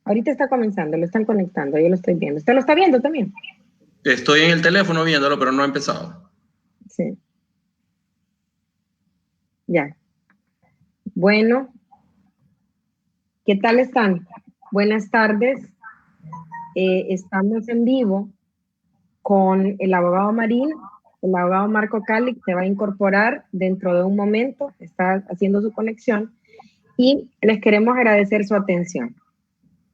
Ahorita está comenzando, lo están conectando, yo lo estoy viendo. ¿Usted lo está viendo también? Estoy en el teléfono viéndolo, pero no ha empezado. Sí. Ya. Bueno, ¿qué tal están? Buenas tardes. Estamos en vivo con el abogado Marín. El abogado Marco Calix se va a incorporar dentro de un momento, está haciendo su conexión y les queremos agradecer su atención.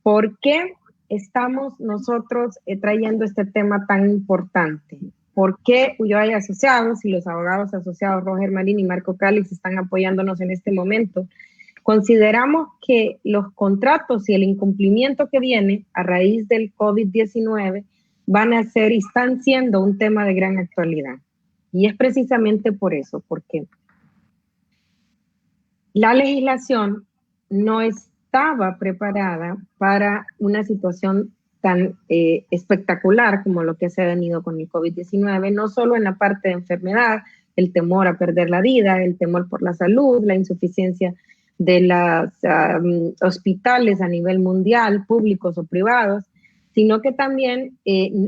¿Por qué estamos nosotros trayendo este tema tan importante? ¿Por qué Ulloa y Asociados y los abogados asociados Roger Marín y Marco Calix están apoyándonos en este momento? Consideramos que los contratos y el incumplimiento que viene a raíz del COVID-19 van a ser y están siendo un tema de gran actualidad. Y es precisamente por eso, porque la legislación no estaba preparada para una situación tan espectacular como lo que se ha venido con el COVID-19, no solo en la parte de enfermedad, el temor a perder la vida, el temor por la salud, la insuficiencia de los hospitales a nivel mundial, públicos o privados, sino que también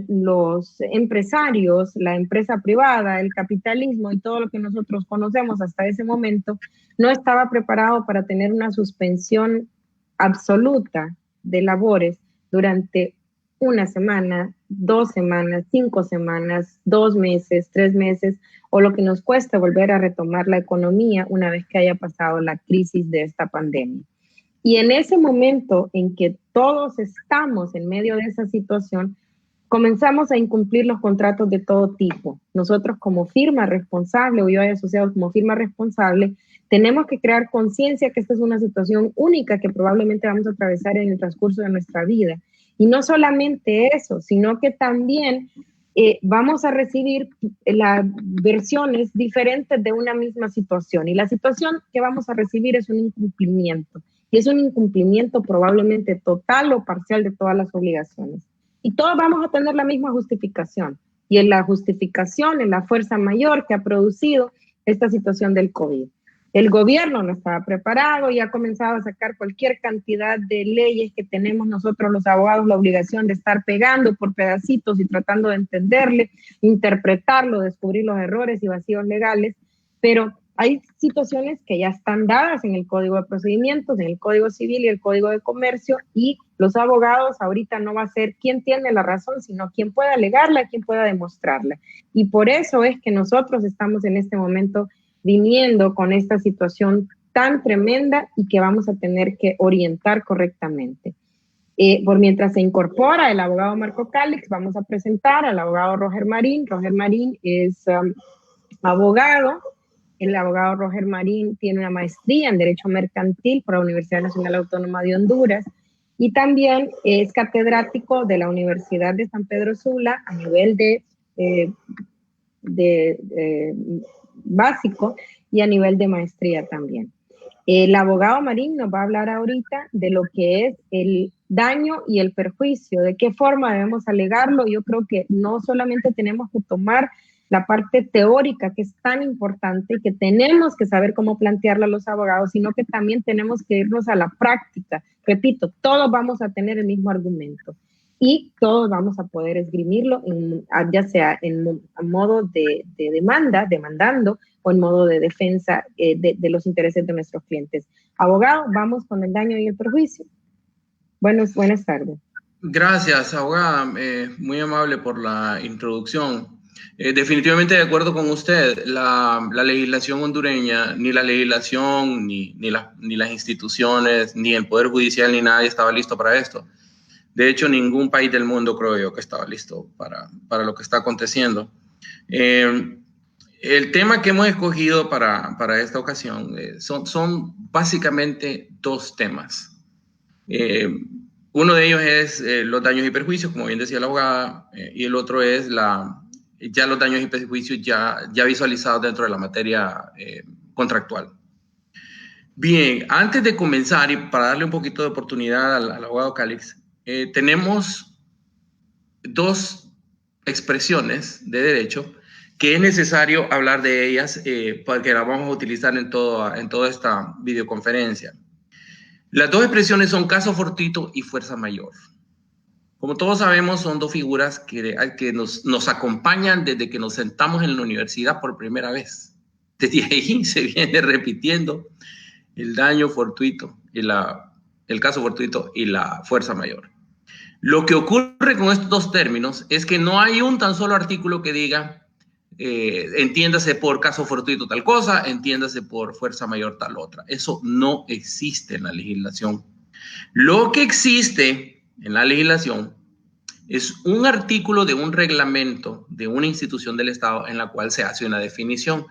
los empresarios, la empresa privada, el capitalismo y todo lo que nosotros conocemos hasta ese momento, no estaba preparado para tener una suspensión absoluta de labores durante una semana, 2 semanas, 5 semanas, 2 meses, 3 meses, o lo que nos cuesta volver a retomar la economía una vez que haya pasado la crisis de esta pandemia. Y en ese momento en que todos estamos en medio de esa situación, comenzamos a incumplir los contratos de todo tipo. Nosotros como firma responsable, o yo he asociado como firma responsable, tenemos que crear conciencia que esta es una situación única que probablemente vamos a atravesar en el transcurso de nuestra vida. Y no solamente eso, sino que también vamos a recibir las versiones diferentes de una misma situación. Y la situación que vamos a recibir es un incumplimiento. Y es un incumplimiento probablemente total o parcial de todas las obligaciones. Y todos vamos a tener la misma justificación. Y en la justificación, en la fuerza mayor que ha producido esta situación del COVID. El gobierno no estaba preparado y ha comenzado a sacar cualquier cantidad de leyes que tenemos nosotros los abogados la obligación de estar pegando por pedacitos y tratando de entenderle, interpretarlo, descubrir los errores y vacíos legales, pero hay situaciones que ya están dadas en el Código de Procedimientos, en el Código Civil y el Código de Comercio, y los abogados ahorita no va a ser quién tiene la razón, sino quién pueda alegarla, quién pueda demostrarla. Y por eso es que nosotros estamos en este momento viniendo con esta situación tan tremenda y que vamos a tener que orientar correctamente. Por mientras se incorpora el abogado Marco Calix, vamos a presentar al abogado Roger Marín. Roger Marín es abogado. El abogado Roger Marín tiene una maestría en Derecho Mercantil por la Universidad Nacional Autónoma de Honduras y también es catedrático de la Universidad de San Pedro Sula a nivel básico y a nivel de maestría también. El abogado Marín nos va a hablar ahorita de lo que es el daño y el perjuicio, de qué forma debemos alegarlo. Yo creo que no solamente tenemos que tomar la parte teórica, que es tan importante y que tenemos que saber cómo plantearla a los abogados, sino que también tenemos que irnos a la práctica. Repito, todos vamos a tener el mismo argumento y todos vamos a poder esgrimirlo, ya sea en modo de demanda, demandando, o en modo de defensa de los intereses de nuestros clientes. Abogado, vamos con el daño y el perjuicio. Buenas tardes. Gracias, abogada. Muy amable por la introducción. Definitivamente de acuerdo con usted, la legislación hondureña, ni la legislación, ni las instituciones, ni el Poder Judicial, ni nadie estaba listo para esto. De hecho, ningún país del mundo, creo yo, que estaba listo para lo que está aconteciendo. El tema que hemos escogido para esta ocasión son básicamente 2 temas. Uno de ellos es los daños y perjuicios, como bien decía la abogada, y el otro es ya los daños y perjuicios ya visualizados dentro de la materia contractual. Bien, antes de comenzar y para darle un poquito de oportunidad al abogado Calix, tenemos 2 expresiones de derecho que es necesario hablar de ellas porque las vamos a utilizar en toda esta videoconferencia. Las dos expresiones son caso fortuito y fuerza mayor. Como todos sabemos, son dos figuras que nos acompañan desde que nos sentamos en la universidad por primera vez. Desde ahí se viene repitiendo el daño fortuito y el caso fortuito y la fuerza mayor. Lo que ocurre con estos dos términos es que no hay un tan solo artículo que diga entiéndase por caso fortuito tal cosa, entiéndase por fuerza mayor tal otra. Eso no existe en la legislación. Lo que existe en la legislación es un artículo de un reglamento de una institución del Estado en la cual se hace una definición.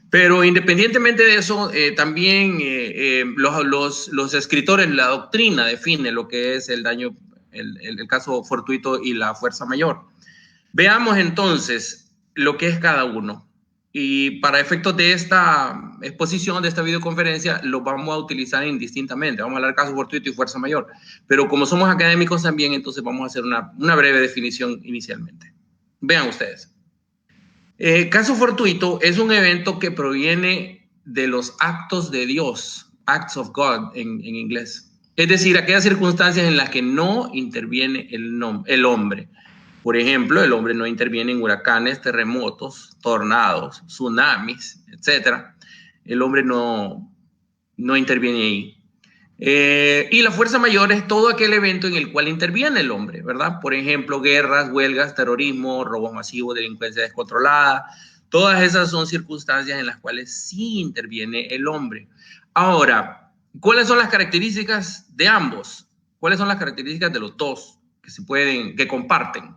Pero independientemente de eso, también los escritores, la doctrina define lo que es el daño, el caso fortuito y la fuerza mayor. Veamos entonces lo que es cada uno. Y para efectos de esta exposición, de esta videoconferencia, lo vamos a utilizar indistintamente. Vamos a hablar de caso fortuito y fuerza mayor. Pero como somos académicos también, entonces vamos a hacer una breve definición inicialmente. Vean ustedes. Caso fortuito es un evento que proviene de los actos de Dios, acts of God en inglés. Es decir, aquellas circunstancias en las que no interviene el hombre. Por ejemplo, el hombre no interviene en huracanes, terremotos, tornados, tsunamis, etc. El hombre no interviene ahí. Y la fuerza mayor es todo aquel evento en el cual interviene el hombre, ¿verdad? Por ejemplo, guerras, huelgas, terrorismo, robos masivos, delincuencia descontrolada. Todas esas son circunstancias en las cuales sí interviene el hombre. Ahora, ¿cuáles son las características de ambos? ¿Cuáles son las características de los dos que comparten?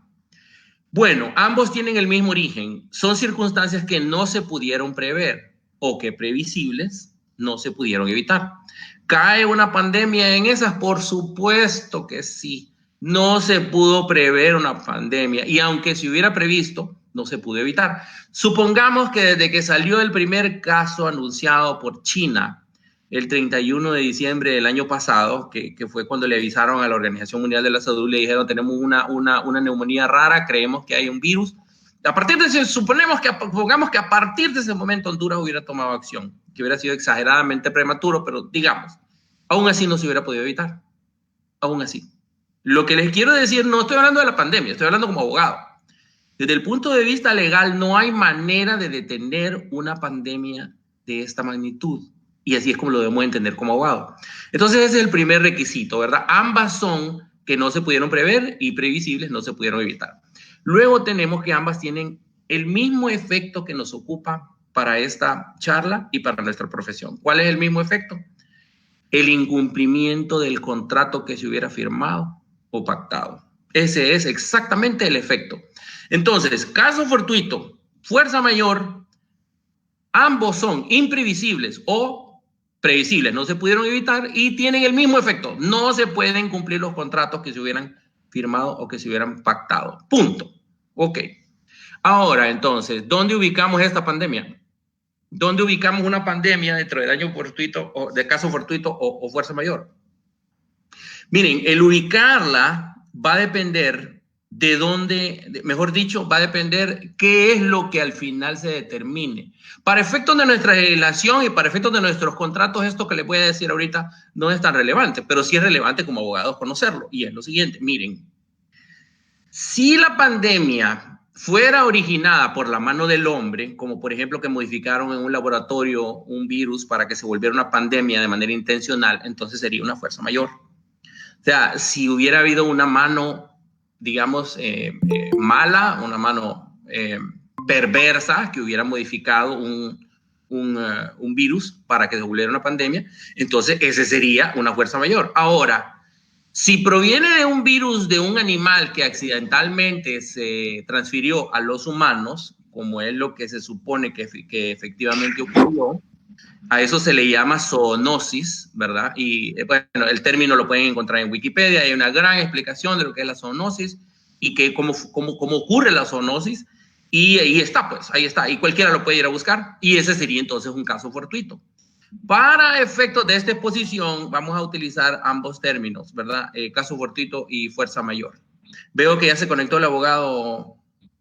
Bueno, ambos tienen el mismo origen. Son circunstancias que no se pudieron prever o que previsibles no se pudieron evitar. ¿Cae una pandemia en esas? Por supuesto que sí. No se pudo prever una pandemia y aunque se hubiera previsto, no se pudo evitar. Supongamos que desde que salió el primer caso anunciado por China el 31 de diciembre del año pasado, que fue cuando le avisaron a la Organización Mundial de la Salud, le dijeron tenemos una neumonía rara, creemos que hay un virus. Supongamos que a partir de ese momento Honduras hubiera tomado acción, que hubiera sido exageradamente prematuro, pero digamos, aún así no se hubiera podido evitar. Aún así. Lo que les quiero decir, no estoy hablando de la pandemia, estoy hablando como abogado. Desde el punto de vista legal, no hay manera de detener una pandemia de esta magnitud. Y así es como lo debemos entender como abogado. Entonces ese es el primer requisito, ¿verdad? Ambas son que no se pudieron prever y previsibles no se pudieron evitar. Luego tenemos que ambas tienen el mismo efecto que nos ocupa para esta charla y para nuestra profesión. ¿Cuál es el mismo efecto? El incumplimiento del contrato que se hubiera firmado o pactado. Ese es exactamente el efecto. Entonces, caso fortuito, fuerza mayor, ambos son imprevisibles o previsibles, no se pudieron evitar y tienen el mismo efecto. No se pueden cumplir los contratos que se hubieran firmado o que se hubieran pactado. Punto. Ok. Ahora, entonces, ¿dónde ubicamos esta pandemia? ¿Dónde ubicamos una pandemia dentro del daño fortuito o de caso fortuito o fuerza mayor? Miren, el ubicarla va a depender de dónde, mejor dicho, va a depender qué es lo que al final se determine. Para efectos de nuestra legislación y para efectos de nuestros contratos, esto que les voy a decir ahorita no es tan relevante, pero sí es relevante como abogados conocerlo. Y es lo siguiente, miren, si la pandemia fuera originada por la mano del hombre, como por ejemplo que modificaron en un laboratorio un virus para que se volviera una pandemia de manera intencional, entonces sería una fuerza mayor. O sea, si hubiera habido una mano, digamos, mala, una mano perversa que hubiera modificado un virus para que se volviera una pandemia, entonces ese sería una fuerza mayor. Ahora, si proviene de un virus de un animal que accidentalmente se transfirió a los humanos, como es lo que se supone que efectivamente ocurrió, a eso se le llama zoonosis, ¿verdad? Y bueno, el término lo pueden encontrar en Wikipedia, hay una gran explicación de lo que es la zoonosis y cómo ocurre la zoonosis, y ahí está, pues, ahí está, y cualquiera lo puede ir a buscar, y ese sería entonces un caso fortuito. Para efectos de esta exposición, vamos a utilizar ambos términos, ¿verdad? Caso fortuito y fuerza mayor. Veo que ya se conectó el abogado,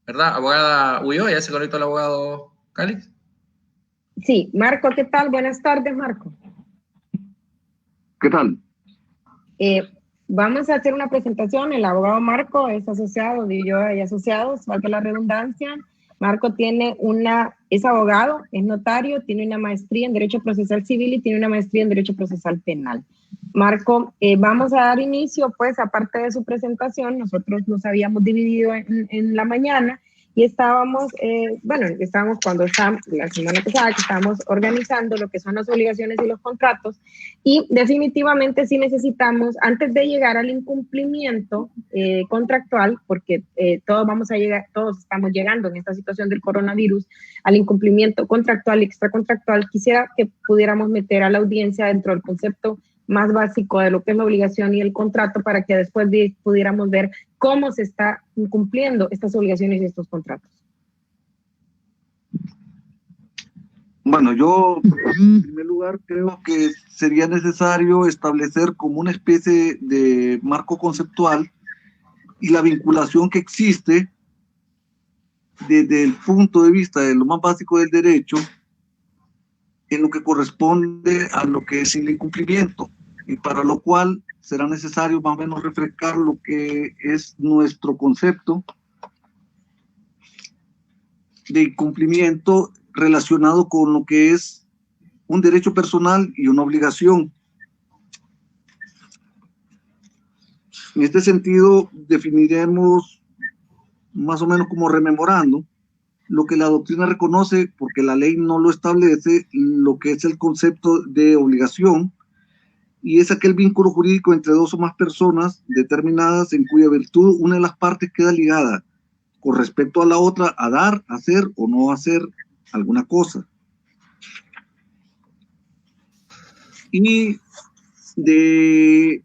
¿verdad? Abogada Ulloa, ya se conectó el abogado Calix. Sí, Marco, ¿qué tal? Buenas tardes, Marco. ¿Qué tal? Vamos a hacer una presentación. El abogado Marco es asociado, y yo hay asociados, valga la redundancia. Marco es abogado, es notario, tiene una maestría en Derecho Procesal Civil y tiene una maestría en Derecho Procesal Penal. Marco, vamos a dar inicio, pues, aparte de su presentación, nosotros nos habíamos dividido en la mañana y estábamos cuando estábamos, la semana pasada, que estábamos organizando lo que son las obligaciones y los contratos, y definitivamente sí necesitamos, antes de llegar al incumplimiento contractual, porque todos estamos llegando en esta situación del coronavirus, al incumplimiento contractual y extracontractual, quisiera que pudiéramos meter a la audiencia dentro del concepto más básico de lo que es la obligación y el contrato, para que después pudiéramos ver cómo se está incumpliendo estas obligaciones y estos contratos. Bueno, yo en primer lugar creo que sería necesario establecer como una especie de marco conceptual y la vinculación que existe desde el punto de vista de lo más básico del derecho en lo que corresponde a lo que es el incumplimiento, y para lo cual será necesario más o menos refrescar lo que es nuestro concepto de incumplimiento relacionado con lo que es un derecho personal y una obligación. En este sentido, definiremos más o menos como rememorando lo que la doctrina reconoce, porque la ley no lo establece, lo que es el concepto de obligación, y es aquel vínculo jurídico entre dos o más personas determinadas en cuya virtud una de las partes queda ligada con respecto a la otra a dar, hacer o no hacer alguna cosa. Y de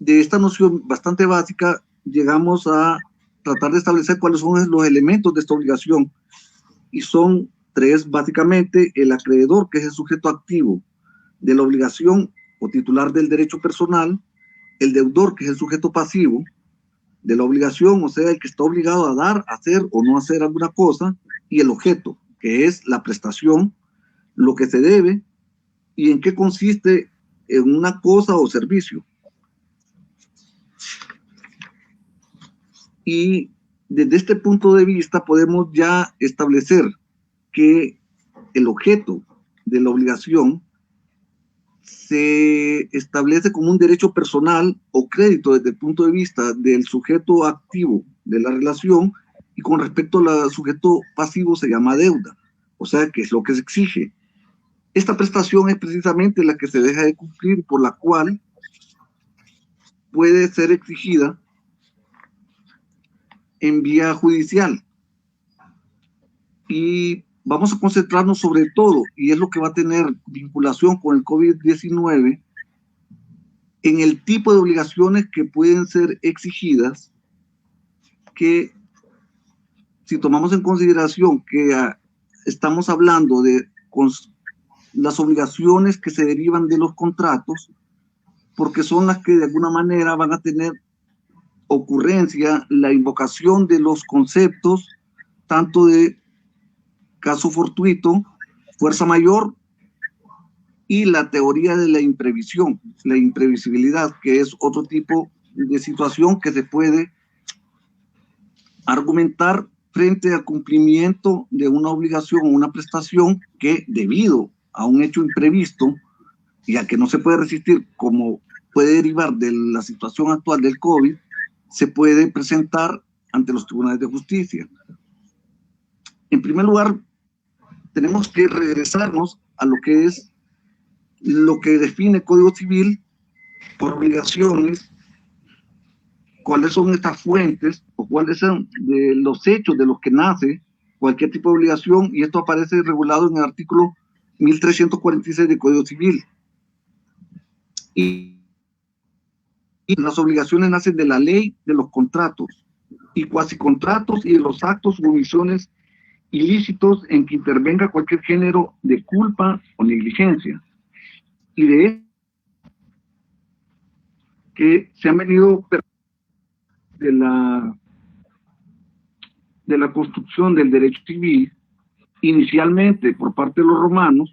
esta noción bastante básica llegamos a tratar de establecer cuáles son los elementos de esta obligación, y son tres básicamente: el acreedor, que es el sujeto activo de la obligación o titular del derecho personal; el deudor, que es el sujeto pasivo de la obligación, o sea, el que está obligado a dar, hacer o no hacer alguna cosa; y el objeto, que es la prestación, lo que se debe y en qué consiste en una cosa o servicio. Y desde este punto de vista podemos ya establecer que el objeto de la obligación se establece como un derecho personal o crédito desde el punto de vista del sujeto activo de la relación, y con respecto al sujeto pasivo se llama deuda, o sea, que es lo que se exige. Esta prestación es precisamente la que se deja de cumplir, por la cual puede ser exigida en vía judicial. Y vamos a concentrarnos sobre todo, y es lo que va a tener vinculación con el COVID-19, en el tipo de obligaciones que pueden ser exigidas, que si tomamos en consideración que estamos hablando de las obligaciones que se derivan de los contratos, porque son las que de alguna manera van a tener ocurrencia la invocación de los conceptos tanto de caso fortuito, fuerza mayor y la teoría de la imprevisión, la imprevisibilidad, que es otro tipo de situación que se puede argumentar frente al cumplimiento de una obligación o una prestación que, debido a un hecho imprevisto y a que no se puede resistir, como puede derivar de la situación actual del COVID, se puede presentar ante los tribunales de justicia. En primer lugar, tenemos que regresarnos a lo que es lo que define el Código Civil por obligaciones, cuáles son estas fuentes o cuáles son de los hechos de los que nace cualquier tipo de obligación, y esto aparece regulado en el artículo 1346 del Código Civil. Y las obligaciones nacen de la ley, de los contratos y cuasicontratos y de los actos u omisiones ilícitos en que intervenga cualquier género de culpa o negligencia. Y de que se han venido de la construcción del derecho civil, inicialmente por parte de los romanos,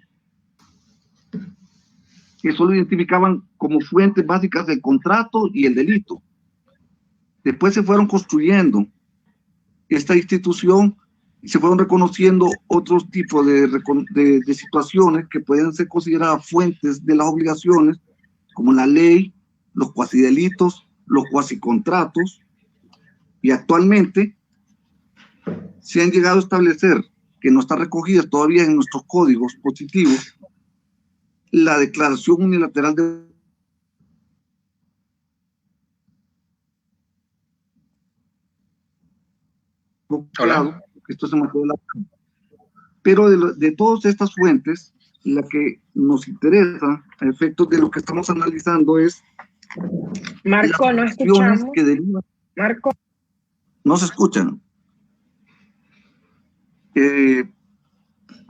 Eso lo identificaban como fuentes básicas del contrato y el delito. Después se fueron construyendo esta institución y se fueron reconociendo otros tipos de situaciones que pueden ser consideradas fuentes de las obligaciones, como la ley, los cuasidelitos, los cuasicontratos, y actualmente se han llegado a establecer, que no está recogida todavía en nuestros códigos positivos, la declaración unilateral de... Hola. Esto se mató de la... Pero de todas estas fuentes, la que nos interesa a efectos de lo que estamos analizando es Marco, no las acciones escuchamos. que derivan. Marco. No se escuchan.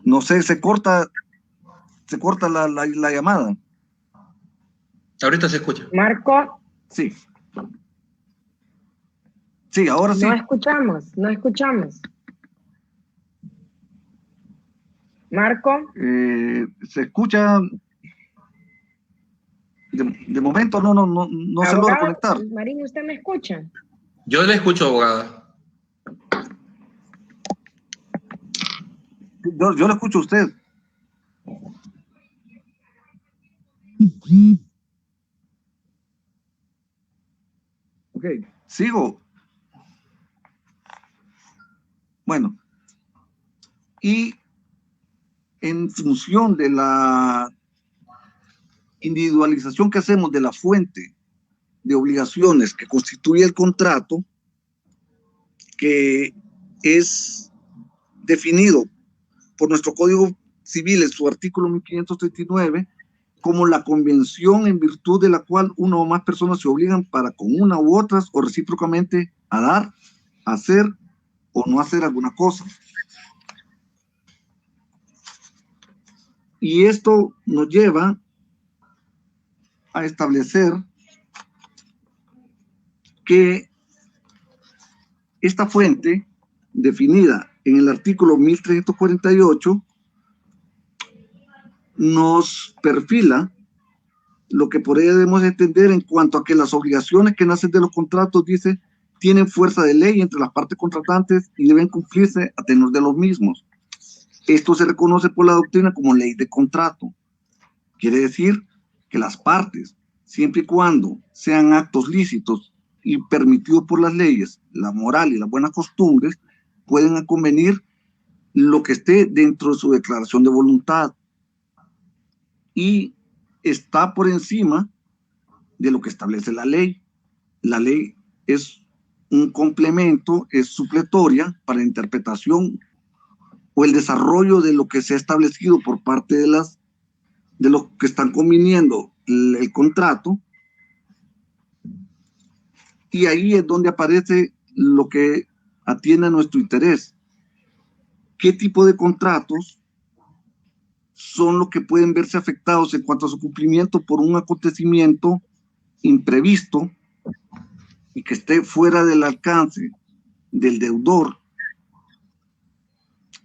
No sé, se corta la llamada. Ahorita se escucha. Marco. Sí. Sí, ahora sí. No escuchamos. Marco. Se escucha. De momento no se logra conectar. Marín, ¿usted me escucha? Yo le escucho, abogada. Yo le escucho a usted. Ok, sigo. Bueno, y en función de la individualización que hacemos de la fuente de obligaciones que constituye el contrato, que es definido por nuestro Código Civil en su artículo 1539, como la convención en virtud de la cual una o más personas se obligan para con una u otras o recíprocamente a dar, a hacer o no hacer alguna cosa. Y esto nos lleva a establecer que esta fuente, definida en el artículo 1348, nos perfila lo que por ello debemos entender en cuanto a que las obligaciones que nacen de los contratos, dice, tienen fuerza de ley entre las partes contratantes y deben cumplirse a tenor de los mismos. Esto se reconoce por la doctrina como ley de contrato. Quiere decir que las partes, siempre y cuando sean actos lícitos y permitidos por las leyes, la moral y las buenas costumbres, pueden convenir lo que esté dentro de su declaración de voluntad. Y está por encima de lo que establece la ley. La ley es un complemento, es supletoria para la interpretación o el desarrollo de lo que se ha establecido por parte de los que están conviniendo el contrato. Y ahí es donde aparece lo que atiende a nuestro interés. ¿Qué tipo de contratos son los que pueden verse afectados en cuanto a su cumplimiento por un acontecimiento imprevisto y que esté fuera del alcance del deudor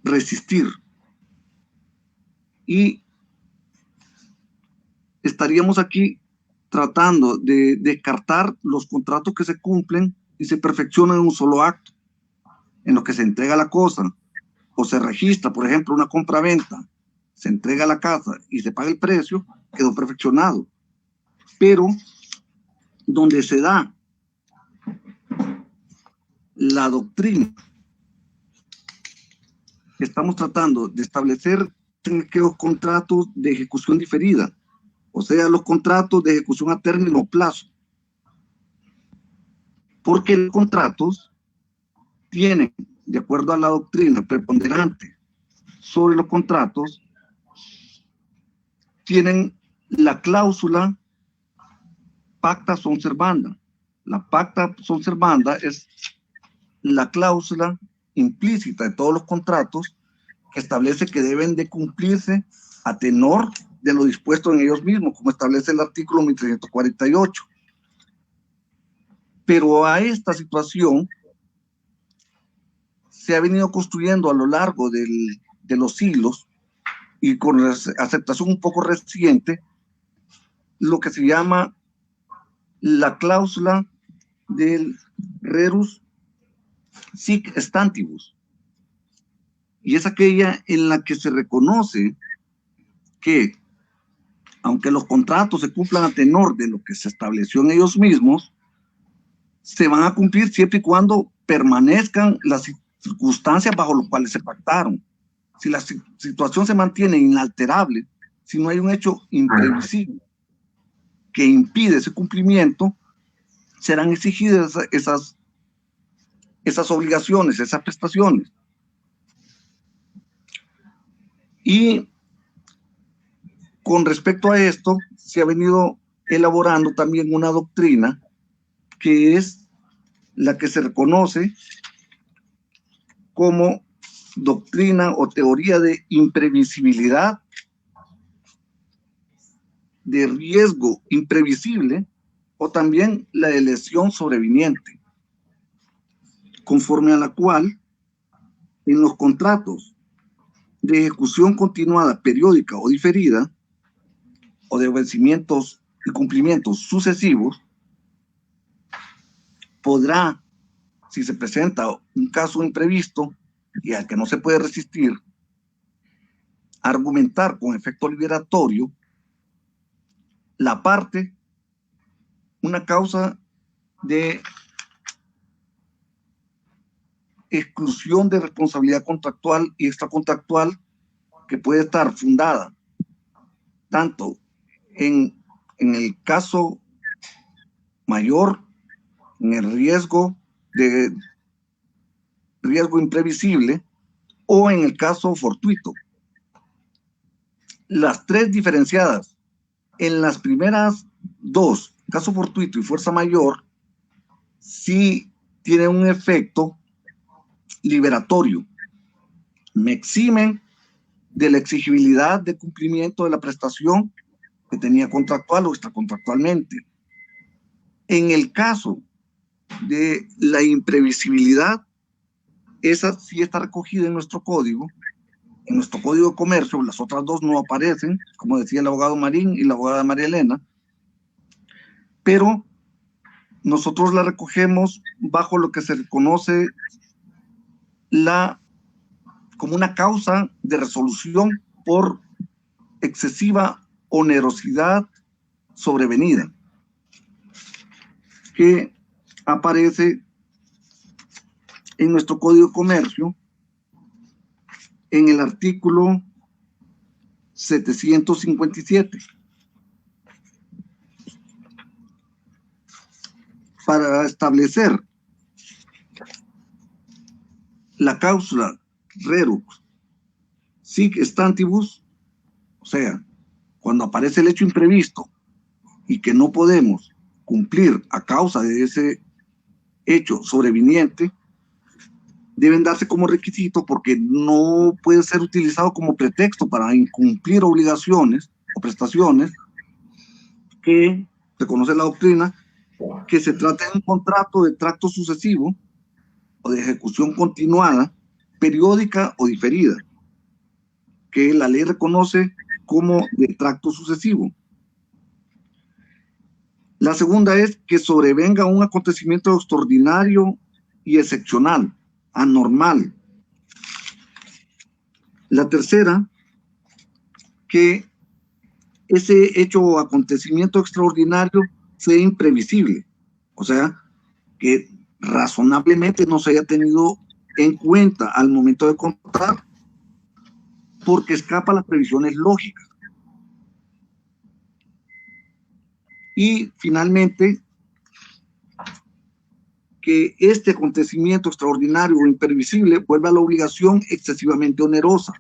resistir? Y estaríamos aquí tratando de descartar los contratos que se cumplen y se perfeccionan en un solo acto, en lo que se entrega la cosa o se registra, por ejemplo, una compra-venta, se entrega la casa y se paga el precio, quedó perfeccionado. Pero donde se da la doctrina que estamos tratando de establecer en aquellos contratos de ejecución diferida, o sea, los contratos de ejecución a término o plazo, porque los contratos tienen, de acuerdo a la doctrina preponderante sobre los contratos, tienen la cláusula pacta sunt servanda. La pacta sunt servanda es la cláusula implícita de todos los contratos que establece que deben de cumplirse a tenor de lo dispuesto en ellos mismos, como establece el artículo 1348. Pero a esta situación se ha venido construyendo a lo largo de los siglos y con aceptación un poco reciente lo que se llama la cláusula del Rerus sic stantibus, y es aquella en la que se reconoce que, aunque los contratos se cumplan a tenor de lo que se estableció en ellos mismos, se van a cumplir siempre y cuando permanezcan las circunstancias bajo las cuales se pactaron. Si la situación se mantiene inalterable, si no hay un hecho imprevisible que impide ese cumplimiento, serán exigidas esas obligaciones, esas prestaciones. Y con respecto a esto, se ha venido elaborando también una doctrina que es la que se reconoce como doctrina o teoría de imprevisibilidad, de riesgo imprevisible, o también la de lesión sobreviniente, conforme a la cual en los contratos de ejecución continuada, periódica o diferida, o de vencimientos y cumplimientos sucesivos, podrá, si se presenta un caso imprevisto y al que no se puede resistir, argumentar con efecto liberatorio la parte una causa de exclusión de responsabilidad contractual y extracontractual que puede estar fundada tanto en el caso mayor, en el riesgo imprevisible, o en el caso fortuito. Las tres diferenciadas, en las primeras dos, caso fortuito y fuerza mayor, sí tienen un efecto liberatorio. Me eximen de la exigibilidad de cumplimiento de la prestación que tenía contractual o extracontractualmente. En el caso de la imprevisibilidad, esa sí está recogida en nuestro código de comercio. Las otras dos no aparecen, como decía el abogado Marín y la abogada María Elena, pero nosotros la recogemos bajo lo que se reconoce como una causa de resolución por excesiva onerosidad sobrevenida, que aparece en nuestro Código de Comercio en el artículo 757. Para establecer la cláusula Rerus sic stantibus, o sea, cuando aparece el hecho imprevisto y que no podemos cumplir a causa de ese hecho sobreviniente, deben darse como requisito, porque no puede ser utilizado como pretexto para incumplir obligaciones o prestaciones, que reconoce la doctrina que se trata de un contrato de tracto sucesivo o de ejecución continuada, periódica o diferida, que la ley reconoce como de tracto sucesivo. La segunda es que sobrevenga un acontecimiento extraordinario y excepcional, anormal. La tercera, que ese hecho o acontecimiento extraordinario sea imprevisible, o sea, que razonablemente no se haya tenido en cuenta al momento de contratar, porque escapa a las previsiones lógicas. Y finalmente, que este acontecimiento extraordinario o imprevisible vuelva a la obligación excesivamente onerosa.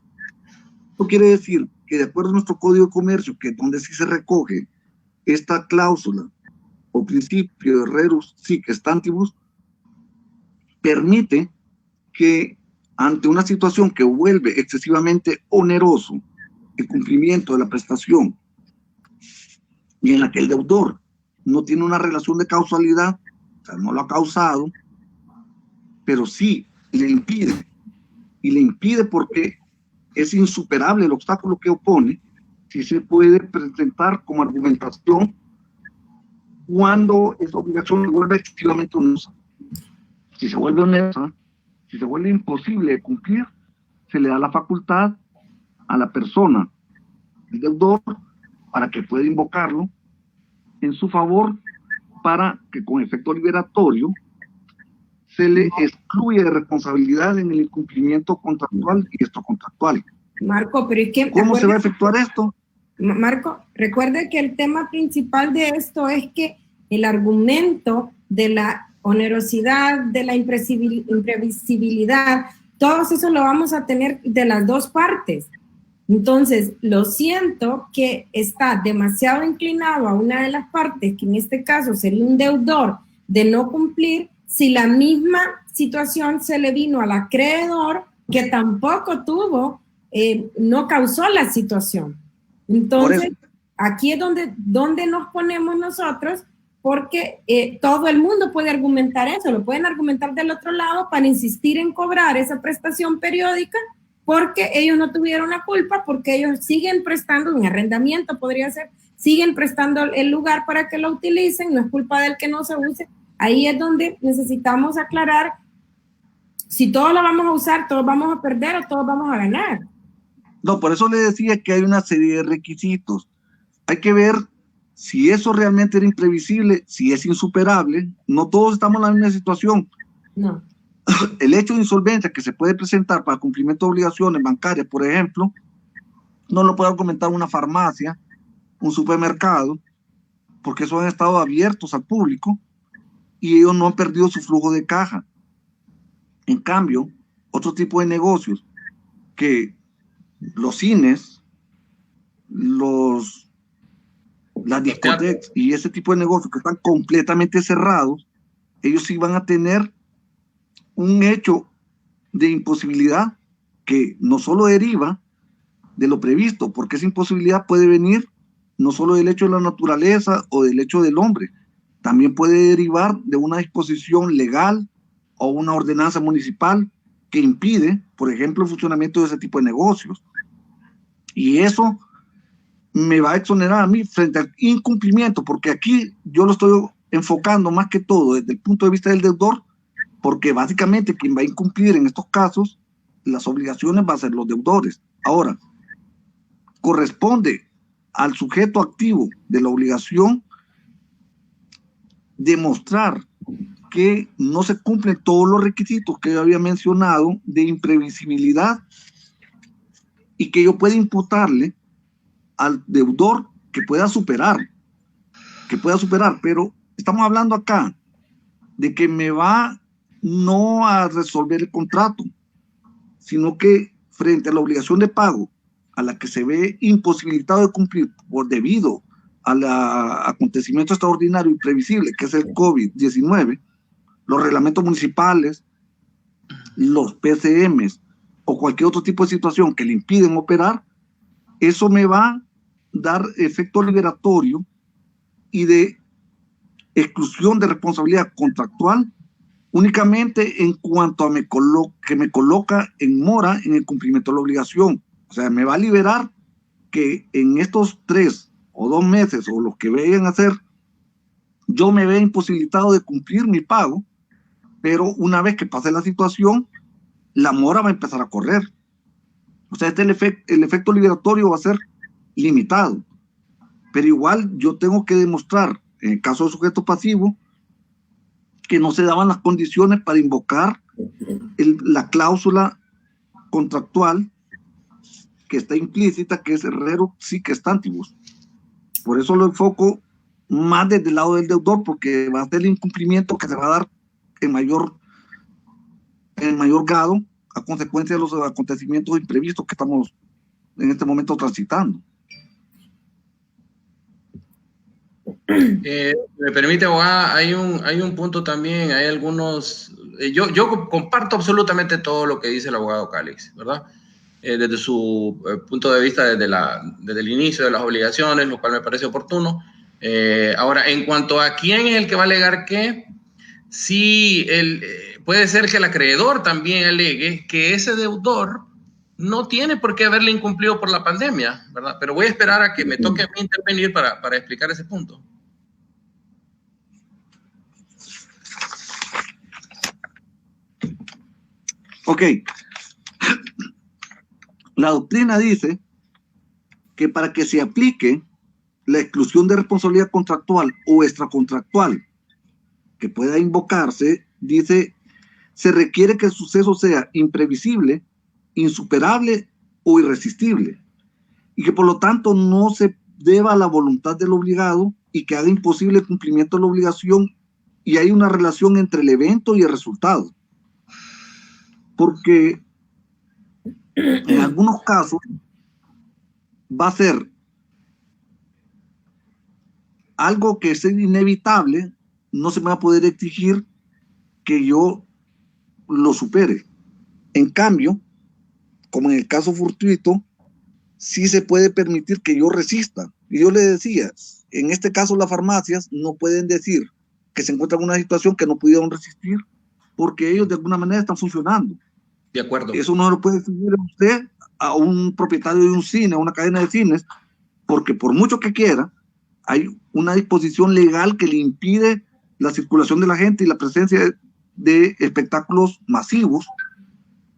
Esto quiere decir que, de acuerdo a nuestro Código de Comercio, que es donde sí se recoge esta cláusula o principio de Rerus sic stantibus, permite que, ante una situación que vuelve excesivamente oneroso el cumplimiento de la prestación y en la que el deudor no tiene una relación de causalidad, o sea, no lo ha causado, pero sí le impide, y le impide porque es insuperable el obstáculo que opone, sí se puede presentar como argumentación cuando esa obligación se vuelve excesivamente onerosa. Si se vuelve onerosa, si se vuelve imposible de cumplir, se le da la facultad a la persona, el deudor, para que pueda invocarlo en su favor para que con efecto liberatorio se le excluya de responsabilidad en el incumplimiento contractual y extracontractual. Marco, pero ¿y qué? ¿Cómo se va a efectuar esto? Marco, recuerde que el tema principal de esto es que el argumento de la onerosidad, de la imprevisibilidad, todo eso lo vamos a tener de las dos partes. Entonces, lo siento que está demasiado inclinado a una de las partes, que en este caso sería un deudor, de no cumplir, si la misma situación se le vino al acreedor, que tampoco tuvo, no causó la situación. Entonces, aquí es donde nos ponemos nosotros, porque todo el mundo puede argumentar eso, lo pueden argumentar del otro lado para insistir en cobrar esa prestación periódica, porque ellos no tuvieron la culpa, porque ellos siguen prestando, un arrendamiento podría ser, siguen prestando el lugar para que lo utilicen, no es culpa del que no se use. Ahí es donde necesitamos aclarar si todos lo vamos a usar, todos vamos a perder o todos vamos a ganar. No, por eso le decía que hay una serie de requisitos. Hay que ver si eso realmente era imprevisible, si es insuperable. No todos estamos en la misma situación. No. El hecho de insolvencia que se puede presentar para cumplimiento de obligaciones bancarias, por ejemplo, no lo puede argumentar una farmacia, un supermercado, porque esos han estado abiertos al público y ellos no han perdido su flujo de caja. En cambio, otro tipo de negocios, que los cines, las discotecas y ese tipo de negocios que están completamente cerrados, ellos sí van a tener un hecho de imposibilidad que no solo deriva de lo previsto, porque esa imposibilidad puede venir no solo del hecho de la naturaleza o del hecho del hombre, también puede derivar de una disposición legal o una ordenanza municipal que impide, por ejemplo, el funcionamiento de ese tipo de negocios. Y eso me va a exonerar a mí frente al incumplimiento, porque aquí yo lo estoy enfocando más que todo desde el punto de vista del deudor, porque básicamente quien va a incumplir en estos casos las obligaciones va a ser los deudores. Ahora, corresponde al sujeto activo de la obligación demostrar que no se cumplen todos los requisitos que yo había mencionado de imprevisibilidad y que yo pueda imputarle al deudor que pueda superar, pero estamos hablando acá de que me va no a resolver el contrato, sino que frente a la obligación de pago a la que se ve imposibilitado de cumplir por debido al acontecimiento extraordinario y imprevisible que es el COVID-19, los reglamentos municipales, los PCMs o cualquier otro tipo de situación que le impiden operar, eso me va a dar efecto liberatorio y de exclusión de responsabilidad contractual únicamente en cuanto a que me coloca en mora en el cumplimiento de la obligación. O sea, me va a liberar que en estos 3 o 2 meses o los que vayan a hacer, yo me vea imposibilitado de cumplir mi pago, pero una vez que pase la situación, la mora va a empezar a correr. O sea, el efecto liberatorio va a ser limitado. Pero igual yo tengo que demostrar, en el caso de sujeto pasivo, que no se daban las condiciones para invocar la cláusula contractual que está implícita, que es rerum sic stantibus. Por eso lo enfoco más desde el lado del deudor, porque va a ser el incumplimiento que se va a dar en mayor grado a consecuencia de los acontecimientos imprevistos que estamos en este momento transitando. Me permite, abogada, hay un punto también, hay algunos, yo comparto absolutamente todo lo que dice el abogado Calix, ¿verdad? Desde su punto de vista, desde el inicio de las obligaciones, lo cual me parece oportuno. Ahora, en cuanto a quién es el que va a alegar qué, sí, puede ser que el acreedor también alegue que ese deudor no tiene por qué haberle incumplido por la pandemia, ¿verdad? Pero voy a esperar a que me toque a mí intervenir para explicar ese punto. Ok. La doctrina dice que para que se aplique la exclusión de responsabilidad contractual o extracontractual que pueda invocarse, dice, se requiere que el suceso sea imprevisible, insuperable o irresistible, y que por lo tanto no se deba a la voluntad del obligado y que haga imposible el cumplimiento de la obligación, y hay una relación entre el evento y el resultado. Porque en algunos casos va a ser algo que es inevitable, no se me va a poder exigir que yo lo supere. En cambio, como en el caso fortuito, sí se puede permitir que yo resista. Y yo le decía, en este caso las farmacias no pueden decir que se encuentran en una situación que no pudieron resistir, porque ellos de alguna manera están funcionando. De acuerdo. Eso no lo puede exigir a usted, a un propietario de un cine, a una cadena de cines, porque por mucho que quiera, hay una disposición legal que le impide la circulación de la gente y la presencia de espectáculos masivos,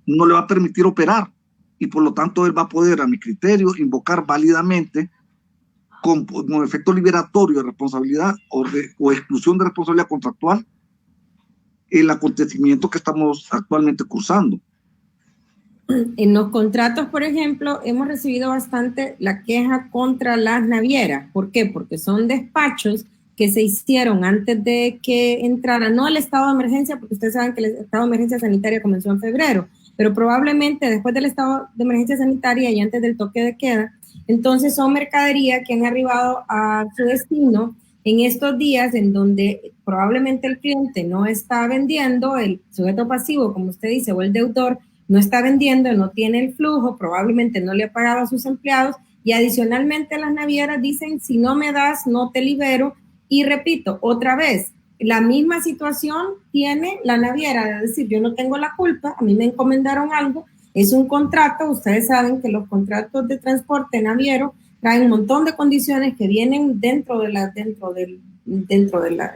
no le va a permitir operar, y por lo tanto él va a poder, a mi criterio, invocar válidamente con efecto liberatorio de responsabilidad o exclusión de responsabilidad contractual el acontecimiento que estamos actualmente cursando. En los contratos, por ejemplo, hemos recibido bastante la queja contra las navieras. ¿Por qué? Porque son despachos que se hicieron antes de que entrara, no el estado de emergencia, porque ustedes saben que el estado de emergencia sanitaria comenzó en febrero, pero probablemente después del estado de emergencia sanitaria y antes del toque de queda, entonces son mercadería que han arribado a su destino en estos días en donde probablemente el cliente no está vendiendo, el sujeto pasivo, como usted dice, o el deudor, no está vendiendo, no tiene el flujo, probablemente no le ha pagado a sus empleados, y adicionalmente las navieras dicen, si no me das, no te libero. Y repito, otra vez, la misma situación tiene la naviera, de decir, yo no tengo la culpa, a mí me encomendaron algo, es un contrato, ustedes saben que los contratos de transporte naviero traen un montón de condiciones que vienen dentro del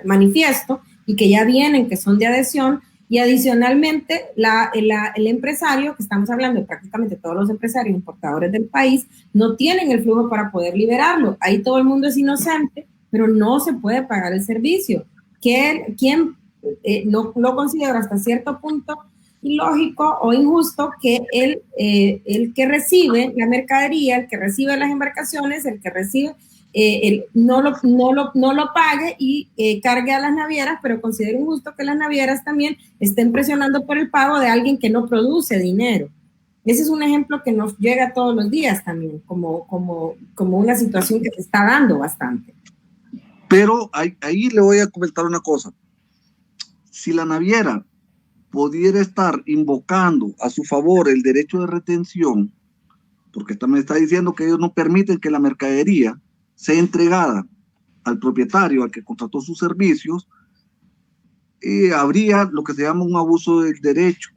manifiesto y que ya vienen, que son de adhesión. Y adicionalmente, el empresario, que estamos hablando de prácticamente todos los empresarios importadores del país, no tienen el flujo para poder liberarlo. Ahí todo el mundo es inocente, pero no se puede pagar el servicio. ¿Quién no considera hasta cierto punto ilógico o injusto que el que recibe la mercadería, el que recibe las embarcaciones, el que recibe... no lo pague y cargue a las navieras, pero considero injusto que las navieras también estén presionando por el pago de alguien que no produce dinero? Ese es un ejemplo que nos llega todos los días también, como una situación que se está dando bastante. Pero ahí le voy a comentar una cosa. Si la naviera pudiera estar invocando a su favor el derecho de retención, porque también está diciendo que ellos no permiten que la mercadería sea entregada al propietario, al que contrató sus servicios, habría lo que se llama un abuso del derecho.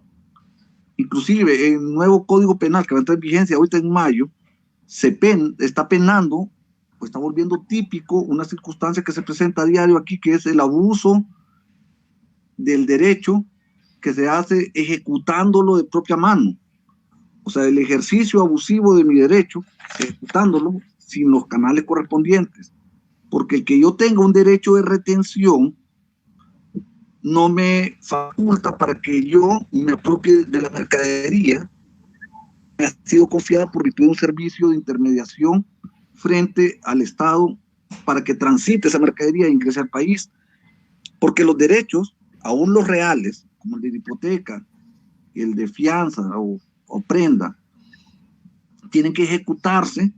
Inclusive en el nuevo Código Penal que va a entrar en vigencia ahorita en mayo, está penando, o está volviendo típico una circunstancia que se presenta a diario aquí, que es el abuso del derecho que se hace ejecutándolo de propia mano. O sea, el ejercicio abusivo de mi derecho, ejecutándolo sin los canales correspondientes. Porque el que yo tenga un derecho de retención no me faculta para que yo me apropie de la mercadería que ha sido confiada por virtud de un servicio de intermediación frente al Estado para que transite esa mercadería e ingrese al país. Porque los derechos, aún los reales, como el de hipoteca, el de fianza o prenda, tienen que ejecutarse.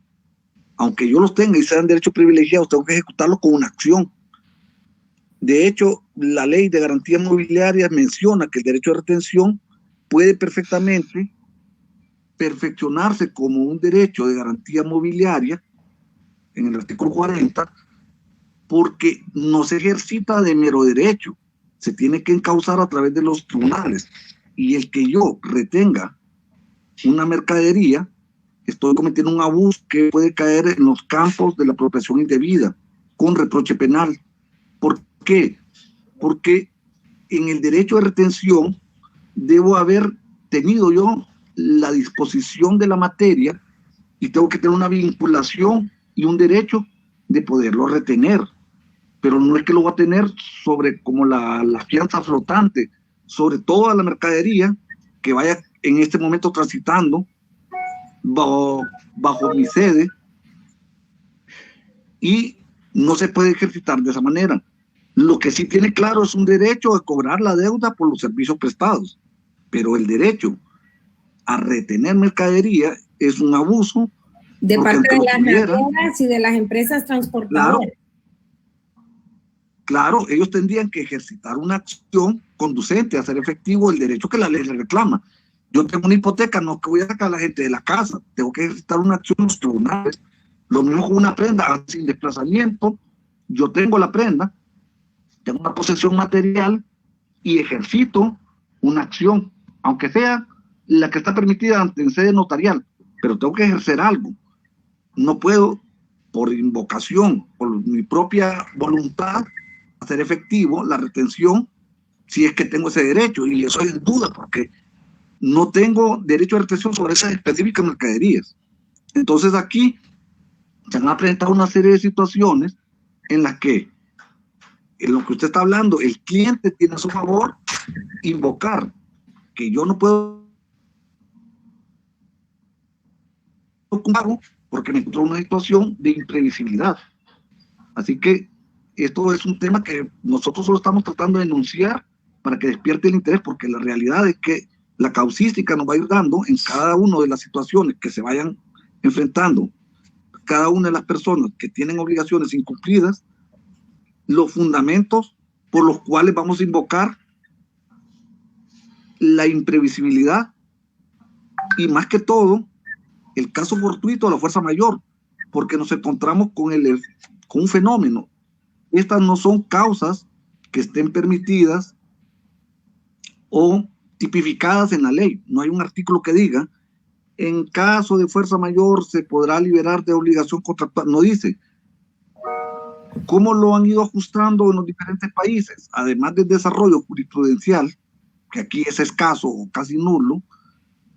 Aunque yo los tenga y sean derechos privilegiados, tengo que ejecutarlos con una acción. De hecho, la ley de garantía mobiliaria menciona que el derecho de retención puede perfectamente perfeccionarse como un derecho de garantía mobiliaria en el artículo 40, porque no se ejercita de mero derecho, se tiene que encauzar a través de los tribunales. Y el que yo retenga una mercadería, estoy cometiendo un abuso que puede caer en los campos de la apropiación indebida, con reproche penal. ¿Por qué? Porque en el derecho de retención debo haber tenido yo la disposición de la materia y tengo que tener una vinculación y un derecho de poderlo retener. Pero no es que lo voy a tener sobre como la fianza flotante, sobre toda la mercadería que vaya en este momento transitando bajo mi sede, y no se puede ejercitar de esa manera. Lo que sí tiene claro es un derecho a cobrar la deuda por los servicios prestados, pero el derecho a retener mercadería es un abuso. De parte de las navieras y de las empresas transportadoras. Claro, ellos tendrían que ejercitar una acción conducente a hacer efectivo el derecho que la ley le reclama. Yo tengo una hipoteca, no que voy a sacar a la gente de la casa, tengo que ejercitar una acción en los tribunales. Lo mismo con una prenda sin desplazamiento, yo tengo la prenda, tengo una posesión material y ejercito una acción, aunque sea la que está permitida en sede notarial, pero tengo que ejercer algo. No puedo, por invocación, por mi propia voluntad, hacer efectivo la retención si es que tengo ese derecho, y eso es duda porque no tengo derecho de retención sobre esas específicas mercaderías. Entonces aquí se han presentado una serie de situaciones en las que, en lo que usted está hablando, el cliente tiene a su favor invocar que yo no puedo porque me encontró una situación de imprevisibilidad. Así que esto es un tema que nosotros solo estamos tratando de denunciar para que despierte el interés, porque la realidad es que la causística nos va a ir dando en cada una de las situaciones que se vayan enfrentando cada una de las personas que tienen obligaciones incumplidas, los fundamentos por los cuales vamos a invocar la imprevisibilidad y, más que todo, el caso fortuito de la fuerza mayor, porque nos encontramos con un fenómeno. Estas no son causas que estén permitidas o tipificadas en la ley. No hay un artículo que diga en caso de fuerza mayor se podrá liberar de obligación contractual. No dice. ¿Cómo lo han ido ajustando en los diferentes países? Además del desarrollo jurisprudencial, que aquí es escaso o casi nulo,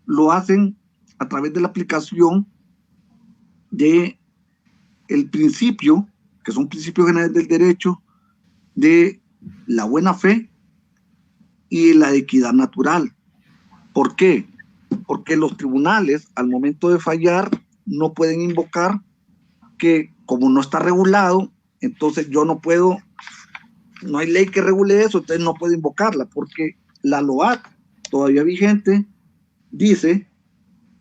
lo hacen a través de la aplicación de el principio, que son principios generales del derecho, de la buena fe y la equidad natural. ¿Por qué? Porque los tribunales, al momento de fallar, no pueden invocar que, como no está regulado, entonces yo no puedo, no hay ley que regule eso, entonces no puedo invocarla, porque la LOAT, todavía vigente, dice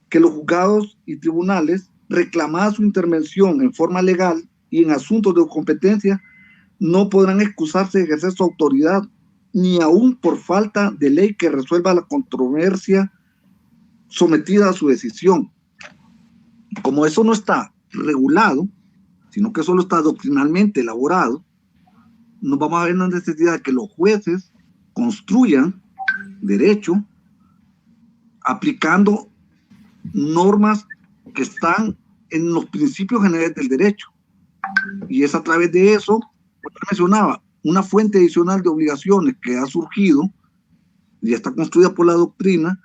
que los juzgados y tribunales, reclamada su intervención en forma legal y en asuntos de competencia, no podrán excusarse de ejercer su autoridad, ni aún por falta de ley que resuelva la controversia sometida a su decisión. Como eso no está regulado, sino que solo está doctrinalmente elaborado, nos vamos a ver la necesidad de que los jueces construyan derecho aplicando normas que están en los principios generales del derecho. Y es a través de eso, como yo mencionaba, una fuente adicional de obligaciones que ha surgido y está construida por la doctrina,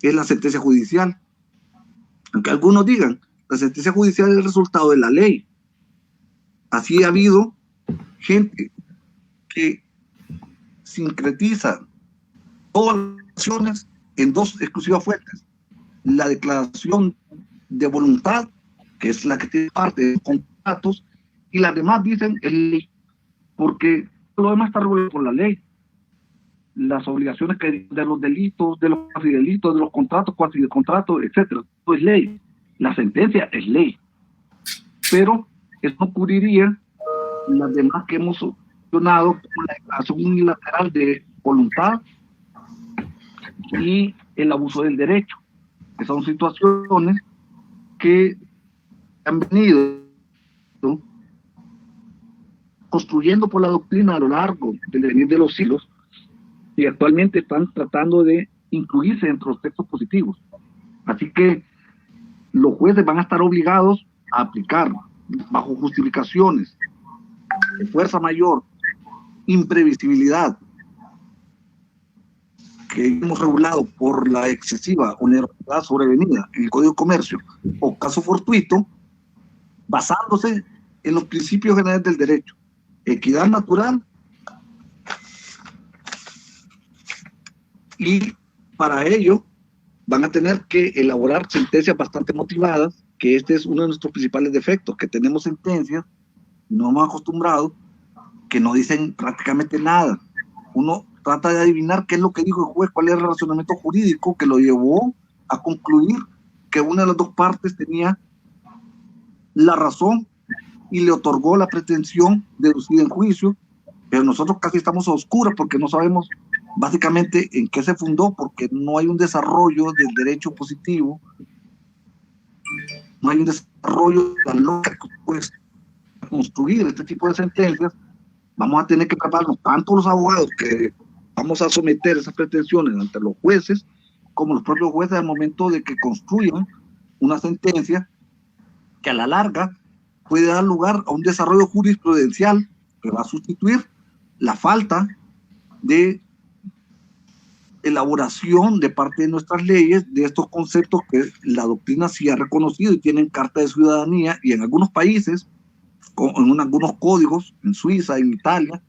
es la sentencia judicial. Aunque algunos digan, la sentencia judicial es el resultado de la ley. Así ha habido gente que sincretiza todas las acciones en dos exclusivas fuentes: la declaración de voluntad, que es la que tiene parte de contratos, y las demás dicen es ley, porque lo demás está regulado por la ley. Las obligaciones que de los delitos, de los cuasi delitos, de los contratos, cuasi de contratos, etcétera, todo es ley. La sentencia es ley, pero eso no cubriría las demás que hemos mencionado, como la declaración unilateral de voluntad y el abuso del derecho, que son situaciones que han venido construyendo por la doctrina a lo largo del devenir de los siglos y actualmente están tratando de incluirse entre los textos positivos. Así que los jueces van a estar obligados a aplicar bajo justificaciones de fuerza mayor, imprevisibilidad, que hemos regulado por la excesiva onerosidad sobrevenida en el Código de Comercio, o caso fortuito, basándose en los principios generales del derecho, equidad natural, y para ello van a tener que elaborar sentencias bastante motivadas, que este es uno de nuestros principales defectos, que tenemos sentencias, no hemos acostumbrado, que no dicen prácticamente nada. Uno trata de adivinar qué es lo que dijo el juez, cuál es el razonamiento jurídico que lo llevó a concluir que una de las dos partes tenía la razón y le otorgó la pretensión deducida en juicio, pero nosotros casi estamos a oscuras porque no sabemos básicamente en qué se fundó, porque no hay un desarrollo del derecho positivo, no hay un desarrollo de la lógica que puede construir este tipo de sentencias. Vamos a tener que prepararnos tanto los abogados que vamos a someter esas pretensiones ante los jueces, como los propios jueces al momento de que construyan una sentencia que a la larga puede dar lugar a un desarrollo jurisprudencial que va a sustituir la falta de elaboración de parte de nuestras leyes de estos conceptos que la doctrina sí ha reconocido y tienen carta de ciudadanía, y en algunos países, en algunos códigos, en Suiza, en Italia,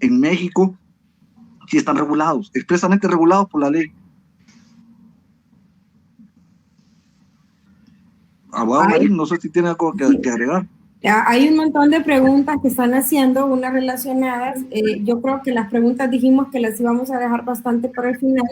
en México, sí están regulados, expresamente regulados por la ley. Abogado Marín, no sé si tiene algo que agregar. Hay un montón de preguntas que están haciendo, unas relacionadas. Yo creo que las preguntas dijimos que las íbamos a dejar bastante para el final.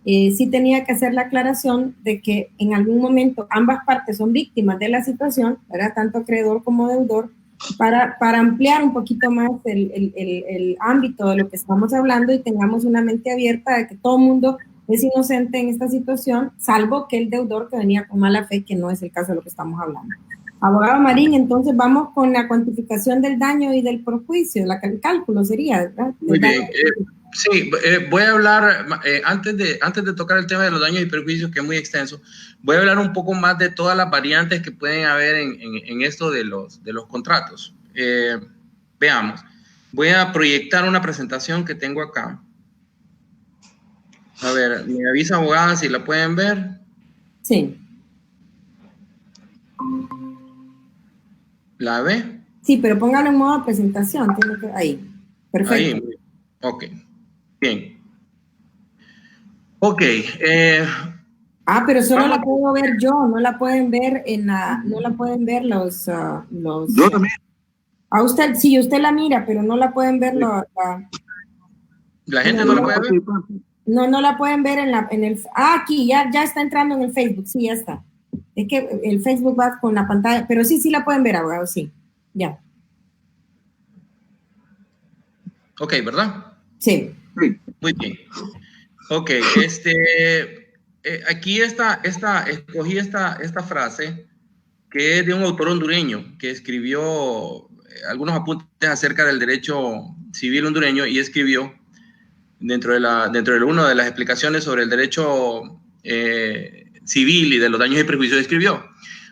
Sí tenía que hacer la aclaración de que en algún momento ambas partes son víctimas de la situación, ¿verdad? Tanto acreedor como deudor, para ampliar un poquito más el ámbito de lo que estamos hablando y tengamos una mente abierta de que todo el mundo es inocente en esta situación, salvo que el deudor que venía con mala fe, que no es el caso de lo que estamos hablando. Abogado Marín, entonces vamos con la cuantificación del daño y del perjuicio, el cálculo sería, ¿verdad? Muy bien. Sí, voy a hablar, antes de tocar el tema de los daños y perjuicios, que es muy extenso, voy a hablar un poco más de todas las variantes que pueden haber en esto de los contratos. Veamos, voy a proyectar una presentación que tengo acá. A ver, me avisa, abogada, si la pueden ver. Sí. ¿La ve? Sí, pero póngalo en modo presentación. Ahí. Perfecto. Ahí. Ok. Bien. Ok. Pero solo la puedo ver yo, no la pueden ver no la pueden ver los. Yo también. A usted, sí, usted la mira, pero no la pueden ver la gente no la puede ver. No la pueden ver en el. Aquí, ya está entrando en el Facebook, sí, ya está. Es que el Facebook va con la pantalla, pero sí la pueden ver, abogado, sí. Ya. Ok, ¿verdad? Sí. Muy bien. Ok, aquí escogí esta frase que es de un autor hondureño que escribió algunos apuntes acerca del derecho civil hondureño y escribió dentro de una de las explicaciones sobre el derecho civil y de los daños y perjuicios, escribió: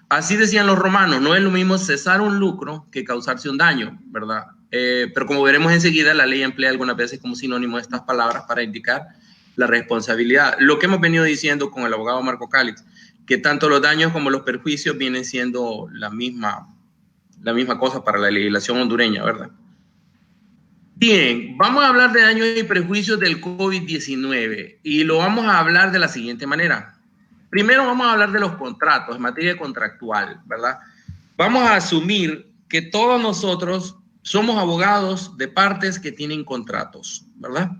así decían los romanos, no es lo mismo cesar un lucro que causarse un daño, ¿verdad? Pero como veremos enseguida, la ley emplea algunas veces como sinónimo estas palabras para indicar la responsabilidad. Lo que hemos venido diciendo con el abogado Marco Cálix, que tanto los daños como los perjuicios vienen siendo la misma cosa para la legislación hondureña, ¿verdad? Bien, vamos a hablar de daños y perjuicios del COVID-19 y lo vamos a hablar de la siguiente manera. Primero vamos a hablar de los contratos en materia contractual, ¿verdad? Vamos a asumir que todos nosotros somos abogados de partes que tienen contratos, ¿verdad?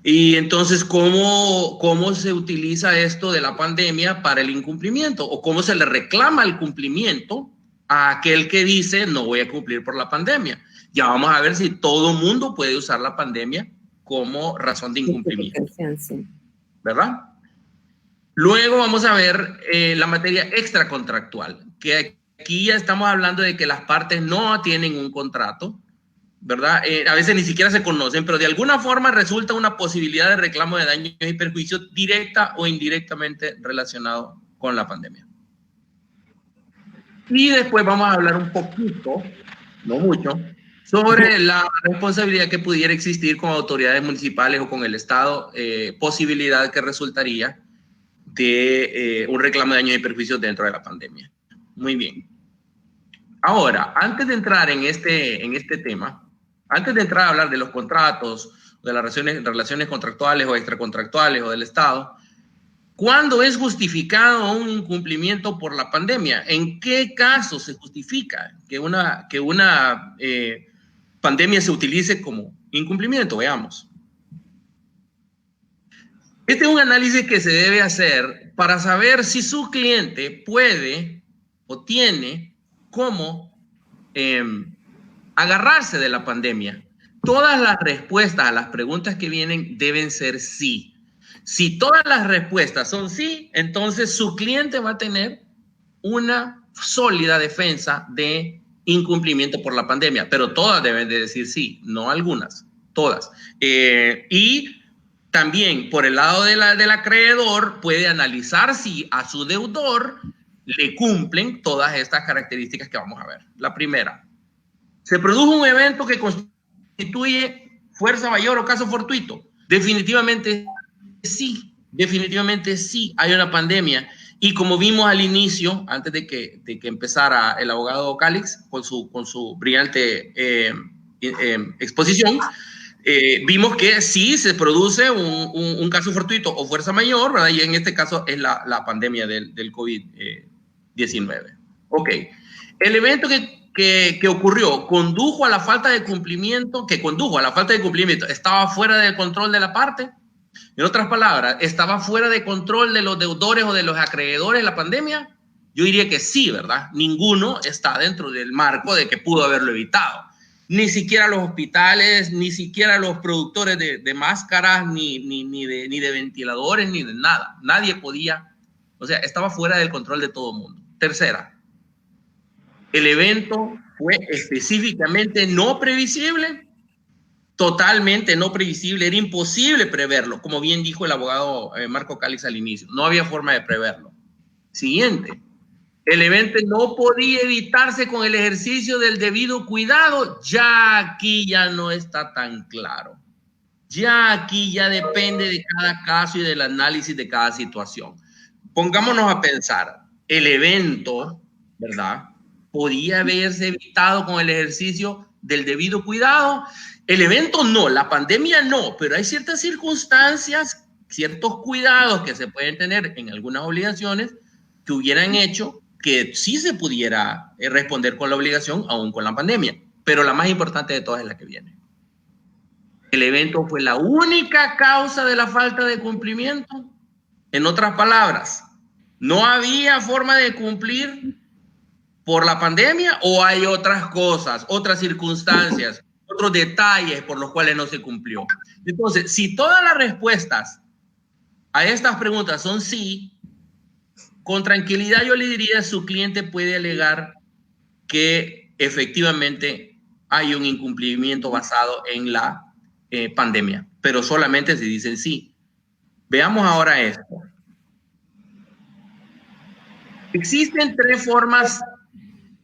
Y entonces, ¿cómo se utiliza esto de la pandemia para el incumplimiento? ¿O cómo se le reclama el cumplimiento a aquel que dice no voy a cumplir por la pandemia? Ya vamos a ver si todo mundo puede usar la pandemia como razón de incumplimiento, ¿verdad? Luego vamos a ver la materia extracontractual, que aquí ya estamos hablando de que las partes no tienen un contrato ¿verdad? A veces ni siquiera se conocen, pero de alguna forma resulta una posibilidad de reclamo de daños y perjuicios directa o indirectamente relacionado con la pandemia. Y después vamos a hablar un poquito, no mucho, sobre la responsabilidad que pudiera existir con autoridades municipales o con el Estado, posibilidad que resultaría de un reclamo de daños y perjuicios dentro de la pandemia. Muy bien. Ahora, antes de entrar en este tema, antes de entrar a hablar de los contratos, de las relaciones contractuales o extracontractuales o del Estado, ¿cuándo es justificado un incumplimiento por la pandemia? ¿En qué caso se justifica que una pandemia se utilice como incumplimiento? Veamos. Este es un análisis que se debe hacer para saber si su cliente puede o tiene cómo agarrarse de la pandemia. Todas las respuestas a las preguntas que vienen deben ser sí. Si todas las respuestas son sí, entonces su cliente va a tener una sólida defensa de incumplimiento por la pandemia, pero todas deben de decir sí, no algunas, todas. Y también por el lado del acreedor puede analizar si a su deudor le cumplen todas estas características que vamos a ver. La primera, se produjo un evento que constituye fuerza mayor o caso fortuito. Definitivamente sí hay una pandemia. Y como vimos al inicio, antes de que empezara el abogado Calix con su brillante exposición, vimos que sí se produce un caso fortuito o fuerza mayor, ¿verdad? Y en este caso es la pandemia del COVID-19. Ok. El evento que ocurrió condujo a la falta de cumplimiento, estaba fuera del control de la parte. En otras palabras, ¿estaba fuera de control de los deudores o de los acreedores la pandemia? Yo diría que sí, ¿verdad? Ninguno está dentro del marco de que pudo haberlo evitado. Ni siquiera los hospitales, ni siquiera los productores de máscaras, ni de ventiladores, ni de nada. Nadie podía, o sea, estaba fuera del control de todo el mundo. Tercera, el evento fue específicamente no previsible. Totalmente no previsible, era imposible preverlo, como bien dijo el abogado Marco Calix al inicio, no había forma de preverlo. Siguiente, el evento no podía evitarse con el ejercicio del debido cuidado, ya aquí ya no está tan claro. Ya aquí ya depende de cada caso y del análisis de cada situación. Pongámonos a pensar, el evento, ¿verdad?, podía haberse evitado con el ejercicio del debido cuidado. El evento no, la pandemia no, pero hay ciertas circunstancias, ciertos cuidados que se pueden tener en algunas obligaciones que hubieran hecho que sí se pudiera responder con la obligación aún con la pandemia. Pero la más importante de todas es la que viene. El evento fue la única causa de la falta de cumplimiento. En otras palabras, ¿no había forma de cumplir por la pandemia o hay otras cosas, otras circunstancias, otros detalles por los cuales no se cumplió? Entonces, si todas las respuestas a estas preguntas son sí, con tranquilidad yo le diría, su cliente puede alegar que efectivamente hay un incumplimiento basado en la pandemia, pero solamente si dicen sí. Veamos ahora esto. Existen tres formas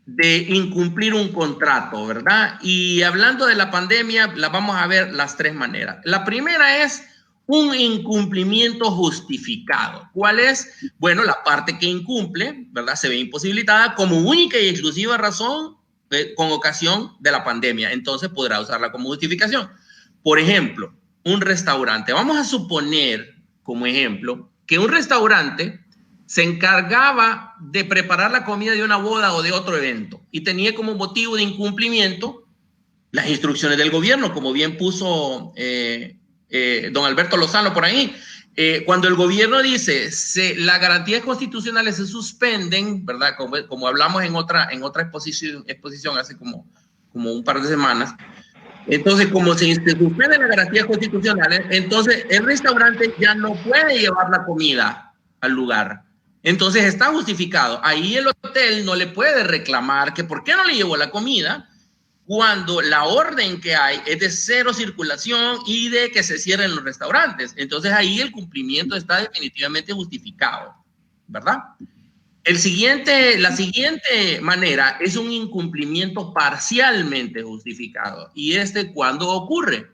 de incumplir un contrato, ¿verdad? Y hablando de la pandemia, las vamos a ver las tres maneras. La primera es un incumplimiento justificado. ¿Cuál es? Bueno, la parte que incumple, ¿verdad?, se ve imposibilitada como única y exclusiva razón con ocasión de la pandemia. Entonces podrá usarla como justificación. Por ejemplo, un restaurante. Vamos a suponer, como ejemplo, que un restaurante se encargaba de preparar la comida de una boda o de otro evento y tenía como motivo de incumplimiento las instrucciones del gobierno, como bien puso don Alberto Lozano por ahí. Cuando el gobierno dice las garantías constitucionales se suspenden, ¿verdad? Como hablamos en otra exposición hace como un par de semanas. Entonces, como se suspenden las garantías constitucionales, entonces el restaurante ya no puede llevar la comida al lugar. Entonces está justificado. Ahí el hotel no le puede reclamar que por qué no le llevó la comida, cuando la orden que hay es de cero circulación y de que se cierren los restaurantes. Entonces ahí el cumplimiento está definitivamente justificado, ¿verdad? La siguiente manera es un incumplimiento parcialmente justificado. ¿Y cuándo ocurre?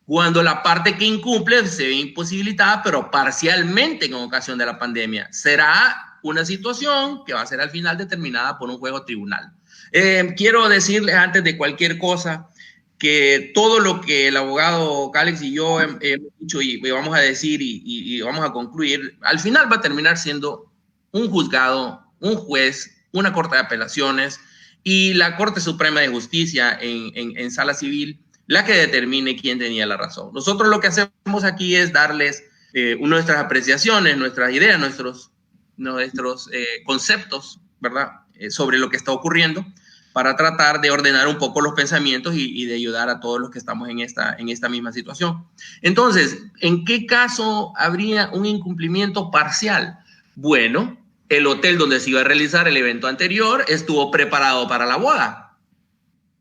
Cuando la parte que incumple se ve imposibilitada, pero parcialmente en ocasión de la pandemia. Será una situación que va a ser al final determinada por un juez tribunal. Quiero decirles antes de cualquier cosa que todo lo que el abogado Calix y yo hemos dicho y vamos a decir y vamos a concluir, al final va a terminar siendo un juzgado, un juez, una corte de apelaciones y la Corte Suprema de Justicia en sala civil la que determine quién tenía la razón. Nosotros lo que hacemos aquí es darles nuestras apreciaciones, nuestras ideas, nuestros conceptos, ¿verdad? Sobre lo que está ocurriendo para tratar de ordenar un poco los pensamientos y de ayudar a todos los que estamos en esta misma situación. Entonces, ¿en qué caso habría un incumplimiento parcial? Bueno, el hotel donde se iba a realizar el evento anterior estuvo preparado para la boda,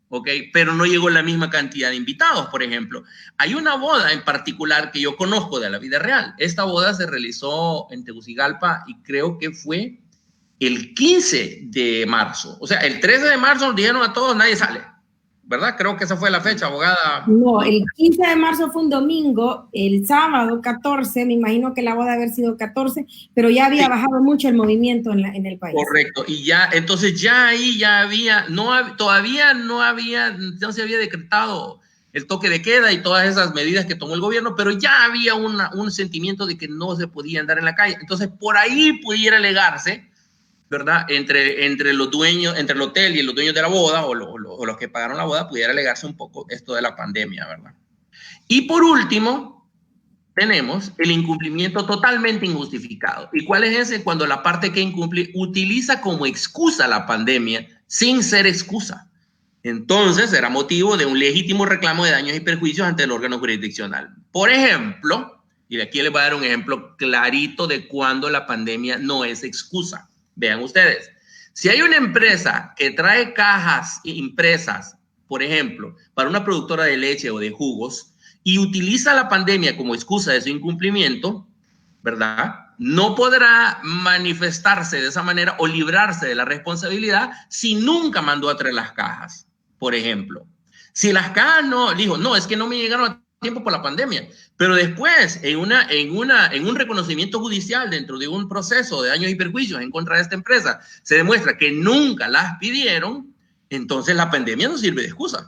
¿ok? Pero no llegó la misma cantidad de invitados, por ejemplo. Hay una boda en particular que yo conozco de la vida real. Esta boda se realizó en Tegucigalpa y creo que fue el 15 de marzo. O sea, el 13 de marzo nos dijeron a todos, nadie sale, ¿verdad? Creo que esa fue la fecha, abogada. No, el 15 de marzo fue un domingo, el sábado 14, me imagino que la boda haber sido 14, pero ya había bajado mucho el movimiento en el país. Correcto, y ya, entonces ya ahí ya había, todavía no se había decretado el toque de queda y todas esas medidas que tomó el gobierno, pero ya había un sentimiento de que no se podía andar en la calle. Entonces, por ahí pudiera alegarse, ¿verdad? Entre los dueños, entre el hotel y los dueños de la boda o los que pagaron la boda, pudiera alegarse un poco esto de la pandemia, ¿verdad? Y por último, tenemos el incumplimiento totalmente injustificado. ¿Y cuál es ese? Cuando la parte que incumple utiliza como excusa la pandemia sin ser excusa. Entonces, será motivo de un legítimo reclamo de daños y perjuicios ante el órgano jurisdiccional. Por ejemplo, y aquí les voy a dar un ejemplo clarito de cuando la pandemia no es excusa. Vean ustedes, si hay una empresa que trae cajas impresas, por ejemplo, para una productora de leche o de jugos, y utiliza la pandemia como excusa de su incumplimiento, ¿verdad? No podrá manifestarse de esa manera o librarse de la responsabilidad si nunca mandó a traer las cajas, por ejemplo. Si las cajas no, dijo, no, es que no me llegaron a tiempo por la pandemia, pero después en un reconocimiento judicial dentro de un proceso de daños y perjuicios en contra de esta empresa se demuestra que nunca las pidieron, entonces la pandemia no sirve de excusa,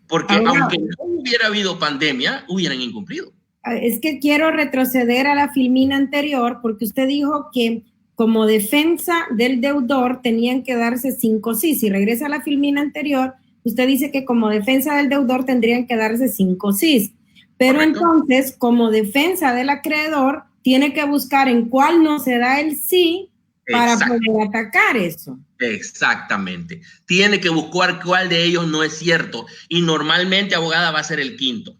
porque aunque no hubiera habido pandemia, hubieran incumplido. Es que quiero retroceder a la filmina anterior porque usted dijo que como defensa del deudor tenían que darse 5 sí. Si regresa a la filmina anterior, usted dice que como defensa del deudor tendrían que darse 5 sí. Pero correcto. Entonces, como defensa del acreedor, tiene que buscar en cuál no se da el sí para poder atacar eso. Exactamente. Tiene que buscar cuál de ellos no es cierto. Y normalmente, abogada, va a ser el quinto.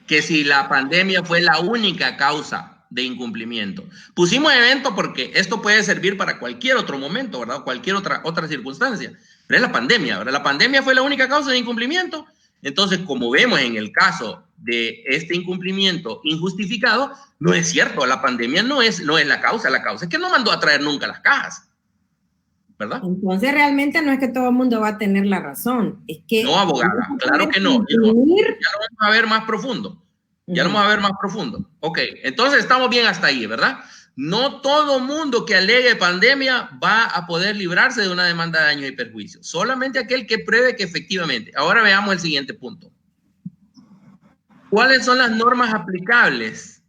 Que si la pandemia fue la única causa de incumplimiento. Pusimos evento porque esto puede servir para cualquier otro momento, ¿verdad? Cualquier otra circunstancia. Pero es la pandemia, ¿verdad? La pandemia fue la única causa de incumplimiento. Entonces, como vemos en el caso de este incumplimiento injustificado, no es cierto, la pandemia no es la causa es que no mandó a traer nunca las cajas, ¿verdad? Entonces, realmente no es que todo el mundo va a tener la razón, es que... No, abogada, claro que no, ya lo vamos a ver más profundo, Ok, entonces estamos bien hasta ahí, ¿verdad? No todo mundo que alegue pandemia va a poder librarse de una demanda de daños y perjuicios. Solamente aquel que pruebe que efectivamente. Ahora veamos el siguiente punto. ¿Cuáles son las normas aplicables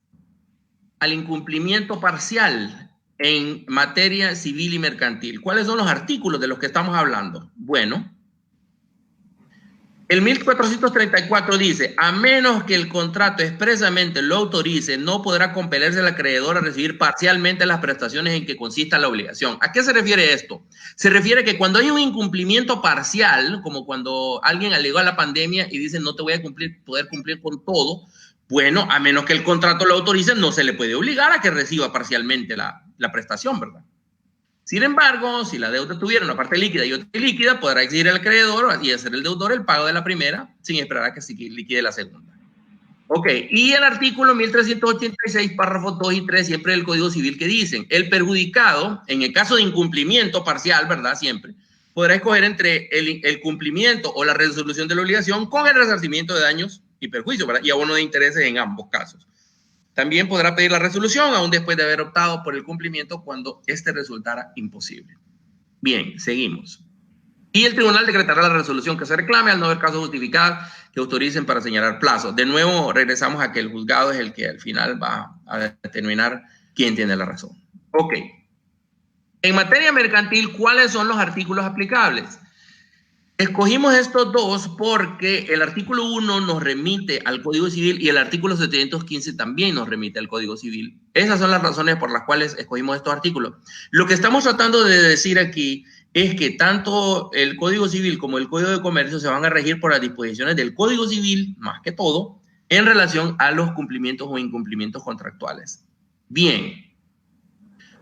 al incumplimiento parcial en materia civil y mercantil? ¿Cuáles son los artículos de los que estamos hablando? Bueno, el 1434 dice, a menos que el contrato expresamente lo autorice, no podrá compelerse el acreedor a recibir parcialmente las prestaciones en que consista la obligación. ¿A qué se refiere esto? Se refiere que cuando hay un incumplimiento parcial, como cuando alguien alegó a la pandemia y dice no te voy a poder cumplir con todo, bueno, a menos que el contrato lo autorice, no se le puede obligar a que reciba parcialmente la prestación, ¿verdad? Sin embargo, si la deuda tuviera una parte líquida y otra ilíquida, podrá exigir al acreedor y hacer el deudor el pago de la primera sin esperar a que se liquide la segunda. Ok, y el artículo 1386, párrafos 2 y 3, siempre del Código Civil, que dicen, el perjudicado, en el caso de incumplimiento parcial, ¿verdad? Siempre, podrá escoger entre el cumplimiento o la resolución de la obligación con el resarcimiento de daños y perjuicios, ¿verdad? Y abono de intereses en ambos casos. También podrá pedir la resolución, aún después de haber optado por el cumplimiento, cuando este resultara imposible. Bien, seguimos. Y el tribunal decretará la resolución que se reclame al no haber casos justificados que autoricen para señalar plazos. De nuevo, regresamos a que el juzgado es el que al final va a determinar quién tiene la razón. Ok. En materia mercantil, ¿cuáles son los artículos aplicables? Escogimos estos dos porque el artículo 1 nos remite al Código Civil y el artículo 715 también nos remite al Código Civil. Esas son las razones por las cuales escogimos estos artículos. Lo que estamos tratando de decir aquí es que tanto el Código Civil como el Código de Comercio se van a regir por las disposiciones del Código Civil, más que todo, en relación a los cumplimientos o incumplimientos contractuales. Bien,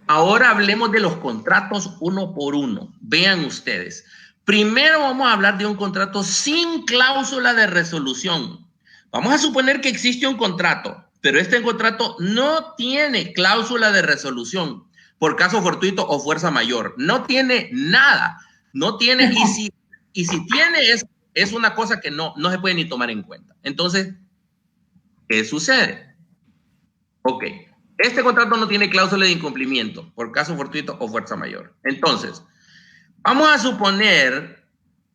ahora hablemos de los contratos uno por uno. Vean ustedes. Primero vamos a hablar de un contrato sin cláusula de resolución. Vamos a suponer que existe un contrato, pero este contrato no tiene cláusula de resolución por caso fortuito o fuerza mayor. No tiene nada. No tiene, y si tiene es una cosa que no se puede ni tomar en cuenta. Entonces, ¿qué sucede? Ok, este contrato no tiene cláusula de incumplimiento por caso fortuito o fuerza mayor. Entonces, vamos a suponer,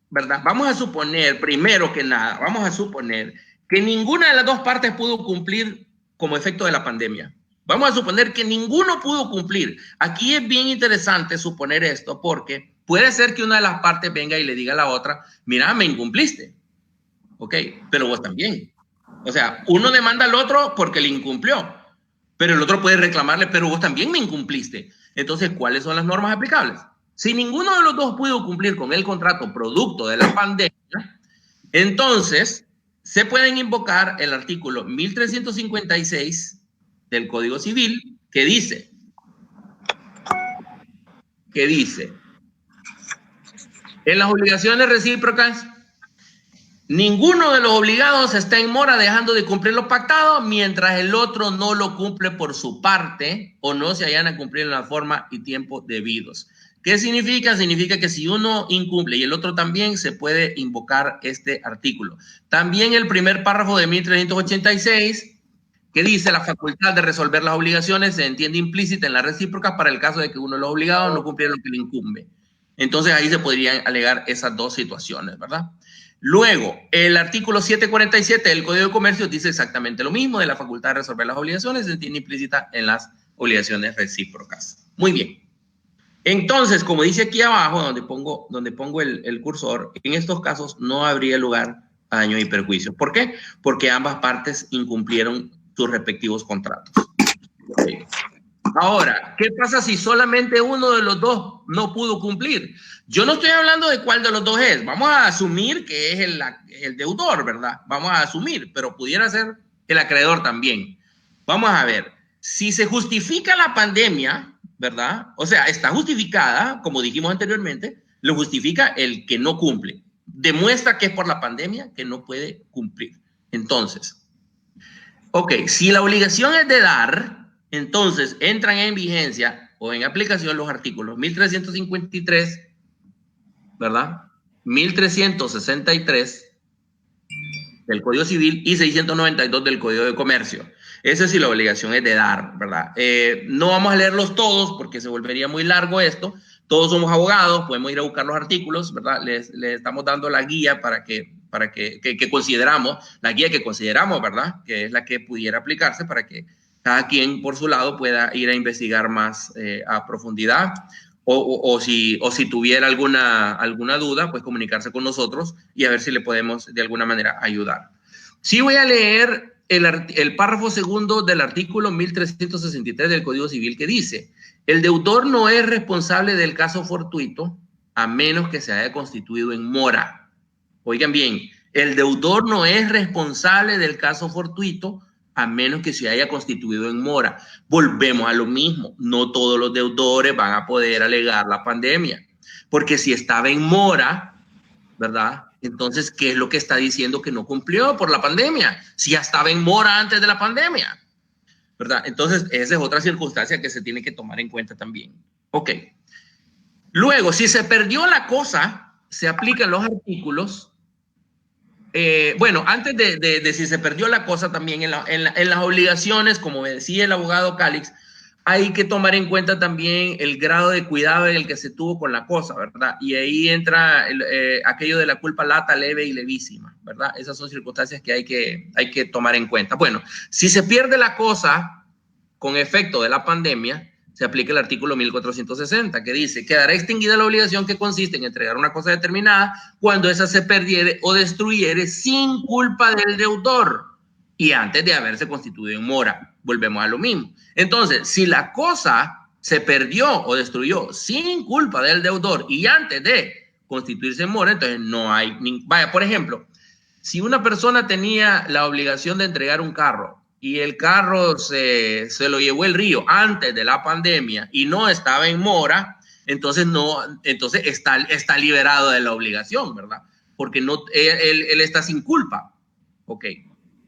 ¿verdad? Vamos a suponer, primero que nada, vamos a suponer que ninguna de las dos partes pudo cumplir como efecto de la pandemia. Vamos a suponer que ninguno pudo cumplir. Aquí es bien interesante suponer esto porque puede ser que una de las partes venga y le diga a la otra, mira, me incumpliste. Ok, pero vos también. O sea, uno demanda al otro porque le incumplió, pero el otro puede reclamarle, pero vos también me incumpliste. Entonces, ¿cuáles son las normas aplicables? Si ninguno de los dos pudo cumplir con el contrato producto de la pandemia, entonces se pueden invocar el artículo 1356 del Código Civil, que dice, en las obligaciones recíprocas, ninguno de los obligados está en mora dejando de cumplir lo pactado mientras el otro no lo cumple por su parte o no se hayan a cumplir en la forma y tiempo debidos. ¿Qué significa? Significa que si uno incumple y el otro también, se puede invocar este artículo. También el primer párrafo de 1386, que dice la facultad de resolver las obligaciones se entiende implícita en la recíproca para el caso de que uno de los obligados no cumpliera lo que le incumbe. Entonces ahí se podrían alegar esas dos situaciones, ¿verdad? Luego, el artículo 747 del Código de Comercio dice exactamente lo mismo, de la facultad de resolver las obligaciones se entiende implícita en las obligaciones recíprocas. Muy bien. Entonces, como dice aquí abajo, donde pongo el cursor, en estos casos no habría lugar a daños y perjuicios. ¿Por qué? Porque ambas partes incumplieron sus respectivos contratos. Okay. Ahora, ¿qué pasa si solamente uno de los dos no pudo cumplir? Yo no estoy hablando de cuál de los dos es. Vamos a asumir que es el deudor, ¿verdad? Vamos a asumir, pero pudiera ser el acreedor también. Vamos a ver. Si se justifica la pandemia, ¿verdad? O sea, está justificada, como dijimos anteriormente, lo justifica el que no cumple. Demuestra que es por la pandemia que no puede cumplir. Entonces, ok, si la obligación es de dar, entonces entran en vigencia o en aplicación los artículos 1353, ¿verdad? 1363 del Código Civil y 692 del Código de Comercio. Esa sí la obligación es de dar, ¿verdad? No vamos a leerlos todos porque se volvería muy largo esto. Todos somos abogados, podemos ir a buscar los artículos, ¿verdad? Les estamos dando la guía para que consideramos, la guía que consideramos, ¿verdad? Que es la que pudiera aplicarse para que cada quien por su lado pueda ir a investigar más a profundidad o si tuviera alguna duda, pues comunicarse con nosotros y a ver si le podemos de alguna manera ayudar. Sí voy a leer el párrafo segundo del artículo 1363 del Código Civil que dice: el deudor no es responsable del caso fortuito a menos que se haya constituido en mora. Oigan bien, el deudor no es responsable del caso fortuito a menos que se haya constituido en mora. Volvemos a lo mismo, no todos los deudores van a poder alegar la pandemia, porque si estaba en mora, ¿verdad? Entonces, ¿qué es lo que está diciendo que no cumplió por la pandemia? Si ya estaba en mora antes de la pandemia, ¿verdad? Entonces, esa es otra circunstancia que se tiene que tomar en cuenta también. Ok. Luego, si se perdió la cosa, se aplican los artículos. Bueno, antes de si se perdió la cosa también en las obligaciones, como me decía el abogado Calix, hay que tomar en cuenta también el grado de cuidado en el que se tuvo con la cosa, ¿verdad? Y ahí entra aquello de la culpa lata, leve y levísima, ¿verdad? Esas son circunstancias que hay que tomar en cuenta. Bueno, si se pierde la cosa con efecto de la pandemia, se aplica el artículo 1460, que dice: quedará extinguida la obligación que consiste en entregar una cosa determinada cuando esa se perdiere o destruyere sin culpa del deudor y antes de haberse constituido en mora. Volvemos a lo mismo. Entonces, si la cosa se perdió o destruyó sin culpa del deudor y antes de constituirse en mora, entonces no hay... Vaya, por ejemplo, si una persona tenía la obligación de entregar un carro y el carro se lo llevó el río antes de la pandemia y no estaba en mora, entonces está liberado de la obligación, ¿verdad? Porque no, él está sin culpa, ok,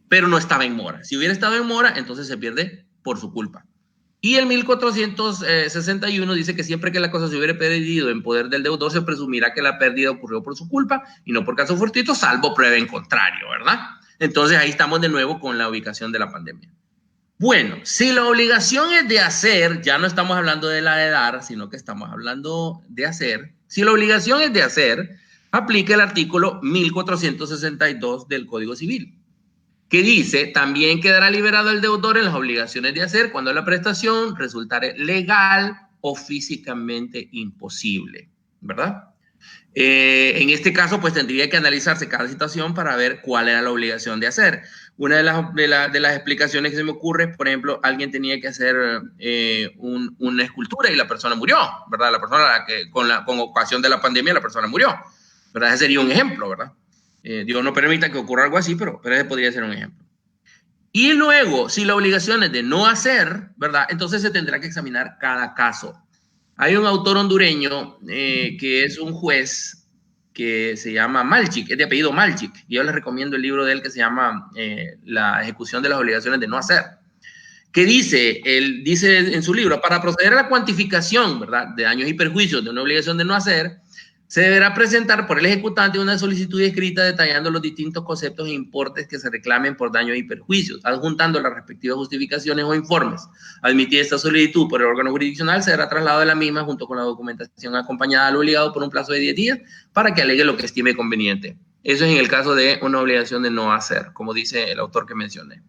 pero no estaba en mora. Si hubiera estado en mora, entonces se pierde por su culpa. Y el 1461 dice que siempre que la cosa se hubiera perdido en poder del deudor, se presumirá que la pérdida ocurrió por su culpa y no por caso fortuito, salvo prueba en contrario, ¿verdad? Entonces ahí estamos de nuevo con la ubicación de la pandemia. Bueno, si la obligación es de hacer, ya no estamos hablando de la de dar, sino que estamos hablando de hacer. Si la obligación es de hacer, aplica el artículo 1462 del Código Civil, que dice: también quedará liberado el deudor en las obligaciones de hacer cuando la prestación resultare legal o físicamente imposible, ¿verdad? En este caso, pues tendría que analizarse cada situación para ver cuál era la obligación de hacer. Una de las explicaciones que se me ocurre es, por ejemplo, alguien tenía que hacer una escultura y la persona murió, ¿verdad? La persona que con ocasión de la pandemia la persona murió, ¿verdad? Ese sería un ejemplo, ¿verdad? Dios no permita que ocurra algo así, pero ese podría ser un ejemplo. Y luego, si la obligación es de no hacer, ¿verdad? Entonces se tendrá que examinar cada caso. Hay un autor hondureño que es un juez que se llama Malchik, es de apellido Malchik. Yo les recomiendo el libro de él que se llama La ejecución de las obligaciones de no hacer. Que él dice en su libro: para proceder a la cuantificación, ¿verdad?, de daños y perjuicios de una obligación de no hacer, se deberá presentar por el ejecutante una solicitud escrita detallando los distintos conceptos e importes que se reclamen por daños y perjuicios, adjuntando las respectivas justificaciones o informes. Admitida esta solicitud por el órgano jurisdiccional, será trasladado de la misma junto con la documentación acompañada al obligado por un plazo de 10 días para que alegue lo que estime conveniente. Eso es en el caso de una obligación de no hacer, como dice el autor que mencioné.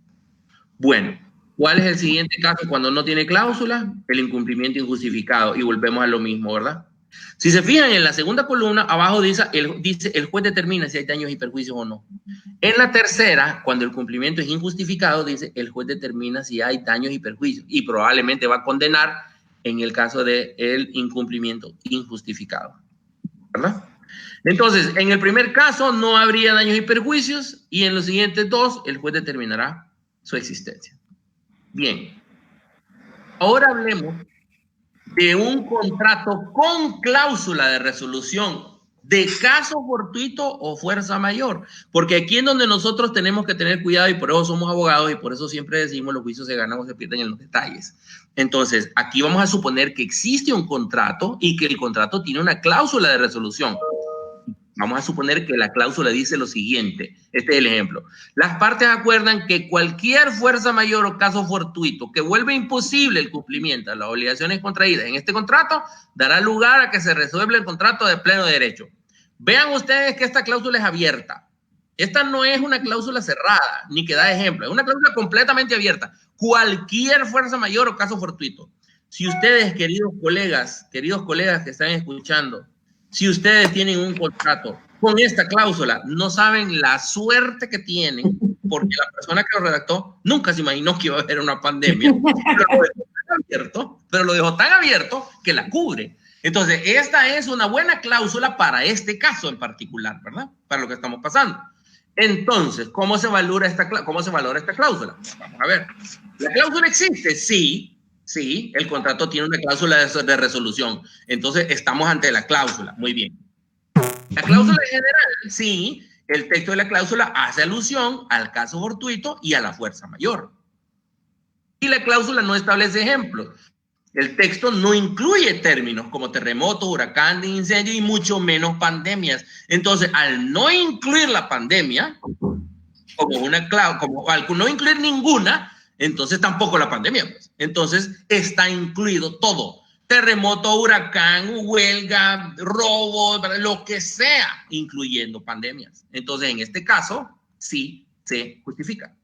Bueno, ¿cuál es el siguiente caso cuando no tiene cláusula? El incumplimiento injustificado. Y volvemos a lo mismo, ¿verdad? Si se fijan en la segunda columna, abajo dice el juez determina si hay daños y perjuicios o no. En la tercera, cuando el cumplimiento es injustificado, dice el juez determina si hay daños y perjuicios y probablemente va a condenar en el caso del incumplimiento injustificado, ¿verdad? Entonces, en el primer caso no habría daños y perjuicios y en los siguientes dos el juez determinará su existencia. Bien, ahora hablemos de un contrato con cláusula de resolución de caso fortuito o fuerza mayor, porque aquí es donde nosotros tenemos que tener cuidado y por eso somos abogados y por eso siempre decimos los juicios se ganan o se pierden en los detalles. Entonces, aquí vamos a suponer que existe un contrato y que el contrato tiene una cláusula de resolución. Vamos a suponer que la cláusula dice lo siguiente, este es el ejemplo. Las partes acuerdan que cualquier fuerza mayor o caso fortuito que vuelva imposible el cumplimiento de las obligaciones contraídas en este contrato dará lugar a que se resuelva el contrato de pleno derecho. Vean ustedes que esta cláusula es abierta. Esta no es una cláusula cerrada, ni que da ejemplo. Es una cláusula completamente abierta. Cualquier fuerza mayor o caso fortuito. Si ustedes, queridos colegas que están escuchando, si ustedes tienen un contrato con esta cláusula, no saben la suerte que tienen, porque la persona que lo redactó nunca se imaginó que iba a haber una pandemia, pero lo dejó tan abierto que la cubre. Entonces, esta es una buena cláusula para este caso en particular, ¿verdad? Para lo que estamos pasando. Entonces, ¿cómo se valora esta cláusula? Vamos a ver. ¿La cláusula existe? Sí, el contrato tiene una cláusula de resolución. Entonces, estamos ante la cláusula. Muy bien. La cláusula general, sí, el texto de la cláusula hace alusión al caso fortuito y a la fuerza mayor. Y la cláusula no establece ejemplos. El texto no incluye términos como terremoto, huracán, incendio y mucho menos pandemias. Entonces, al no incluir la pandemia como una cláusula, como al no incluir ninguna, entonces tampoco la pandemia. Pues. Entonces, está incluido todo. Terremoto, huracán, huelga, robo, lo que sea, incluyendo pandemias. Entonces, en este caso, sí se justifica.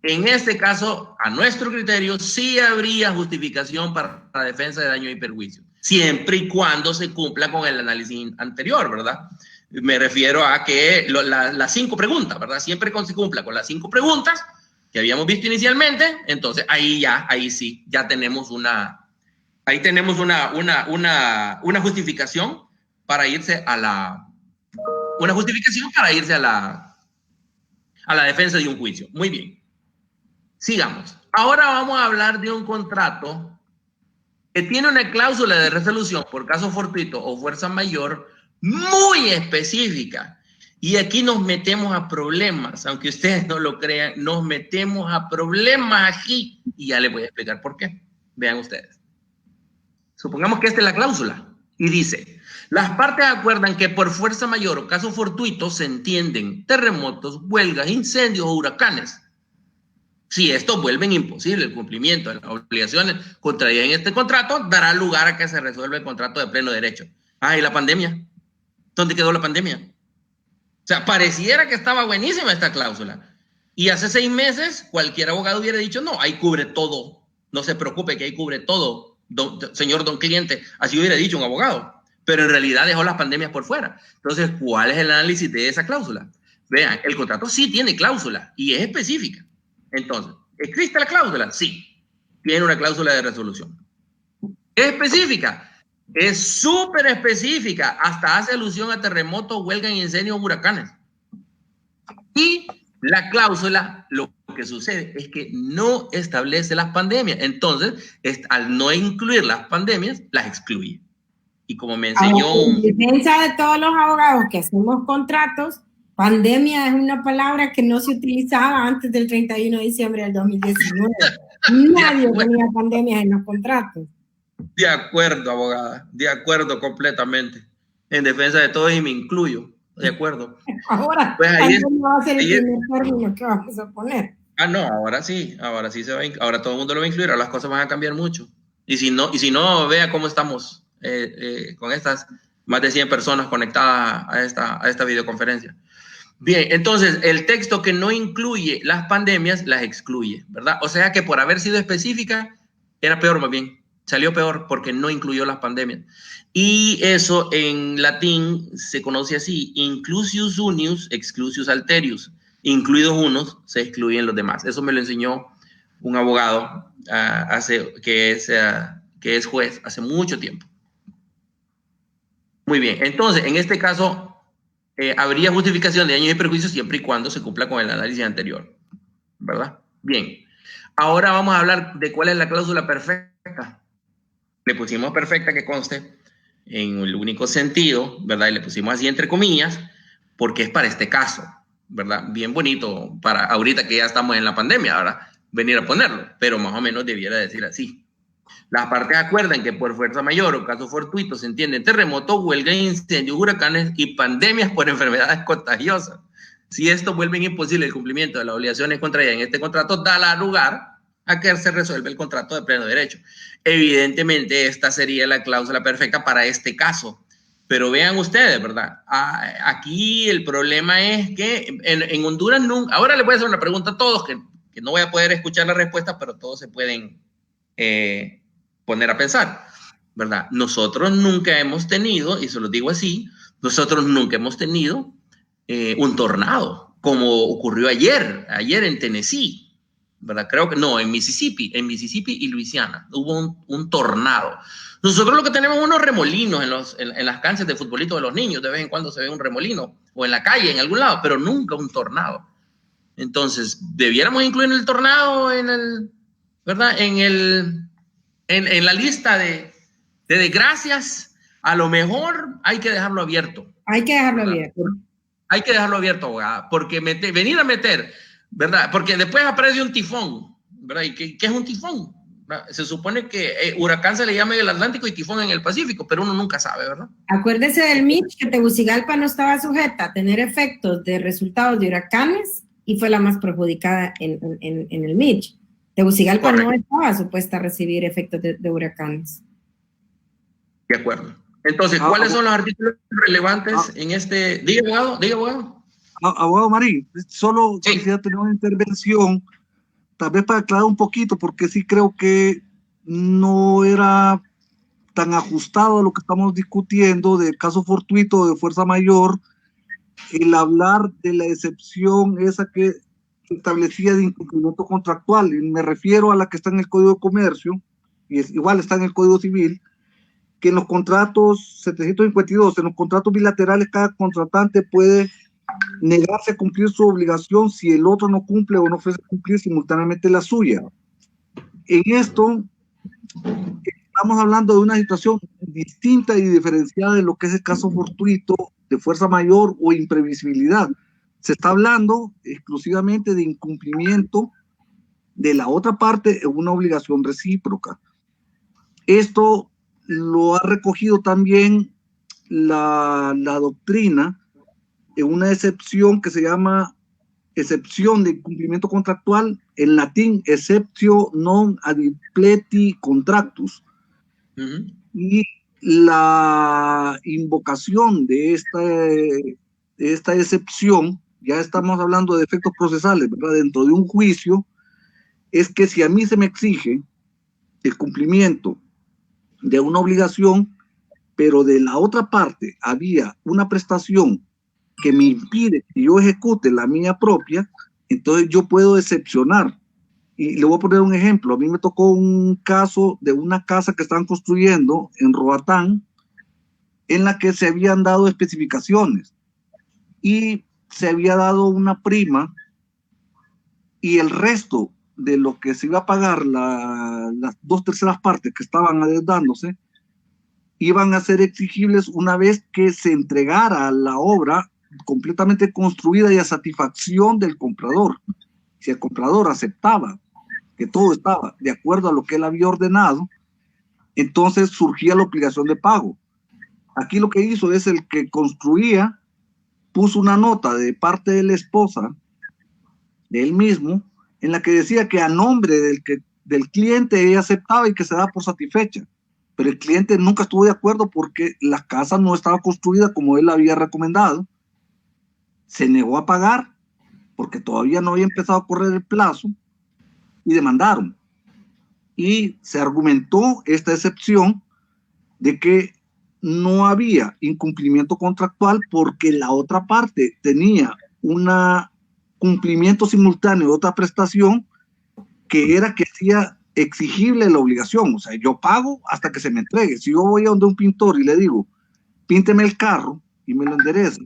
En este caso, a nuestro criterio, sí habría justificación para la defensa de daño y perjuicio, siempre y cuando se cumpla con el análisis anterior, ¿verdad? Me refiero a que las 5 preguntas, ¿verdad? Siempre se cumpla con las 5 preguntas que habíamos visto inicialmente, entonces ahí sí, ya tenemos una justificación para irse a la defensa de un juicio. Muy bien. Sigamos. Ahora vamos a hablar de un contrato que tiene una cláusula de resolución por caso fortuito o fuerza mayor muy específica. Y aquí nos metemos a problemas, aunque ustedes no lo crean, nos metemos a problemas aquí. Y ya les voy a explicar por qué. Vean ustedes. Supongamos que esta es la cláusula. Y dice, las partes acuerdan que por fuerza mayor o caso fortuito se entienden terremotos, huelgas, incendios o huracanes. Si estos vuelven imposible el cumplimiento de las obligaciones contraídas en este contrato, dará lugar a que se resuelva el contrato de pleno derecho. ¿Y la pandemia? ¿Dónde quedó la pandemia? O sea, pareciera que estaba buenísima esta cláusula. Y hace 6 meses, cualquier abogado hubiera dicho, no, ahí cubre todo. No se preocupe que ahí cubre todo, señor don cliente. Así hubiera dicho un abogado. Pero en realidad dejó las pandemias por fuera. Entonces, ¿cuál es el análisis de esa cláusula? Vean, el contrato sí tiene cláusula y es específica. Entonces, ¿existe la cláusula? Sí, tiene una cláusula de resolución. ¿Es específica? Es súper específica, hasta hace alusión a terremotos, huelgas, incendios, huracanes. Y la cláusula, lo que sucede es que no establece las pandemias. Entonces, al no incluir las pandemias, las excluye. Y como me enseñó... En defensa de todos los abogados que hacemos contratos, pandemia es una palabra que no se utilizaba antes del 31 de diciembre del 2019. Nadie tenía pandemias en los contratos. De acuerdo, abogada. De acuerdo completamente. En defensa de todos y me incluyo. De acuerdo. Ahora, pues ahí va a ser el primer término que vamos a poner. No, ahora sí se va a incluir. Ahora todo el mundo lo va a incluir. Ahora las cosas van a cambiar mucho. Y si no, vea cómo estamos con estas más de 100 personas conectadas a esta videoconferencia. Bien, entonces el texto que no incluye las pandemias las excluye, ¿verdad? O sea que por haber sido específica era peor, más bien, salió peor porque no incluyó las pandemias. Y eso en latín se conoce así, inclusius unius, exclusius alterius. Incluidos unos, se excluyen los demás. Eso me lo enseñó un abogado que es juez hace mucho tiempo. Muy bien, entonces en este caso... habría justificación de daños y perjuicios siempre y cuando se cumpla con el análisis anterior, ¿verdad? Bien, ahora vamos a hablar de cuál es la cláusula perfecta. Le pusimos perfecta que conste en el único sentido, ¿verdad? Y le pusimos así entre comillas, porque es para este caso, ¿verdad? Bien bonito para ahorita que ya estamos en la pandemia, ¿verdad? Venir a ponerlo, pero más o menos debiera decir así. Las partes acuerdan que por fuerza mayor o caso fortuito se entienden terremotos, huelgas, incendios, huracanes y pandemias por enfermedades contagiosas. Si esto vuelve imposible el cumplimiento de las obligaciones contraídas en este contrato, da lugar a que se resuelva el contrato de pleno derecho. Evidentemente, esta sería la cláusula perfecta para este caso. Pero vean ustedes, ¿verdad? Aquí el problema es que en Honduras nunca... Ahora les voy a hacer una pregunta a todos, que no voy a poder escuchar la respuesta, pero todos se pueden... poner a pensar, ¿verdad? Nosotros nunca hemos tenido, y se lo digo así, nosotros nunca hemos tenido un tornado, como ocurrió ayer en Tennessee, ¿verdad? Creo que no, en Mississippi y Luisiana hubo un tornado. Nosotros lo que tenemos unos remolinos en las canchas de futbolito de los niños, de vez en cuando se ve un remolino, o en la calle, en algún lado, pero nunca un tornado. Entonces, debiéramos incluir el tornado ¿verdad? En la lista de desgracias. A lo mejor hay que dejarlo abierto. Hay que dejarlo abierto. Hay que dejarlo abierto, abogada, porque venir a meter, ¿verdad? Porque después aparece un tifón, ¿verdad? ¿Y qué es un tifón? ¿Verdad? Se supone que huracán se le llama en el Atlántico y tifón en el Pacífico, pero uno nunca sabe, ¿verdad? Acuérdese del Mitch, que Tegucigalpa no estaba sujeta a tener efectos de resultados de huracanes y fue la más perjudicada en el Mitch. Tegucigalpa no estaba supuesta a recibir efectos de huracanes. De acuerdo. Entonces, ¿cuáles son los artículos relevantes en este? Diga, abogado. Abogado Marín, solo quisiera tener una intervención, tal vez para aclarar un poquito, porque sí creo que no era tan ajustado a lo que estamos discutiendo del caso fortuito de fuerza mayor, el hablar de la excepción esa que establecía de incumplimiento contractual, y me refiero a la que está en el Código de Comercio, y igual está en el Código Civil, que en los contratos 752, en los contratos bilaterales, cada contratante puede negarse a cumplir su obligación si el otro no cumple o no ofrece cumplir simultáneamente la suya. En esto estamos hablando de una situación distinta y diferenciada de lo que es el caso fortuito de fuerza mayor o imprevisibilidad. Se está hablando exclusivamente de incumplimiento de la otra parte en una obligación recíproca. Esto lo ha recogido también la doctrina en una excepción que se llama excepción de incumplimiento contractual, en latín, exceptio non adimpleti contractus. Y la invocación de esta excepción, ya estamos hablando de efectos procesales, ¿verdad? Dentro de un juicio, es que si a mí se me exige el cumplimiento de una obligación, pero de la otra parte había una prestación que me impide que yo ejecute la mía propia, entonces yo puedo excepcionar. Y le voy a poner un ejemplo. A mí me tocó un caso de una casa que estaban construyendo en Roatán, en la que se habían dado especificaciones y se había dado una prima, y el resto de lo que se iba a pagar, las 2/3 partes que estaban adeudándose, iban a ser exigibles una vez que se entregara la obra completamente construida y a satisfacción del comprador. Si el comprador aceptaba que todo estaba de acuerdo a lo que él había ordenado, entonces surgía la obligación de pago. Aquí lo que hizo es el que construía, puso una nota de parte de la esposa, de él mismo, en la que decía que a nombre del cliente ella aceptaba y que se daba por satisfecha. Pero el cliente nunca estuvo de acuerdo porque la casa no estaba construida como él había recomendado. Se negó a pagar porque todavía no había empezado a correr el plazo y demandaron. Y se argumentó esta excepción de que no había incumplimiento contractual porque la otra parte tenía un cumplimiento simultáneo de otra prestación que era que hacía exigible la obligación. O sea, yo pago hasta que se me entregue. Si yo voy a donde un pintor y le digo, pínteme el carro y me lo endereza,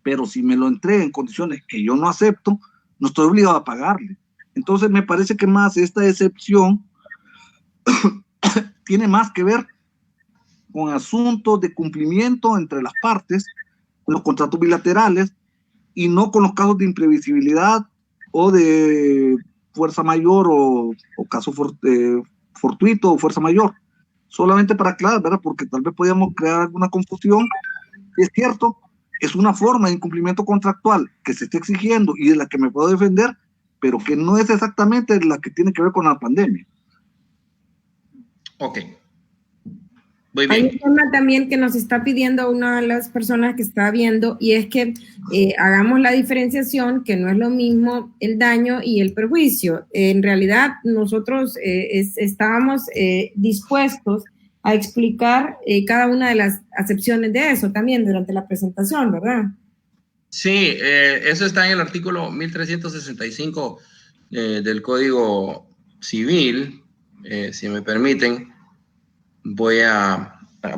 pero si me lo entrega en condiciones que yo no acepto, no estoy obligado a pagarle. Entonces me parece que más esta excepción tiene más que ver con asuntos de cumplimiento entre las partes, con los contratos bilaterales, y no con los casos de imprevisibilidad o de fuerza mayor o caso fortuito o fuerza mayor. Solamente para aclarar, ¿verdad? Porque tal vez podíamos crear alguna confusión. Es cierto, es una forma de incumplimiento contractual que se está exigiendo y de la que me puedo defender, pero que no es exactamente la que tiene que ver con la pandemia. Ok. Muy bien. Hay un tema también que nos está pidiendo una de las personas que está viendo, y es que hagamos la diferenciación, que no es lo mismo el daño y el perjuicio. En realidad, nosotros estábamos dispuestos a explicar cada una de las acepciones de eso también durante la presentación, ¿verdad? Sí, eso está en el artículo 1365 del Código Civil, si me permiten, voy a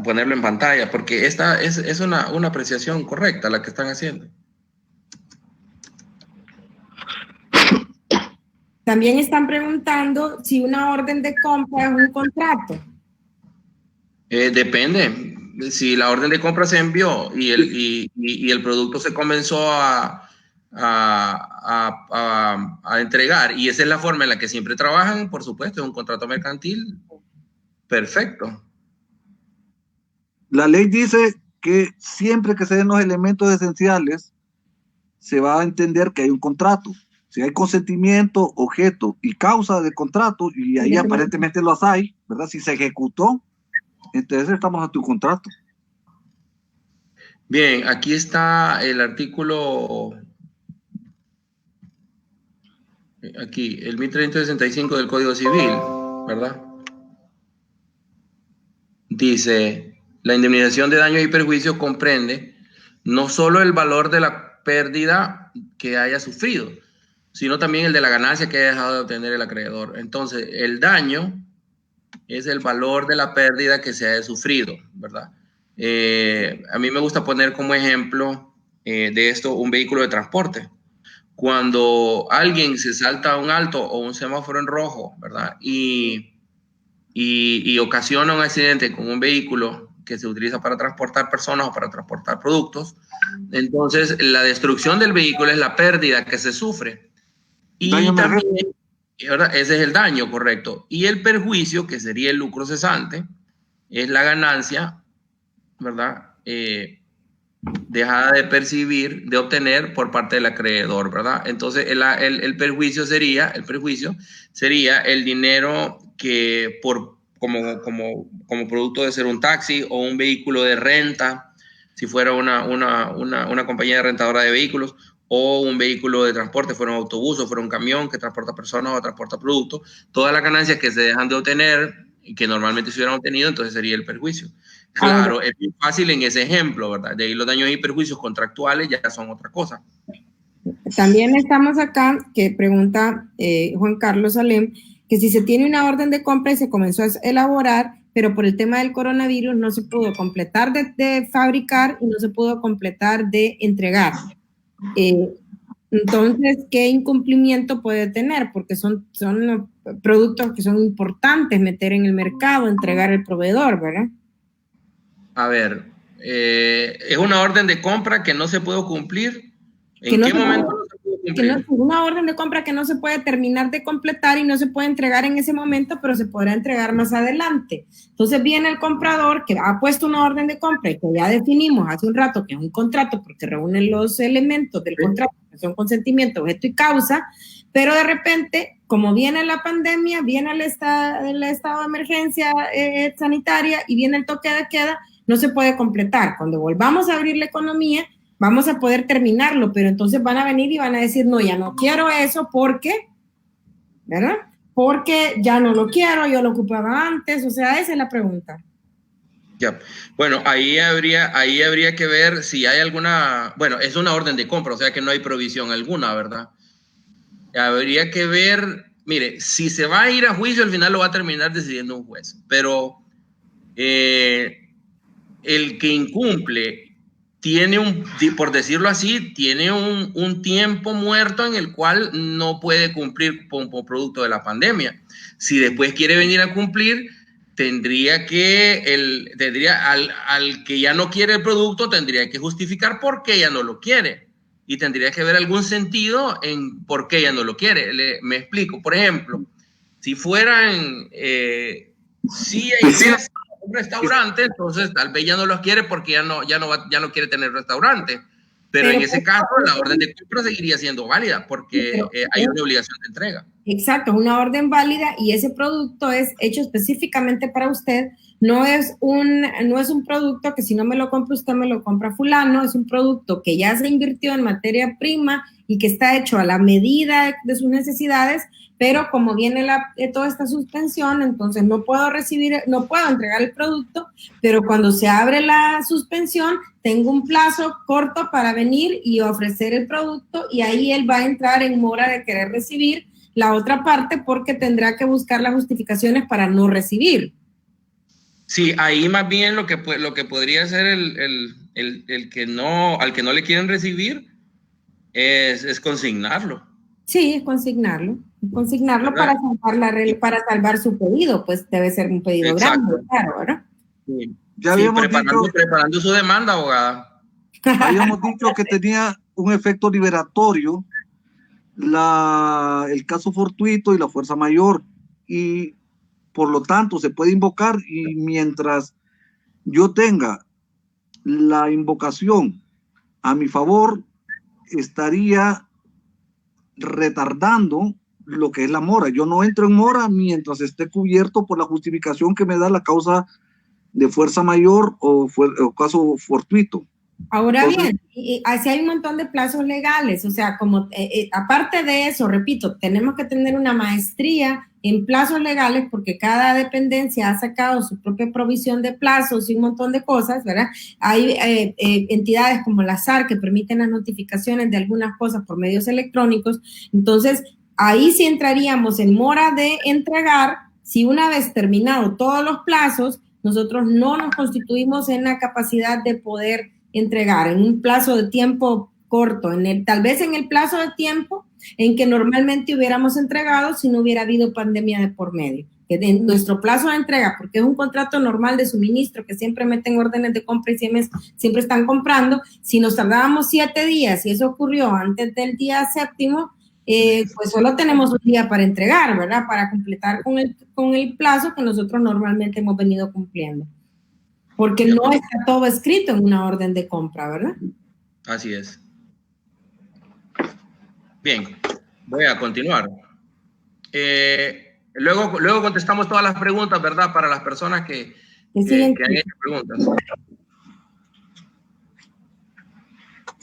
ponerlo en pantalla, porque esta es una apreciación correcta la que están haciendo. También están preguntando si una orden de compra es un contrato. Depende. Si la orden de compra se envió y el producto se comenzó a entregar, y esa es la forma en la que siempre trabajan, por supuesto, es un contrato mercantil perfecto. La ley dice que siempre que se den los elementos esenciales, se va a entender que hay un contrato. Si hay consentimiento, objeto y causa de contrato, y ahí aparentemente los hay, ¿verdad? Si se ejecutó, entonces estamos ante un contrato. Bien, aquí está el artículo, aquí, el 1365 del Código Civil, ¿verdad? Dice, la indemnización de daños y perjuicios comprende no solo el valor de la pérdida que haya sufrido, sino también el de la ganancia que haya dejado de obtener el acreedor. Entonces, el daño es el valor de la pérdida que se haya sufrido, ¿verdad? A mí me gusta poner como ejemplo de esto un vehículo de transporte. Cuando alguien se salta a un alto o un semáforo en rojo, ¿verdad? Y ocasiona un accidente con un vehículo que se utiliza para transportar personas o para transportar productos, entonces la destrucción del vehículo es la pérdida que se sufre. Y también, ¿verdad? Ese es el daño, correcto. Y el perjuicio, que sería el lucro cesante, es la ganancia, ¿verdad? Dejada de percibir, de obtener por parte del acreedor, ¿verdad? Entonces, el perjuicio sería el dinero que como producto de ser un taxi o un vehículo de renta, si fuera una compañía de rentadora de vehículos, o un vehículo de transporte, fuera un autobús o fuera un camión que transporta personas o transporta productos, todas las ganancias que se dejan de obtener y que normalmente se hubieran obtenido, entonces sería el perjuicio. Claro, es muy fácil en ese ejemplo, ¿verdad? De ahí los daños y perjuicios contractuales ya son otra cosa. También estamos acá, que pregunta Juan Carlos Salem, que si se tiene una orden de compra y se comenzó a elaborar, pero por el tema del coronavirus no se pudo completar de fabricar y no se pudo completar de entregar. Entonces, ¿qué incumplimiento puede tener? Porque son productos que son importantes meter en el mercado, entregar al proveedor, ¿verdad? A ver, es una orden de compra que no se puede cumplir. ¿En qué momento no se puede cumplir? Una orden de compra que no se puede terminar de completar y no se puede entregar en ese momento, pero se podrá entregar más adelante. Entonces viene el comprador que ha puesto una orden de compra y que ya definimos hace un rato que es un contrato porque reúnen los elementos del contrato, que son consentimiento, objeto y causa, pero de repente, como viene la pandemia, viene el estado de emergencia sanitaria y viene el toque de queda, no se puede completar. Cuando volvamos a abrir la economía, vamos a poder terminarlo, pero entonces van a venir y van a decir, no, ya no quiero eso porque, ¿verdad? Porque ya no lo quiero, yo lo ocupaba antes, o sea, esa es la pregunta. Ya, bueno, ahí habría que ver si hay alguna, bueno, es una orden de compra, o sea que no hay provisión alguna, ¿verdad? Habría que ver, mire, si se va a ir a juicio, al final lo va a terminar decidiendo un juez, pero el que incumple tiene por decirlo así, tiene un tiempo muerto en el cual no puede cumplir como producto de la pandemia. Si después quiere venir a cumplir, tendría al que ya no quiere el producto, tendría que justificar por qué ya no lo quiere. Y tendría que haber algún sentido en por qué ya no lo quiere. Me explico. Por ejemplo, si fueran, si hay un restaurante, entonces tal vez ya no los quiere porque ya no quiere tener restaurante. Pero en ese caso, la orden de compra seguiría siendo válida porque hay una obligación de entrega. Exacto, una orden válida y ese producto es hecho específicamente para usted. No es un producto que si no me lo compra usted, me lo compra fulano. Es un producto que ya se invirtió en materia prima y que está hecho a la medida de sus necesidades, pero como viene toda esta suspensión, entonces no puedo entregar el producto, pero cuando se abre la suspensión, tengo un plazo corto para venir y ofrecer el producto y ahí él va a entrar en mora de querer recibir la otra parte porque tendrá que buscar las justificaciones para no recibir. Sí, ahí más bien lo que podría ser el que no, al que no le quieren recibir es consignarlo. Sí, es consignarlo. Consignarlo para salvar su pedido, pues debe ser un pedido grande, claro, ¿verdad? Sí. Ya habíamos preparando su demanda, abogada. Habíamos dicho que tenía un efecto liberatorio el caso fortuito y la fuerza mayor, y por lo tanto se puede invocar, y mientras yo tenga la invocación a mi favor, estaría retardando lo que es la mora. Yo no entro en mora mientras esté cubierto por la justificación que me da la causa de fuerza mayor o caso fortuito. Ahora bien, así hay un montón de plazos legales, o sea, como aparte de eso, repito, tenemos que tener una maestría en plazos legales porque cada dependencia ha sacado su propia provisión de plazos y un montón de cosas, ¿verdad? Hay entidades como la SAR que permiten las notificaciones de algunas cosas por medios electrónicos, entonces ahí sí entraríamos en mora de entregar si una vez terminado todos los plazos, nosotros no nos constituimos en la capacidad de poder entregar en un plazo de tiempo corto, tal vez en el plazo de tiempo en que normalmente hubiéramos entregado si no hubiera habido pandemia de por medio. Que de nuestro plazo de entrega, porque es un contrato normal de suministro que siempre meten órdenes de compra y siempre están comprando, si nos tardábamos 7 días y eso ocurrió antes del día 7º, pues solo tenemos un día para entregar, ¿verdad? Para completar con el plazo que nosotros normalmente hemos venido cumpliendo. Porque no está todo escrito en una orden de compra, ¿verdad? Así es. Bien, voy a continuar. Luego contestamos todas las preguntas, ¿verdad? Para las personas que han hecho preguntas.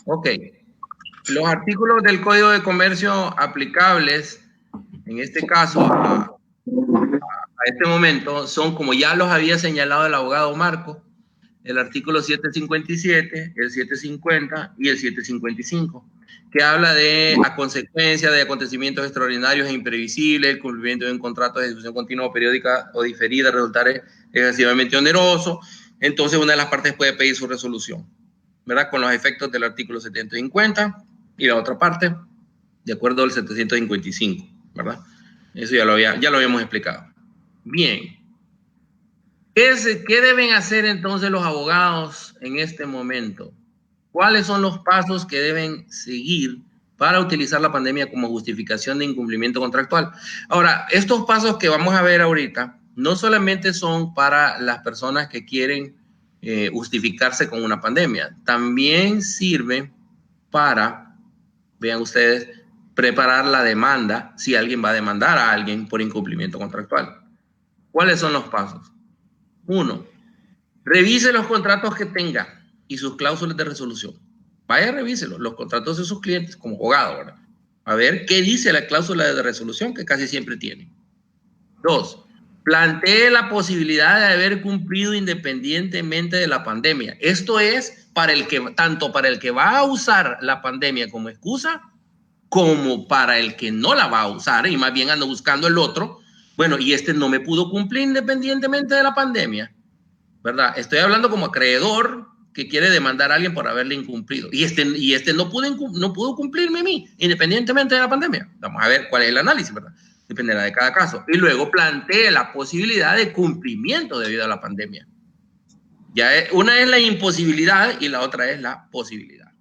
Ok. Los artículos del Código de Comercio aplicables, en este caso, a este momento, son, como ya los había señalado el abogado Marco, el artículo 757, el 750 y el 755, que habla de, a consecuencia de acontecimientos extraordinarios e imprevisibles, el cumplimiento de un contrato de ejecución continua, periódica o diferida resultar excesivamente oneroso, entonces una de las partes puede pedir su resolución, ¿verdad? Con los efectos del artículo 750 y la otra parte, de acuerdo al 755, ¿verdad? Eso ya lo habíamos explicado. Bien. ¿Qué deben hacer entonces los abogados en este momento? ¿Cuáles son los pasos que deben seguir para utilizar la pandemia como justificación de incumplimiento contractual? Ahora, estos pasos que vamos a ver ahorita no solamente son para las personas que quieren justificarse con una pandemia, también sirve para, vean ustedes, preparar la demanda si alguien va a demandar a alguien por incumplimiento contractual. ¿Cuáles son los pasos? 1. Revise los contratos que tenga y sus cláusulas de resolución. Vaya, revíselos, los contratos de sus clientes como abogado, ¿verdad? A ver qué dice la cláusula de resolución que casi siempre tiene. 2. Plantee la posibilidad de haber cumplido independientemente de la pandemia. Esto es tanto para el que va a usar la pandemia como excusa, como para el que no la va a usar y más bien anda buscando el otro. Bueno, y este no me pudo cumplir independientemente de la pandemia, ¿verdad? Estoy hablando como acreedor que quiere demandar a alguien por haberle incumplido. Y este no pudo cumplirme a mí independientemente de la pandemia. Vamos a ver cuál es el análisis, ¿verdad? Dependerá de cada caso. Y luego plantee la posibilidad de cumplimiento debido a la pandemia. Una es la imposibilidad y la otra es la posibilidad.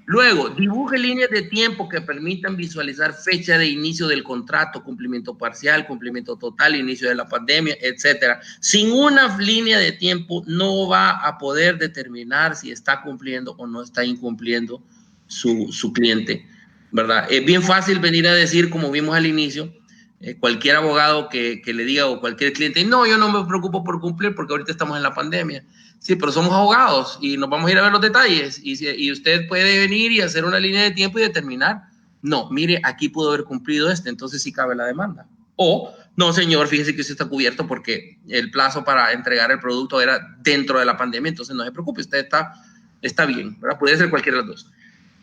Luego, dibuje líneas de tiempo que permitan visualizar fecha de inicio del contrato, cumplimiento parcial, cumplimiento total, inicio de la pandemia, etcétera. Sin una línea de tiempo no va a poder determinar si está cumpliendo o no está incumpliendo su cliente, ¿verdad? Es bien fácil venir a decir, como vimos al inicio, cualquier abogado que le diga o cualquier cliente, no, yo no me preocupo por cumplir porque ahorita estamos en la pandemia. Sí, pero somos abogados y nos vamos a ir a ver los detalles y usted puede venir y hacer una línea de tiempo y determinar, no, mire, aquí pudo haber cumplido entonces sí cabe la demanda. O, no, señor, fíjese que usted está cubierto porque el plazo para entregar el producto era dentro de la pandemia, entonces no se preocupe, usted está bien, ¿verdad? Puede ser cualquiera de las dos.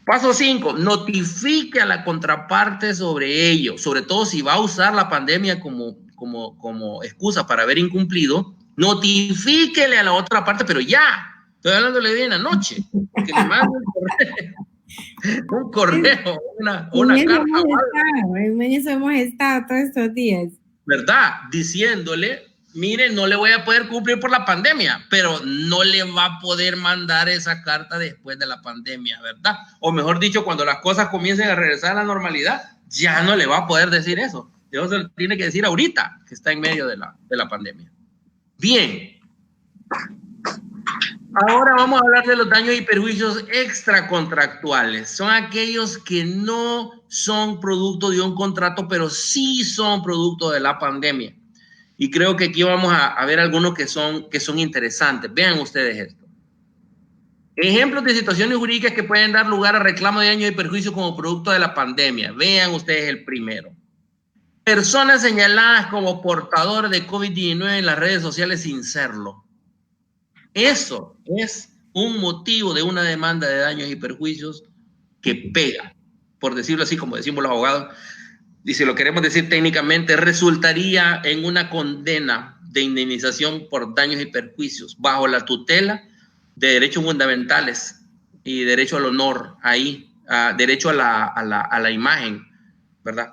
Paso 5, notifique a la contraparte sobre ello, sobre todo si va a usar la pandemia como excusa para haber incumplido, notifíquele a la otra parte, pero ya, estoy hablándole bien anoche, que le mande un correo, una carta. En eso hemos estado todos estos días. ¿Verdad? Diciéndole, mire, no le voy a poder cumplir por la pandemia, pero no le va a poder mandar esa carta después de la pandemia, ¿verdad? O mejor dicho, cuando las cosas comiencen a regresar a la normalidad, ya no le va a poder decir eso. Eso se lo tiene que decir ahorita, que está en medio de la pandemia. Bien. Ahora vamos a hablar de los daños y perjuicios extracontractuales. Son aquellos que no son producto de un contrato, pero sí son producto de la pandemia. Y creo que aquí vamos a ver algunos que son interesantes. Vean ustedes esto. Ejemplos de situaciones jurídicas que pueden dar lugar a reclamo de daños y perjuicios como producto de la pandemia. Vean ustedes el primero. Personas señaladas como portadores de COVID-19 en las redes sociales sin serlo. Eso es un motivo de una demanda de daños y perjuicios que pega, por decirlo así, como decimos los abogados, y si lo queremos decir técnicamente, resultaría en una condena de indemnización por daños y perjuicios bajo la tutela de derechos fundamentales y derecho al honor, ahí, derecho a la imagen, ¿verdad?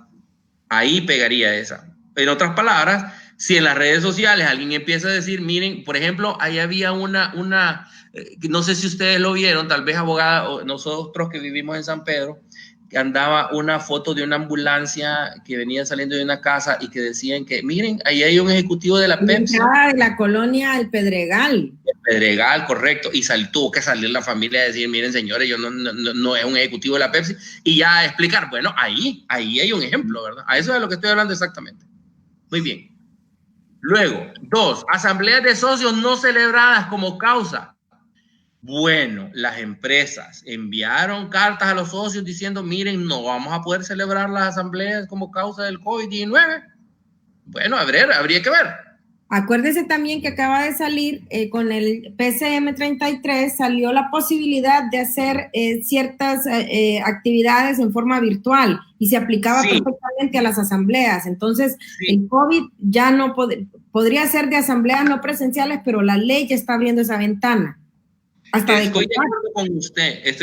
Ahí pegaría esa. En otras palabras, si en las redes sociales alguien empieza a decir, miren, por ejemplo, ahí había no sé si ustedes lo vieron, tal vez abogada, o nosotros que vivimos en San Pedro, que andaba una foto de una ambulancia que venía saliendo de una casa y que decían que, miren, ahí hay un ejecutivo de la Pepsi. De la colonia El Pedregal. El Pedregal, correcto. Y tuvo que salir la familia a decir, miren, señores, yo no es un ejecutivo de la Pepsi. Y ya explicar, bueno, ahí hay un ejemplo, ¿verdad? A eso es de lo que estoy hablando exactamente. Muy bien. Luego, 2, asambleas de socios no celebradas como causa. Bueno, las empresas enviaron cartas a los socios diciendo, miren, no vamos a poder celebrar las asambleas como causa del COVID-19. Bueno, habría que ver. Acuérdese también que acaba de salir con el PCM 33, salió la posibilidad de hacer ciertas actividades en forma virtual y se aplicaba perfectamente a las asambleas. Entonces, el COVID ya no podría ser de asambleas no presenciales, pero la ley ya está abriendo esa ventana. Estoy de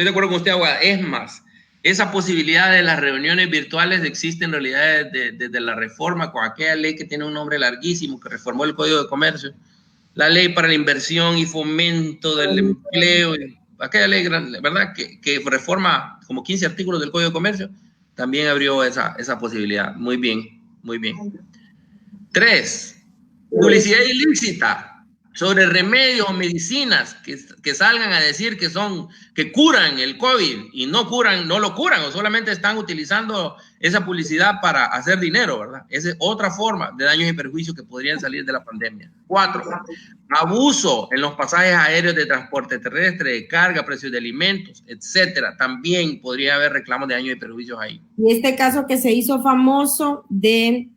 acuerdo con usted, abogada. Es más, esa posibilidad de las reuniones virtuales existe en realidad desde la reforma, con aquella ley que tiene un nombre larguísimo, que reformó el Código de Comercio, la ley para la inversión y fomento del empleo, aquella ley, ¿verdad?, que reforma como 15 artículos del Código de Comercio, también abrió esa posibilidad. Muy bien, muy bien. 3, publicidad ilícita sobre remedios o medicinas que salgan a decir que curan el COVID y no lo curan o solamente están utilizando esa publicidad para hacer dinero, ¿verdad? Esa es otra forma de daños y perjuicios que podrían salir de la pandemia. 4, abuso en los pasajes aéreos de transporte terrestre, de carga, precios de alimentos, etcétera. También podría haber reclamos de daños y perjuicios ahí. Y este caso que se hizo famoso de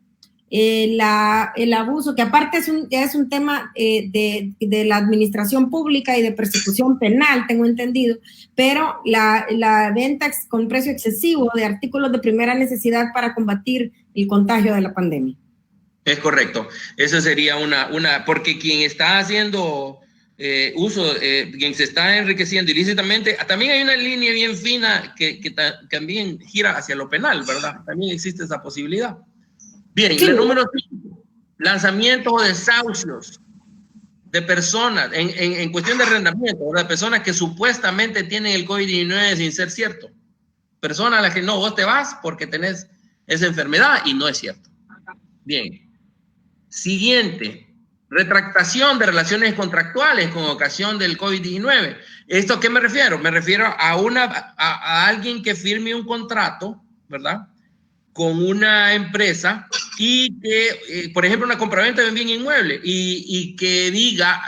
el abuso, que aparte es un tema de la administración pública y de persecución penal, tengo entendido, pero la venta con precio excesivo de artículos de primera necesidad para combatir el contagio de la pandemia. Es correcto. Eso sería porque quien está haciendo uso, quien se está enriqueciendo ilícitamente, también hay una línea bien fina que también gira hacia lo penal, ¿verdad? También existe esa posibilidad. Bien, el número 5, lanzamientos o desahucios de personas en cuestión de arrendamiento, de personas que supuestamente tienen el COVID-19 sin ser cierto. Personas a las que no, vos te vas porque tenés esa enfermedad y no es cierto. Bien. Siguiente, retractación de relaciones contractuales con ocasión del COVID-19. ¿Esto a qué me refiero? Me refiero a alguien que firme un contrato, ¿verdad?, con una empresa y que, por ejemplo, una compraventa de un bien inmueble y que diga,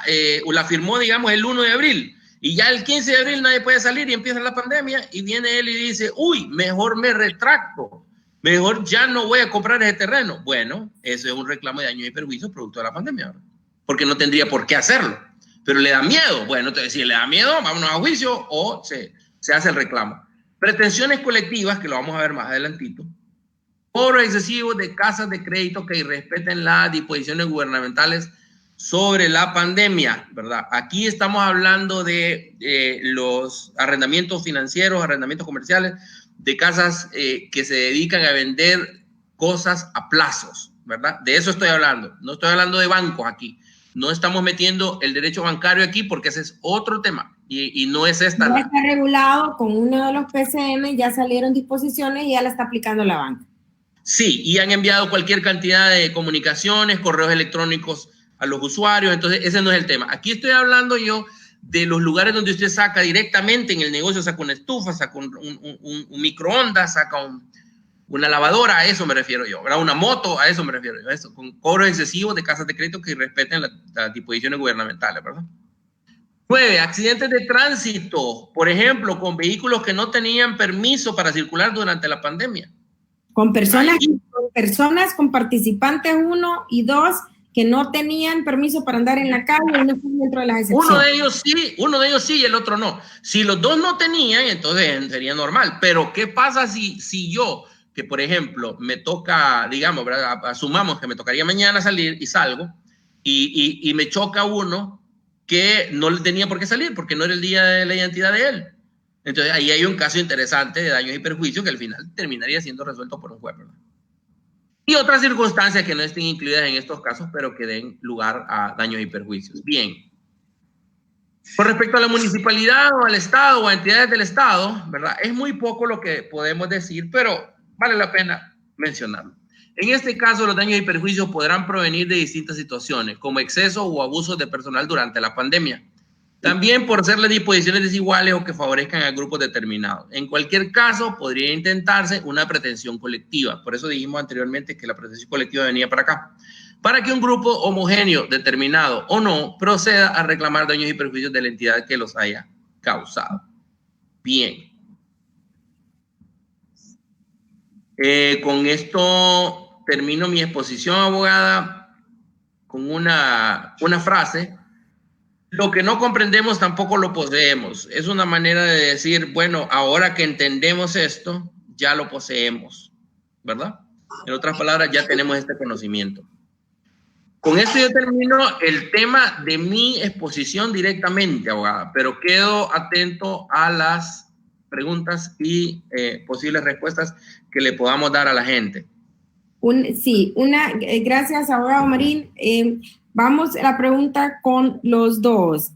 o la firmó, digamos, el 1 de abril y ya el 15 de abril nadie puede salir y empieza la pandemia y viene él y dice, uy, mejor me retracto, mejor ya no voy a comprar ese terreno. Bueno, eso es un reclamo de daños y perjuicios producto de la pandemia, ¿verdad?, porque no tendría por qué hacerlo, pero le da miedo. Bueno, entonces si le da miedo, vámonos a juicio o se hace el reclamo. Pretensiones colectivas, que lo vamos a ver más adelantito. Cobro excesivo de casas de crédito que irrespeten las disposiciones gubernamentales sobre la pandemia, ¿verdad? Aquí estamos hablando de los arrendamientos financieros, arrendamientos comerciales, de casas que se dedican a vender cosas a plazos, ¿verdad? De eso estoy hablando. No estoy hablando de bancos aquí. No estamos metiendo el derecho bancario aquí porque ese es otro tema y no es esta. Ya está regulado con uno de los PCM, ya salieron disposiciones y ya la está aplicando la banca. Sí, y han enviado cualquier cantidad de comunicaciones, correos electrónicos a los usuarios, entonces ese no es el tema. Aquí estoy hablando yo de los lugares donde usted saca directamente en el negocio, saca una estufa, saca un microondas, saca una lavadora, a eso me refiero yo, ¿verdad? Una moto, a eso me refiero yo, eso, con cobros excesivos de casas de crédito que respeten las disposiciones gubernamentales, ¿verdad? 9. Accidentes de tránsito, por ejemplo, con vehículos que no tenían permiso para circular durante la pandemia. Con con participantes 1 y 2 que no tenían permiso para andar en la calle y no están dentro de las excepciones. Uno de ellos sí y el otro no. Si los dos no tenían, entonces sería normal. Pero ¿qué pasa si yo, que por ejemplo me toca, digamos, ¿verdad? Asumamos que me tocaría mañana salir y salgo y me choca uno que no le tenía por qué salir porque no era el día de la identidad de él? Entonces ahí hay un caso interesante de daños y perjuicios que al final terminaría siendo resuelto por un juez, ¿verdad? Y otras circunstancias que no estén incluidas en estos casos, pero que den lugar a daños y perjuicios. Bien. Con respecto a la municipalidad o al Estado o a entidades del Estado, ¿verdad? Es muy poco lo que podemos decir, pero vale la pena mencionarlo. En este caso, los daños y perjuicios podrán provenir de distintas situaciones, como exceso o abusos de personal durante la pandemia. También por ser las disposiciones desiguales o que favorezcan a grupos determinados. En cualquier caso, podría intentarse una pretensión colectiva. Por eso dijimos anteriormente que la pretensión colectiva venía para acá. Para que un grupo homogéneo, determinado o no, proceda a reclamar daños y perjuicios de la entidad que los haya causado. Bien. Con esto termino mi exposición, abogada, con una frase. Lo que no comprendemos tampoco lo poseemos. Es una manera de decir, bueno, ahora que entendemos esto, ya lo poseemos, ¿verdad? En otras palabras, ya tenemos este conocimiento. Con esto yo termino el tema de mi exposición directamente, abogada, pero quedo atento a las preguntas y posibles respuestas que le podamos dar a la gente. Gracias, abogado Marín. Vamos a la pregunta con los dos.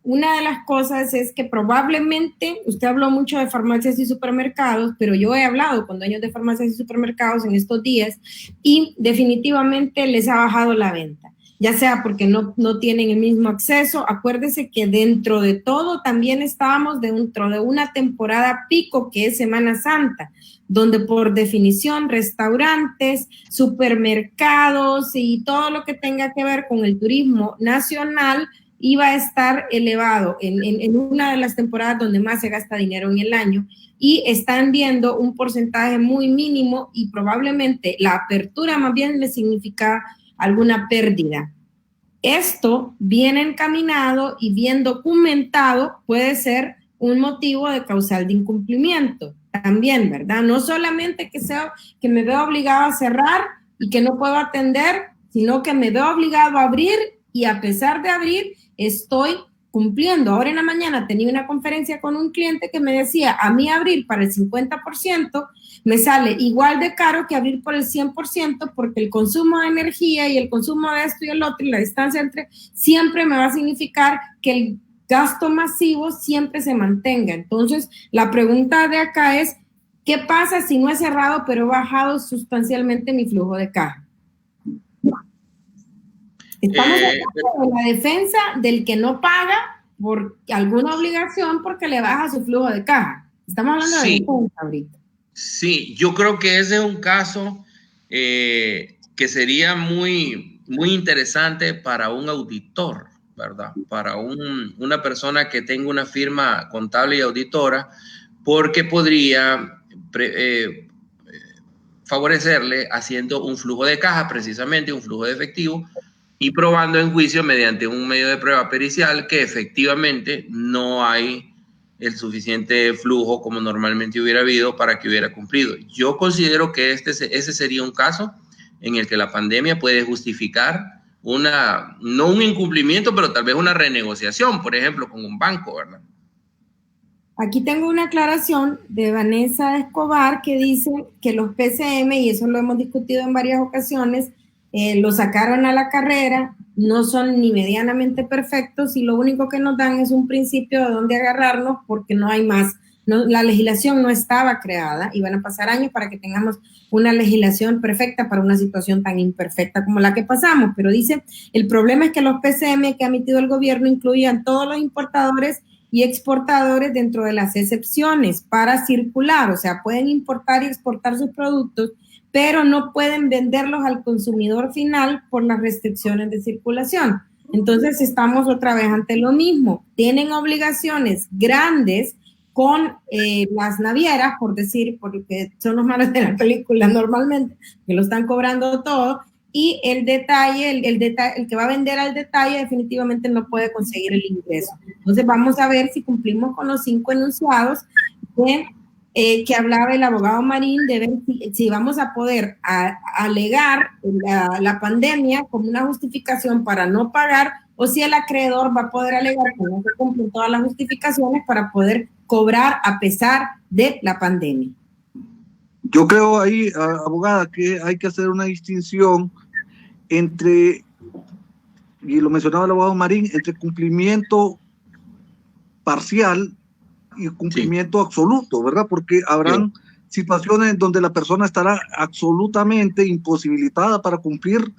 Una de las cosas es que probablemente, usted habló mucho de farmacias y supermercados, pero yo he hablado con dueños de farmacias y supermercados en estos días y definitivamente les ha bajado la venta, ya sea porque no tienen el mismo acceso. Acuérdese que dentro de todo también estábamos dentro de una temporada pico que es Semana Santa, donde por definición restaurantes, supermercados y todo lo que tenga que ver con el turismo nacional iba a estar elevado en una de las temporadas donde más se gasta dinero en el año, y están viendo un porcentaje muy mínimo y probablemente la apertura más bien le significa alguna pérdida. Esto bien encaminado y bien documentado puede ser un motivo de causal de incumplimiento también, ¿verdad? No solamente que me veo obligado a cerrar y que no puedo atender, sino que me veo obligado a abrir y a pesar de abrir estoy cumpliendo. Ahora en la mañana tenía una conferencia con un cliente que me decía, a mí abrir para el 50% me sale igual de caro que abrir por el 100% porque el consumo de energía y el consumo de esto y el otro y la distancia entre siempre me va a significar que el gasto masivo siempre se mantenga. Entonces, la pregunta de acá es, ¿qué pasa si no he cerrado pero he bajado sustancialmente mi flujo de caja? Estamos hablando de la defensa del que no paga por alguna obligación porque le baja su flujo de caja. Estamos hablando de defensa ahorita. Sí, yo creo que ese es un caso que sería muy, muy interesante para un auditor, ¿verdad? Para una persona que tenga una firma contable y auditora, porque podría favorecerle haciendo un flujo de caja, precisamente un flujo de efectivo, y probando en juicio mediante un medio de prueba pericial que efectivamente no hay el suficiente flujo como normalmente hubiera habido para que hubiera cumplido. Yo considero que ese sería un caso en el que la pandemia puede justificar no un incumplimiento, pero tal vez una renegociación, por ejemplo, con un banco, ¿verdad? Aquí tengo una aclaración de Vanessa Escobar que dice que los PCM, y eso lo hemos discutido en varias ocasiones, lo sacaron a la carrera, no son ni medianamente perfectos y lo único que nos dan es un principio de dónde agarrarnos porque no hay más. La legislación no estaba creada y van a pasar años para que tengamos una legislación perfecta para una situación tan imperfecta como la que pasamos. Pero dice, el problema es que los PCM que ha emitido el gobierno incluían todos los importadores y exportadores dentro de las excepciones para circular, o sea, pueden importar y exportar sus productos, pero no pueden venderlos al consumidor final por las restricciones de circulación. Entonces estamos otra vez ante lo mismo. Tienen obligaciones grandes con las navieras, por decir, porque son los malos de la película normalmente, que lo están cobrando todo, y el que va a vender al detalle definitivamente no puede conseguir el ingreso. Entonces vamos a ver si cumplimos con los 5 enunciados que hablaba el abogado Marín, de ver si vamos a poder alegar la pandemia como una justificación para no pagar, o si el acreedor va a poder alegar que no se cumplen todas las justificaciones para poder cobrar a pesar de la pandemia. Yo creo ahí, abogada, que hay que hacer una distinción entre, y lo mencionaba el abogado Marín, entre cumplimiento parcial y cumplimiento absoluto, ¿verdad? Porque habrán situaciones donde la persona estará absolutamente imposibilitada para cumplir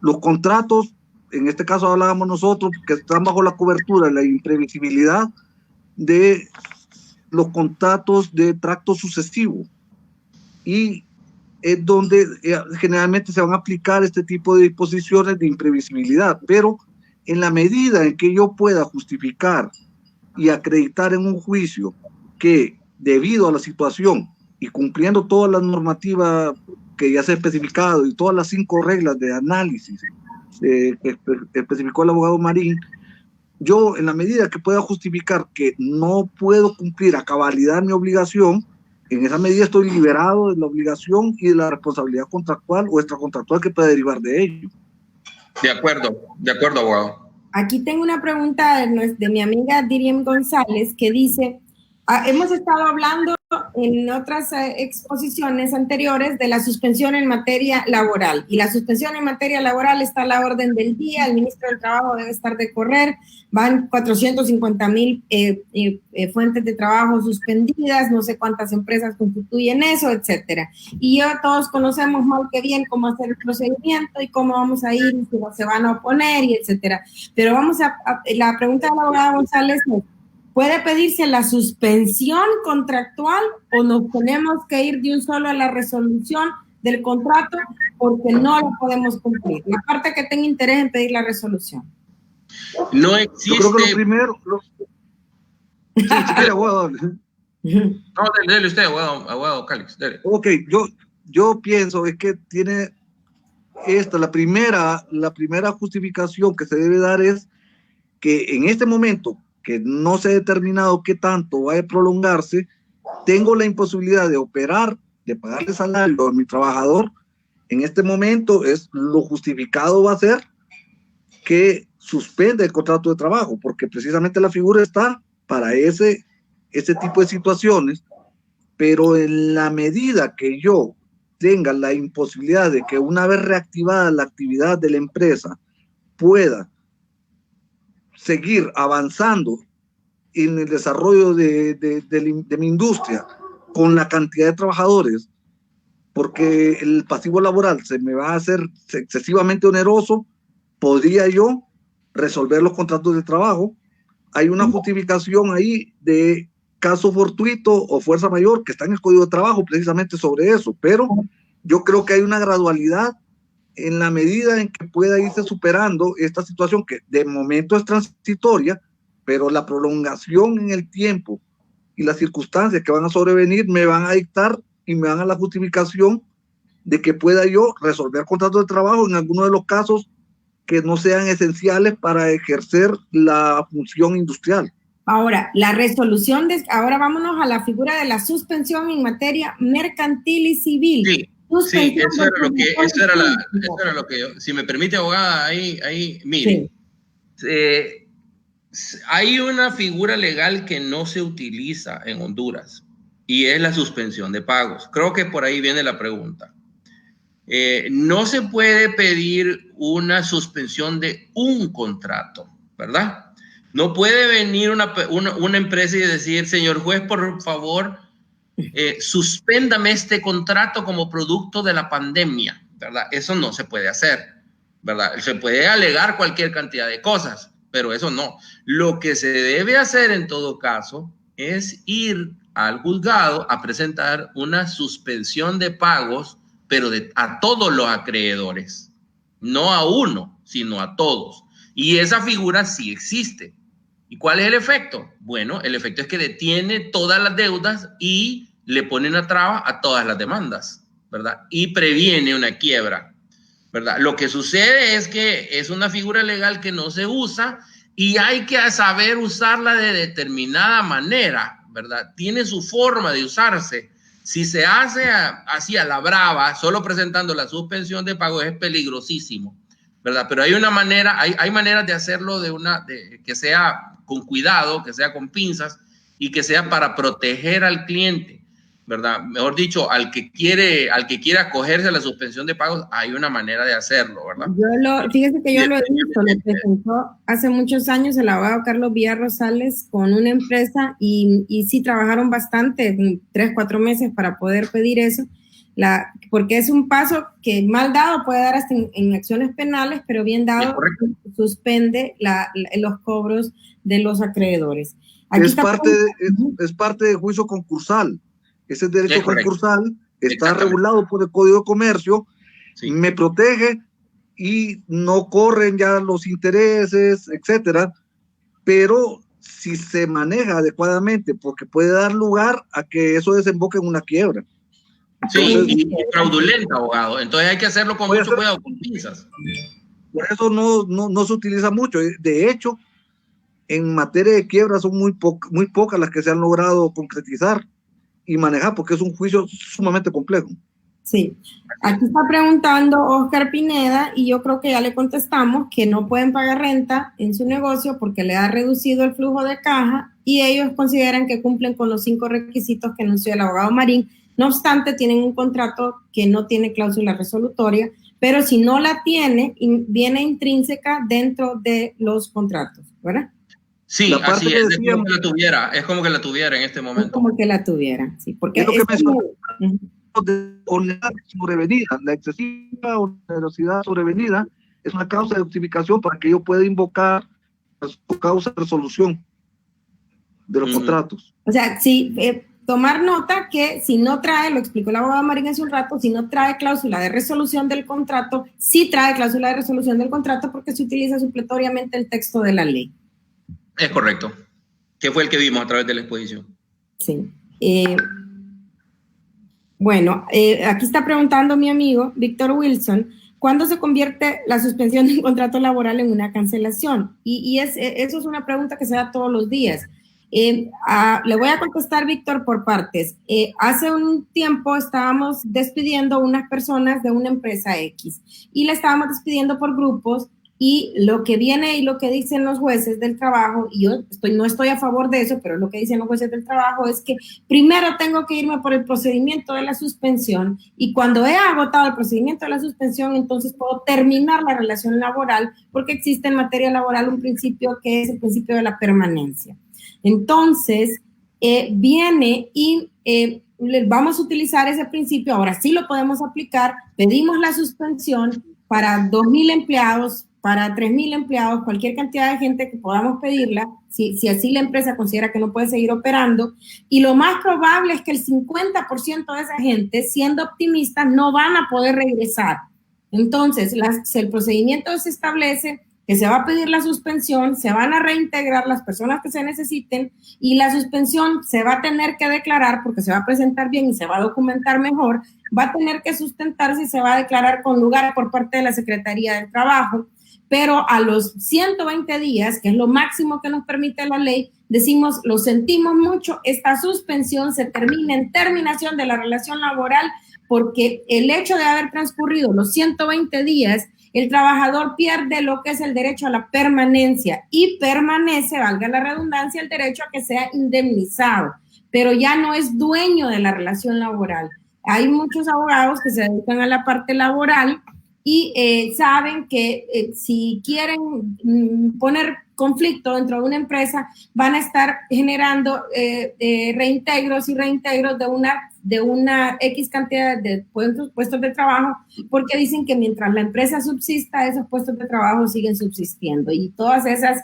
los contratos. En este caso hablábamos nosotros que están bajo la cobertura, la imprevisibilidad de los contratos de tracto sucesivo, y es donde generalmente se van a aplicar este tipo de disposiciones de imprevisibilidad, pero en la medida en que yo pueda justificar y acreditar en un juicio que debido a la situación y cumpliendo todas las normativas que ya se ha especificado y todas las 5 reglas de análisis que especificó el abogado Marín, yo en la medida que pueda justificar que no puedo cumplir a cabalidad mi obligación, en esa medida estoy liberado de la obligación y de la responsabilidad contractual o extracontractual que pueda derivar de ello. De acuerdo, abogado. Aquí tengo una pregunta de mi amiga Diriam González que dice, hemos estado hablando en otras exposiciones anteriores de la suspensión en materia laboral, y la suspensión en materia laboral está a la orden del día, el ministro del Trabajo debe estar de correr, van 450,000 fuentes de trabajo suspendidas, no sé cuántas empresas constituyen eso, etcétera. Y todos conocemos mal que bien cómo hacer el procedimiento y cómo vamos a ir, si se van a oponer, y etcétera. Pero la pregunta de la abogada González es, ¿puede pedirse la suspensión contractual o nos tenemos que ir de un solo a la resolución del contrato porque no lo podemos cumplir? La parte que tenga interés en pedir la resolución. No existe... Yo creo que lo primero... Sí, si quiere, abogado. No, dele usted, abogado Calix, dele. Ok, yo pienso es que tiene la primera justificación que se debe dar es que en este momento que no se ha determinado qué tanto va a prolongarse, tengo la imposibilidad de operar, de pagarle salario a mi trabajador. En este momento lo justificado va a ser que suspende el contrato de trabajo, porque precisamente la figura está para ese tipo de situaciones, pero en la medida que yo tenga la imposibilidad de que una vez reactivada la actividad de la empresa pueda seguir avanzando en el desarrollo de mi industria con la cantidad de trabajadores, porque el pasivo laboral se me va a hacer excesivamente oneroso, podría yo resolver los contratos de trabajo. Hay una justificación ahí de caso fortuito o fuerza mayor que está en el Código de Trabajo precisamente sobre eso, pero yo creo que hay una gradualidad en la medida en que pueda irse superando esta situación que de momento es transitoria, pero la prolongación en el tiempo y las circunstancias que van a sobrevenir me van a dictar y me dan a la justificación de que pueda yo resolver contratos de trabajo en algunos de los casos que no sean esenciales para ejercer la función industrial. Ahora, la resolución ahora vámonos a la figura de la suspensión en materia mercantil y civil. Sí, eso era lo que yo, si me permite, abogada, ahí mire. Sí. Hay una figura legal que no se utiliza en Honduras y es la suspensión de pagos. Creo que por ahí viene la pregunta. No se puede pedir una suspensión de un contrato, ¿verdad? No puede venir una empresa y decir, señor juez, por favor, suspéndame este contrato como producto de la pandemia, ¿verdad? Eso no se puede hacer, ¿verdad? Se puede alegar cualquier cantidad de cosas, pero eso no. Lo que se debe hacer en todo caso es ir al juzgado a presentar una suspensión de pagos, pero a todos los acreedores, no a uno, sino a todos. Y esa figura sí existe. ¿Y cuál es el efecto? Bueno, el efecto es que detiene todas las deudas y le pone una traba a todas las demandas, ¿verdad? Y previene una quiebra, ¿verdad? Lo que sucede es que es una figura legal que no se usa y hay que saber usarla de determinada manera, ¿verdad? Tiene su forma de usarse. Si se hace así a la brava, solo presentando la suspensión de pago, es peligrosísimo, ¿verdad? Pero hay una manera, hay maneras de hacerlo que sea con cuidado, que sea con pinzas y que sea para proteger al cliente, ¿verdad? Mejor dicho, al que quiere acogerse a la suspensión de pagos, hay una manera de hacerlo, ¿verdad? Fíjese que yo lo he visto, lo presentó hace muchos años el abogado Carlos Villar Rosales con una empresa y sí trabajaron bastante, 3-4 meses para poder pedir eso, porque es un paso que mal dado puede dar hasta en acciones penales, pero bien dado suspende los cobros de los acreedores. Es parte de juicio concursal. Ese derecho concursal está regulado por el Código de Comercio, me protege y no corren ya los intereses, etcétera, pero si se maneja adecuadamente, porque puede dar lugar a que eso desemboque en una quiebra. Entonces, y fraudulenta, abogado. Entonces hay que hacerlo con mucho cuidado, con pinzas. Por eso no se utiliza mucho. De hecho, en materia de quiebra son muy pocas las que se han logrado concretizar y manejar, porque es un juicio sumamente complejo. Sí, aquí está preguntando Oscar Pineda y yo creo que ya le contestamos que no pueden pagar renta en su negocio porque le ha reducido el flujo de caja y ellos consideran que cumplen con los 5 requisitos que anunció el abogado Marín. No obstante, tienen un contrato que no tiene cláusula resolutoria, pero si no la tiene, viene intrínseca dentro de los contratos, ¿verdad? Sí, así es, es como que la tuviera en este momento. Es como que la tuviera, sí, porque es lo que de onerosidad sobrevenida, la excesiva onerosidad sobrevenida es una causa de justificación para que yo pueda invocar su causa de resolución de los contratos. O sea, sí, tomar nota que si no trae, lo explicó el abogado Marín hace un rato, si no trae cláusula de resolución del contrato, sí trae cláusula de resolución del contrato porque se utiliza supletoriamente el texto de la ley. Es correcto, que fue el que vimos a través de la exposición. Sí. Bueno, aquí está preguntando mi amigo Víctor Wilson, ¿cuándo se convierte la suspensión de un contrato laboral en una cancelación? Y eso es una pregunta que se da todos los días. Le voy a contestar, Víctor, por partes. Hace un tiempo estábamos despidiendo unas personas de una empresa X y la estábamos despidiendo por grupos. Y lo que viene y lo que dicen los jueces del trabajo, y yo no estoy a favor de eso, pero lo que dicen los jueces del trabajo es que primero tengo que irme por el procedimiento de la suspensión y cuando he agotado el procedimiento de la suspensión, entonces puedo terminar la relación laboral porque existe en materia laboral un principio que es el principio de la permanencia. Entonces, viene y vamos a utilizar ese principio, ahora sí lo podemos aplicar, pedimos la suspensión para 2,000 empleados, para 3,000 empleados, cualquier cantidad de gente que podamos pedirla, si así la empresa considera que no puede seguir operando, y lo más probable es que el 50% de esa gente, siendo optimistas, no van a poder regresar. Entonces, el procedimiento se establece que se va a pedir la suspensión, se van a reintegrar las personas que se necesiten y la suspensión se va a tener que declarar porque se va a presentar bien y se va a documentar mejor, va a tener que sustentarse y se va a declarar con lugar por parte de la Secretaría del Trabajo. pero a los 120 días, que es lo máximo que nos permite la ley, decimos, lo sentimos mucho, esta suspensión se termina en terminación de la relación laboral, porque el hecho de haber transcurrido los 120 días, el trabajador pierde lo que es el derecho a la permanencia y permanece, valga la redundancia, el derecho a que sea indemnizado, pero ya no es dueño de la relación laboral. Hay muchos abogados que se dedican a la parte laboral y saben que si quieren poner conflicto dentro de una empresa, van a estar generando reintegros y reintegros de una X cantidad de puestos de trabajo, porque dicen que mientras la empresa subsista, esos puestos de trabajo siguen subsistiendo. Y todas esas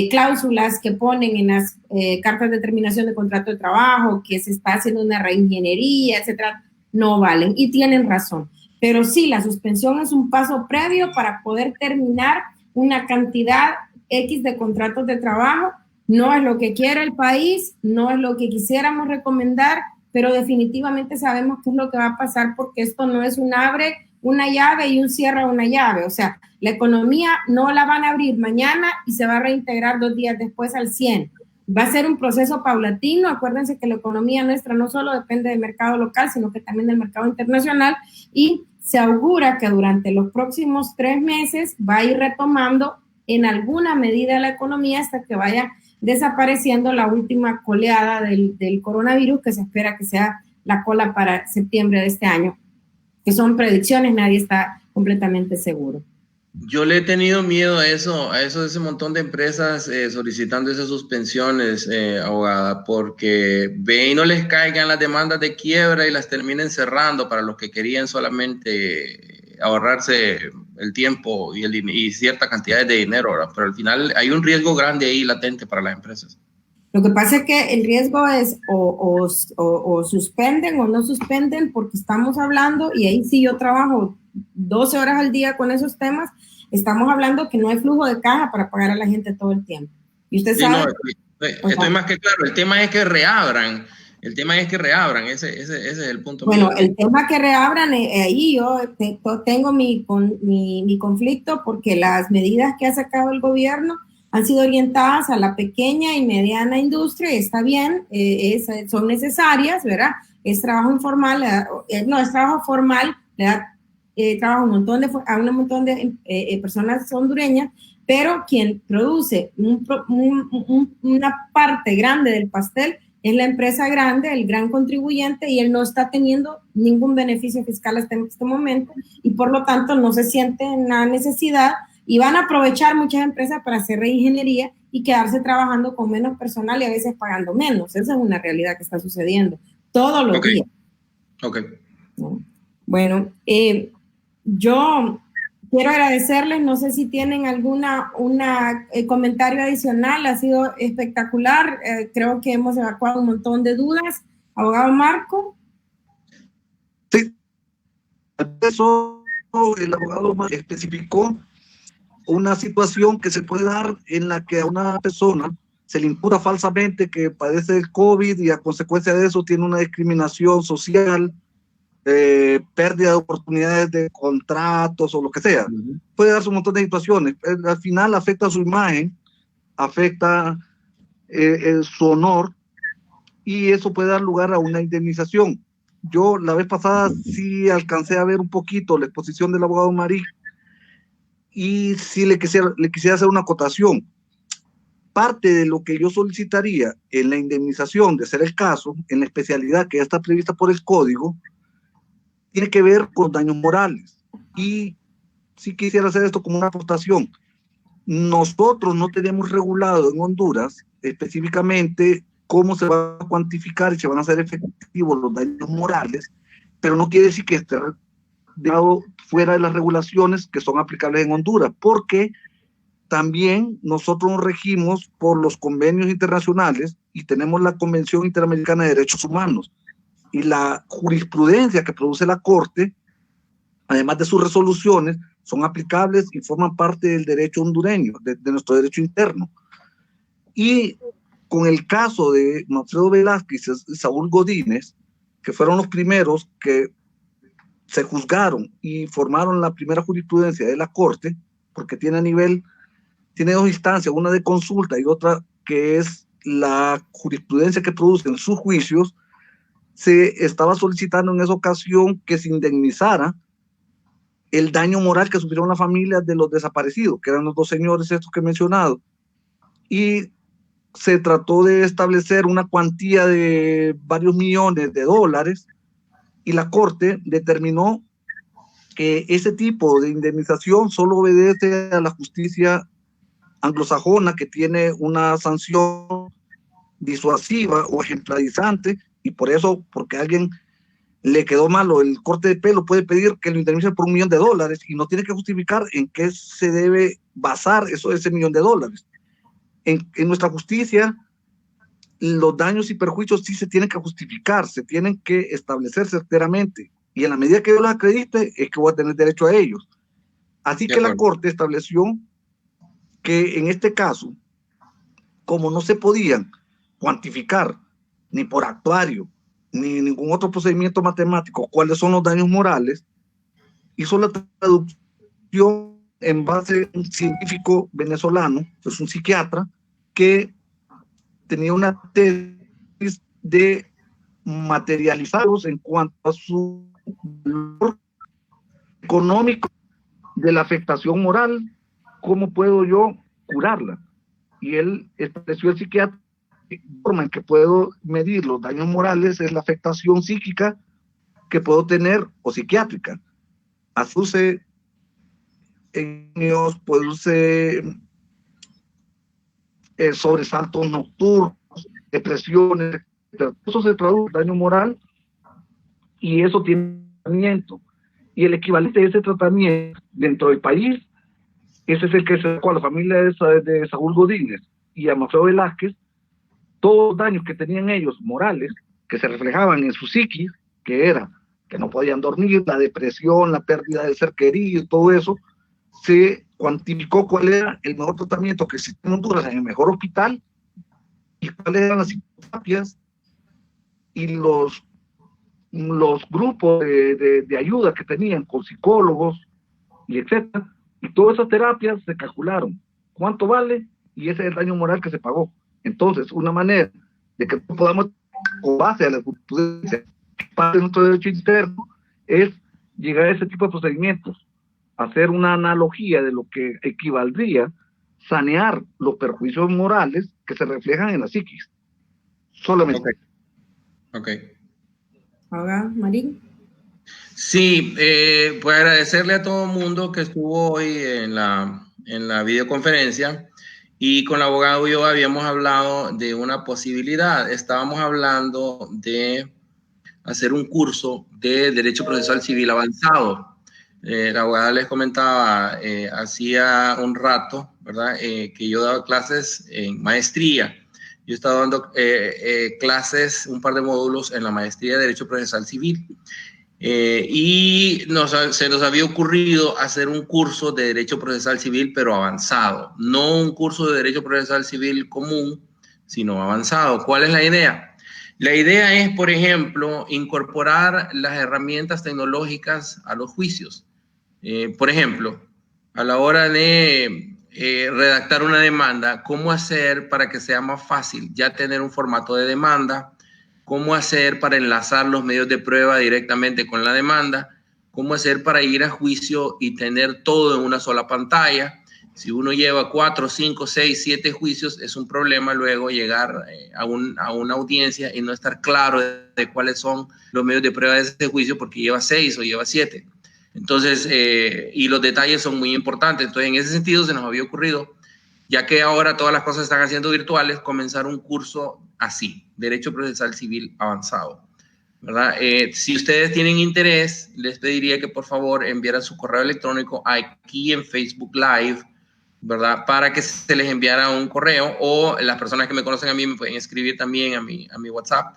cláusulas que ponen en las cartas de terminación de contrato de trabajo, que se está haciendo una reingeniería, etcétera, no valen. Y tienen razón. Pero sí, la suspensión es un paso previo para poder terminar una cantidad X de contratos de trabajo. No es lo que quiere el país, no es lo que quisiéramos recomendar, pero definitivamente sabemos qué es lo que va a pasar, porque esto no es un abre una llave y un cierra una llave. O sea, la economía no la van a abrir mañana y se va a reintegrar 2 días después al 100%. Va a ser un proceso paulatino. Acuérdense que la economía nuestra no solo depende del mercado local, sino que también del mercado internacional, y se augura que durante los próximos 3 meses va a ir retomando en alguna medida la economía hasta que vaya desapareciendo la última coleada del coronavirus, que se espera que sea la cola para septiembre de este año, que son predicciones, nadie está completamente seguro. Yo le he tenido miedo a ese montón de empresas solicitando esas suspensiones, abogada, porque ve y no les caigan las demandas de quiebra y las terminen cerrando para los que querían solamente ahorrarse el tiempo y cierta cantidad de dinero, ¿verdad? Pero al final hay un riesgo grande ahí latente para las empresas. Lo que pasa es que el riesgo es o suspenden o no suspenden, porque estamos hablando, y ahí sí yo trabajo 12 horas al día con esos temas, estamos hablando que no hay flujo de caja para pagar a la gente todo el tiempo. Y usted sabe... No, estoy más que claro, el tema es que reabran, ese es el punto. Bueno, el tema que reabran, ahí yo tengo mi conflicto, porque las medidas que ha sacado el gobierno han sido orientadas a la pequeña y mediana industria, y está bien, son necesarias, ¿verdad? Es trabajo informal, no es trabajo formal, le da trabajo a un montón de personas hondureñas, pero quien produce una parte grande del pastel es la empresa grande, el gran contribuyente, y él no está teniendo ningún beneficio fiscal hasta este momento, y por lo tanto no se siente en la necesidad, y van a aprovechar muchas empresas para hacer reingeniería y quedarse trabajando con menos personal y a veces pagando menos. Esa es una realidad que está sucediendo todos los días. Okay. Bueno, yo quiero agradecerles, no sé si tienen alguna comentario adicional, ha sido espectacular, creo que hemos evacuado un montón de dudas. Abogado Marco. Sí, eso el abogado especificó una situación que se puede dar en la que a una persona se le imputa falsamente que padece el COVID y a consecuencia de eso tiene una discriminación social, pérdida de oportunidades de contratos o lo que sea. Puede darse un montón de situaciones. Al final afecta su imagen, afecta su honor, y eso puede dar lugar a una indemnización. Yo la vez pasada sí alcancé a ver un poquito la exposición del abogado Marí, y sí le quisiera hacer una acotación. Parte de lo que yo solicitaría en la indemnización, de ser el caso, en la especialidad que ya está prevista por el código, tiene que ver con daños morales. Y sí quisiera hacer esto como una aportación. Nosotros no tenemos regulado en Honduras específicamente cómo se va a cuantificar y se van a hacer efectivos los daños morales, pero no quiere decir que esté dado fuera de las regulaciones que son aplicables en Honduras, porque también nosotros nos regimos por los convenios internacionales y tenemos la Convención Interamericana de Derechos Humanos, y la jurisprudencia que produce la Corte, además de sus resoluciones, son aplicables y forman parte del derecho hondureño, de nuestro derecho interno. Y con el caso de Manfredo Velázquez y Saúl Godínez, que fueron los primeros que se juzgaron y formaron la primera jurisprudencia de la Corte, porque tiene dos instancias, una de consulta y otra que es la jurisprudencia que producen sus juicios. Se estaba solicitando en esa ocasión que se indemnizara el daño moral que sufrieron las familias de los desaparecidos, que eran los dos señores estos que he mencionado. Y se trató de establecer una cuantía de varios millones de dólares y la Corte determinó que ese tipo de indemnización solo obedece a la justicia anglosajona, que tiene una sanción disuasiva o ejemplarizante, y por eso, porque a alguien le quedó malo el corte de pelo, puede pedir que lo indemnice por $1 millón y no tiene que justificar en qué se debe basar ese $1 millón. En nuestra justicia, los daños y perjuicios sí se tienen que justificar, se tienen que establecer certeramente, y en la medida que yo los acredite es que voy a tener derecho a ellos. Así que la Corte estableció que en este caso, como no se podían cuantificar ni por actuario ni ningún otro procedimiento matemático cuáles son los daños morales, hizo la traducción en base a un científico venezolano, es un psiquiatra, que tenía una tesis de materializarlos en cuanto a su valor económico de la afectación moral. ¿Cómo puedo yo curarla? Y él estableció el psiquiatra, la forma en que puedo medir los daños morales es la afectación psíquica que puedo tener o psiquiátrica. Así produce sobresaltos nocturnos, depresiones, eso se traduce en daño moral y eso tiene tratamiento. Y el equivalente de ese tratamiento dentro del país, ese es el que se sacó a la familia de Saúl Godínez y a Mafeo Velázquez, todos los daños que tenían ellos morales, que se reflejaban en su psiquis, que era que no podían dormir, la depresión, la pérdida del ser querido, todo eso, se cuantificó cuál era el mejor tratamiento que existe en Honduras, en el mejor hospital, y cuáles eran las psicoterapias y los grupos de ayuda que tenían con psicólogos y etcétera. Y todas esas terapias se calcularon cuánto vale y ese es el daño moral que se pagó. Entonces, una manera de que podamos, con base a la jurisprudencia, parte de nuestro derecho interno, es llegar a ese tipo de procedimientos, hacer una analogía de lo que equivaldría sanear los perjuicios morales que se reflejan en la psiquis. Solamente. Ok. Ahora, Marín. Sí, pues agradecerle a todo el mundo que estuvo hoy en la videoconferencia. Y con el abogado yo habíamos hablado de una posibilidad. Estábamos hablando de hacer un curso de Derecho Procesal Civil avanzado. La abogada les comentaba hacía un rato, ¿verdad? Que yo daba clases en maestría. Yo estaba dando clases, un par de módulos en la maestría de Derecho Procesal Civil. Y se nos había ocurrido hacer un curso de Derecho Procesal Civil, pero avanzado. No un curso de Derecho Procesal Civil común, sino avanzado. ¿Cuál es la idea? La idea es, por ejemplo, incorporar las herramientas tecnológicas a los juicios. Por ejemplo, a la hora de redactar una demanda, ¿cómo hacer para que sea más fácil ya tener un formato de demanda? ¿Cómo hacer para enlazar los medios de prueba directamente con la demanda? ¿Cómo hacer para ir a juicio y tener todo en una sola pantalla? Si uno lleva 4, 5, 6, 7 juicios, es un problema luego llegar a una audiencia y no estar claro de cuáles son los medios de prueba de ese juicio porque lleva 6 o lleva 7. Entonces, y los detalles son muy importantes. Entonces, en ese sentido se nos había ocurrido, ya que ahora todas las cosas están haciendo virtuales, comenzar un curso así, Derecho Procesal Civil avanzado, ¿verdad? Si ustedes tienen interés, les pediría que por favor enviaran su correo electrónico aquí en Facebook Live, ¿verdad? Para que se les enviara un correo, o las personas que me conocen a mí me pueden escribir también a mi WhatsApp.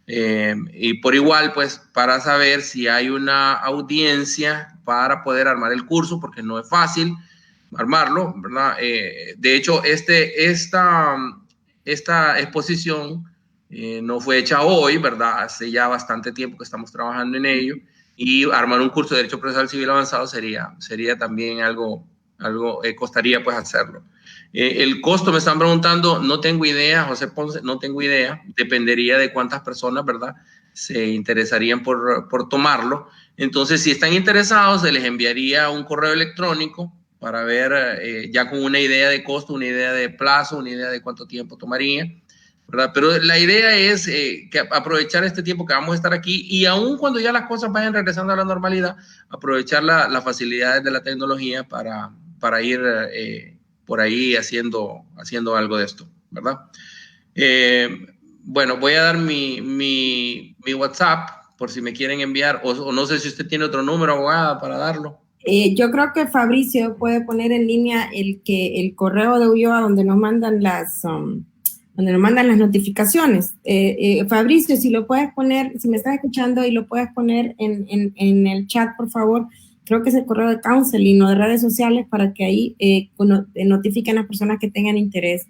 Y por igual, pues, para saber si hay una audiencia para poder armar el curso, porque no es fácil armarlo, ¿verdad? De hecho, esta exposición no fue hecha hoy, ¿verdad? Hace ya bastante tiempo que estamos trabajando en ello, y armar un curso de Derecho Procesal Civil avanzado sería también algo algo costaría pues hacerlo. El costo, me están preguntando, no tengo idea, José Ponce, no tengo idea, dependería de cuántas personas, ¿verdad?, se interesarían por tomarlo. Entonces, si están interesados, se les enviaría un correo electrónico para ver ya con una idea de costo, una idea de plazo, una idea de cuánto tiempo tomaría, ¿verdad? Pero la idea es que aprovechar este tiempo que vamos a estar aquí y aún cuando ya las cosas vayan regresando a la normalidad, aprovechar las facilidades de la tecnología para ir por ahí haciendo algo de esto, ¿verdad? Bueno, voy a dar mi WhatsApp por si me quieren enviar, o no sé si usted tiene otro número, abogada, para darlo. Yo creo que Fabricio puede poner en línea el correo de Ulloa donde nos mandan las notificaciones. Fabricio, si lo puedes poner, si me estás escuchando y lo puedes poner en el chat, por favor. Creo que es el correo de counseling o de redes sociales para que ahí notifiquen a las personas que tengan interés.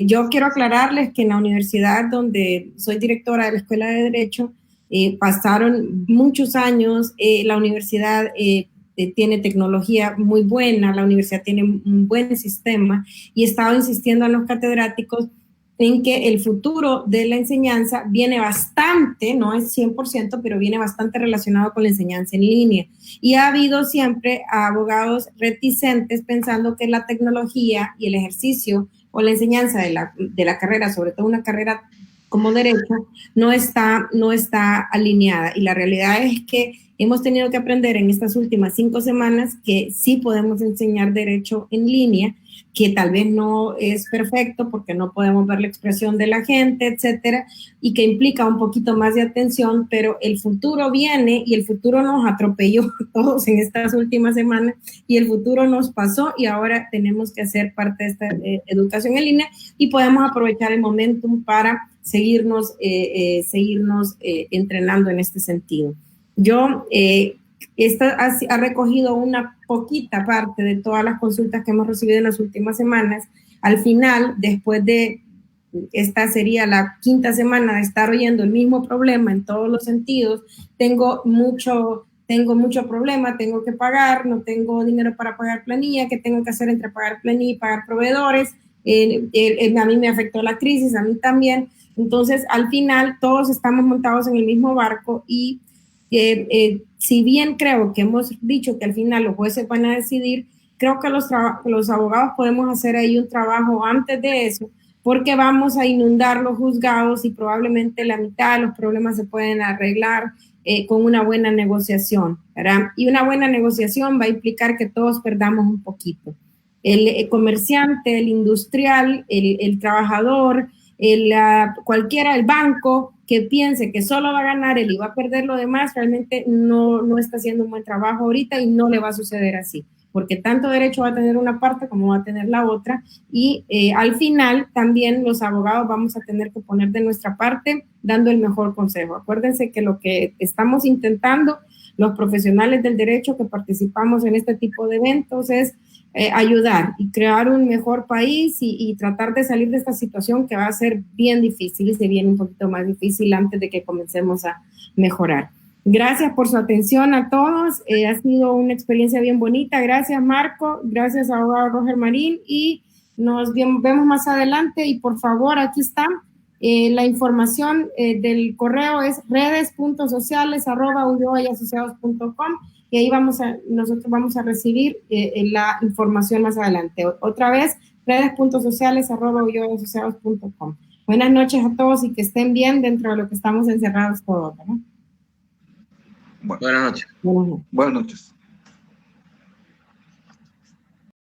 Yo quiero aclararles que en la universidad donde soy directora de la Escuela de Derecho, pasaron muchos años, la universidad tiene tecnología muy buena, la universidad tiene un buen sistema y he estado insistiendo a los catedráticos en que el futuro de la enseñanza viene bastante, no es 100%, pero viene bastante relacionado con la enseñanza en línea. Y ha habido siempre abogados reticentes pensando que la tecnología y el ejercicio o la enseñanza de la carrera, sobre todo una carrera como derecho, no está alineada. Y la realidad es que hemos tenido que aprender en estas últimas 5 semanas que sí podemos enseñar derecho en línea, que tal vez no es perfecto porque no podemos ver la expresión de la gente, etcétera, y que implica un poquito más de atención, pero el futuro viene y el futuro nos atropelló a todos en estas últimas semanas y el futuro nos pasó y ahora tenemos que hacer parte de esta educación en línea y podemos aprovechar el momentum para seguirnos entrenando en este sentido. Yo, esto ha recogido una poquita parte de todas las consultas que hemos recibido en las últimas semanas. Al final, después de esta sería la 5ª semana de estar oyendo el mismo problema en todos los sentidos, tengo mucho problema, tengo que pagar, no tengo dinero para pagar planilla, ¿qué tengo que hacer entre pagar planilla y pagar proveedores? A mí me afectó la crisis, a mí también. Entonces, al final, todos estamos montados en el mismo barco y si bien creo que hemos dicho que al final los jueces van a decidir, creo que los abogados podemos hacer ahí un trabajo antes de eso, porque vamos a inundar los juzgados y probablemente la mitad de los problemas se pueden arreglar con una buena negociación, ¿verdad? Y una buena negociación va a implicar que todos perdamos un poquito. El comerciante, el industrial, el trabajador, cualquiera, el banco que piense que solo va a ganar él y va a perder lo demás, realmente no está haciendo un buen trabajo ahorita y no le va a suceder así, porque tanto derecho va a tener una parte como va a tener la otra y al final también los abogados vamos a tener que poner de nuestra parte dando el mejor consejo. Acuérdense que lo que estamos intentando los profesionales del derecho que participamos en este tipo de eventos es ayudar y crear un mejor país y tratar de salir de esta situación que va a ser bien difícil y se viene un poquito más difícil antes de que comencemos a mejorar. Gracias por su atención a todos, ha sido una experiencia bien bonita. Gracias, Marco, gracias, abogado Roger Marín, y nos vemos más adelante. Y por favor, aquí está la información del correo, es redes.sociales@ulloayasociados.com, y ahí nosotros vamos a recibir la información más adelante. Otra vez, redes.sociales@ulloayasociados.com. Buenas noches a todos y que estén bien dentro de lo que estamos encerrados todos, ¿no? Buenas noches. Buenas noches.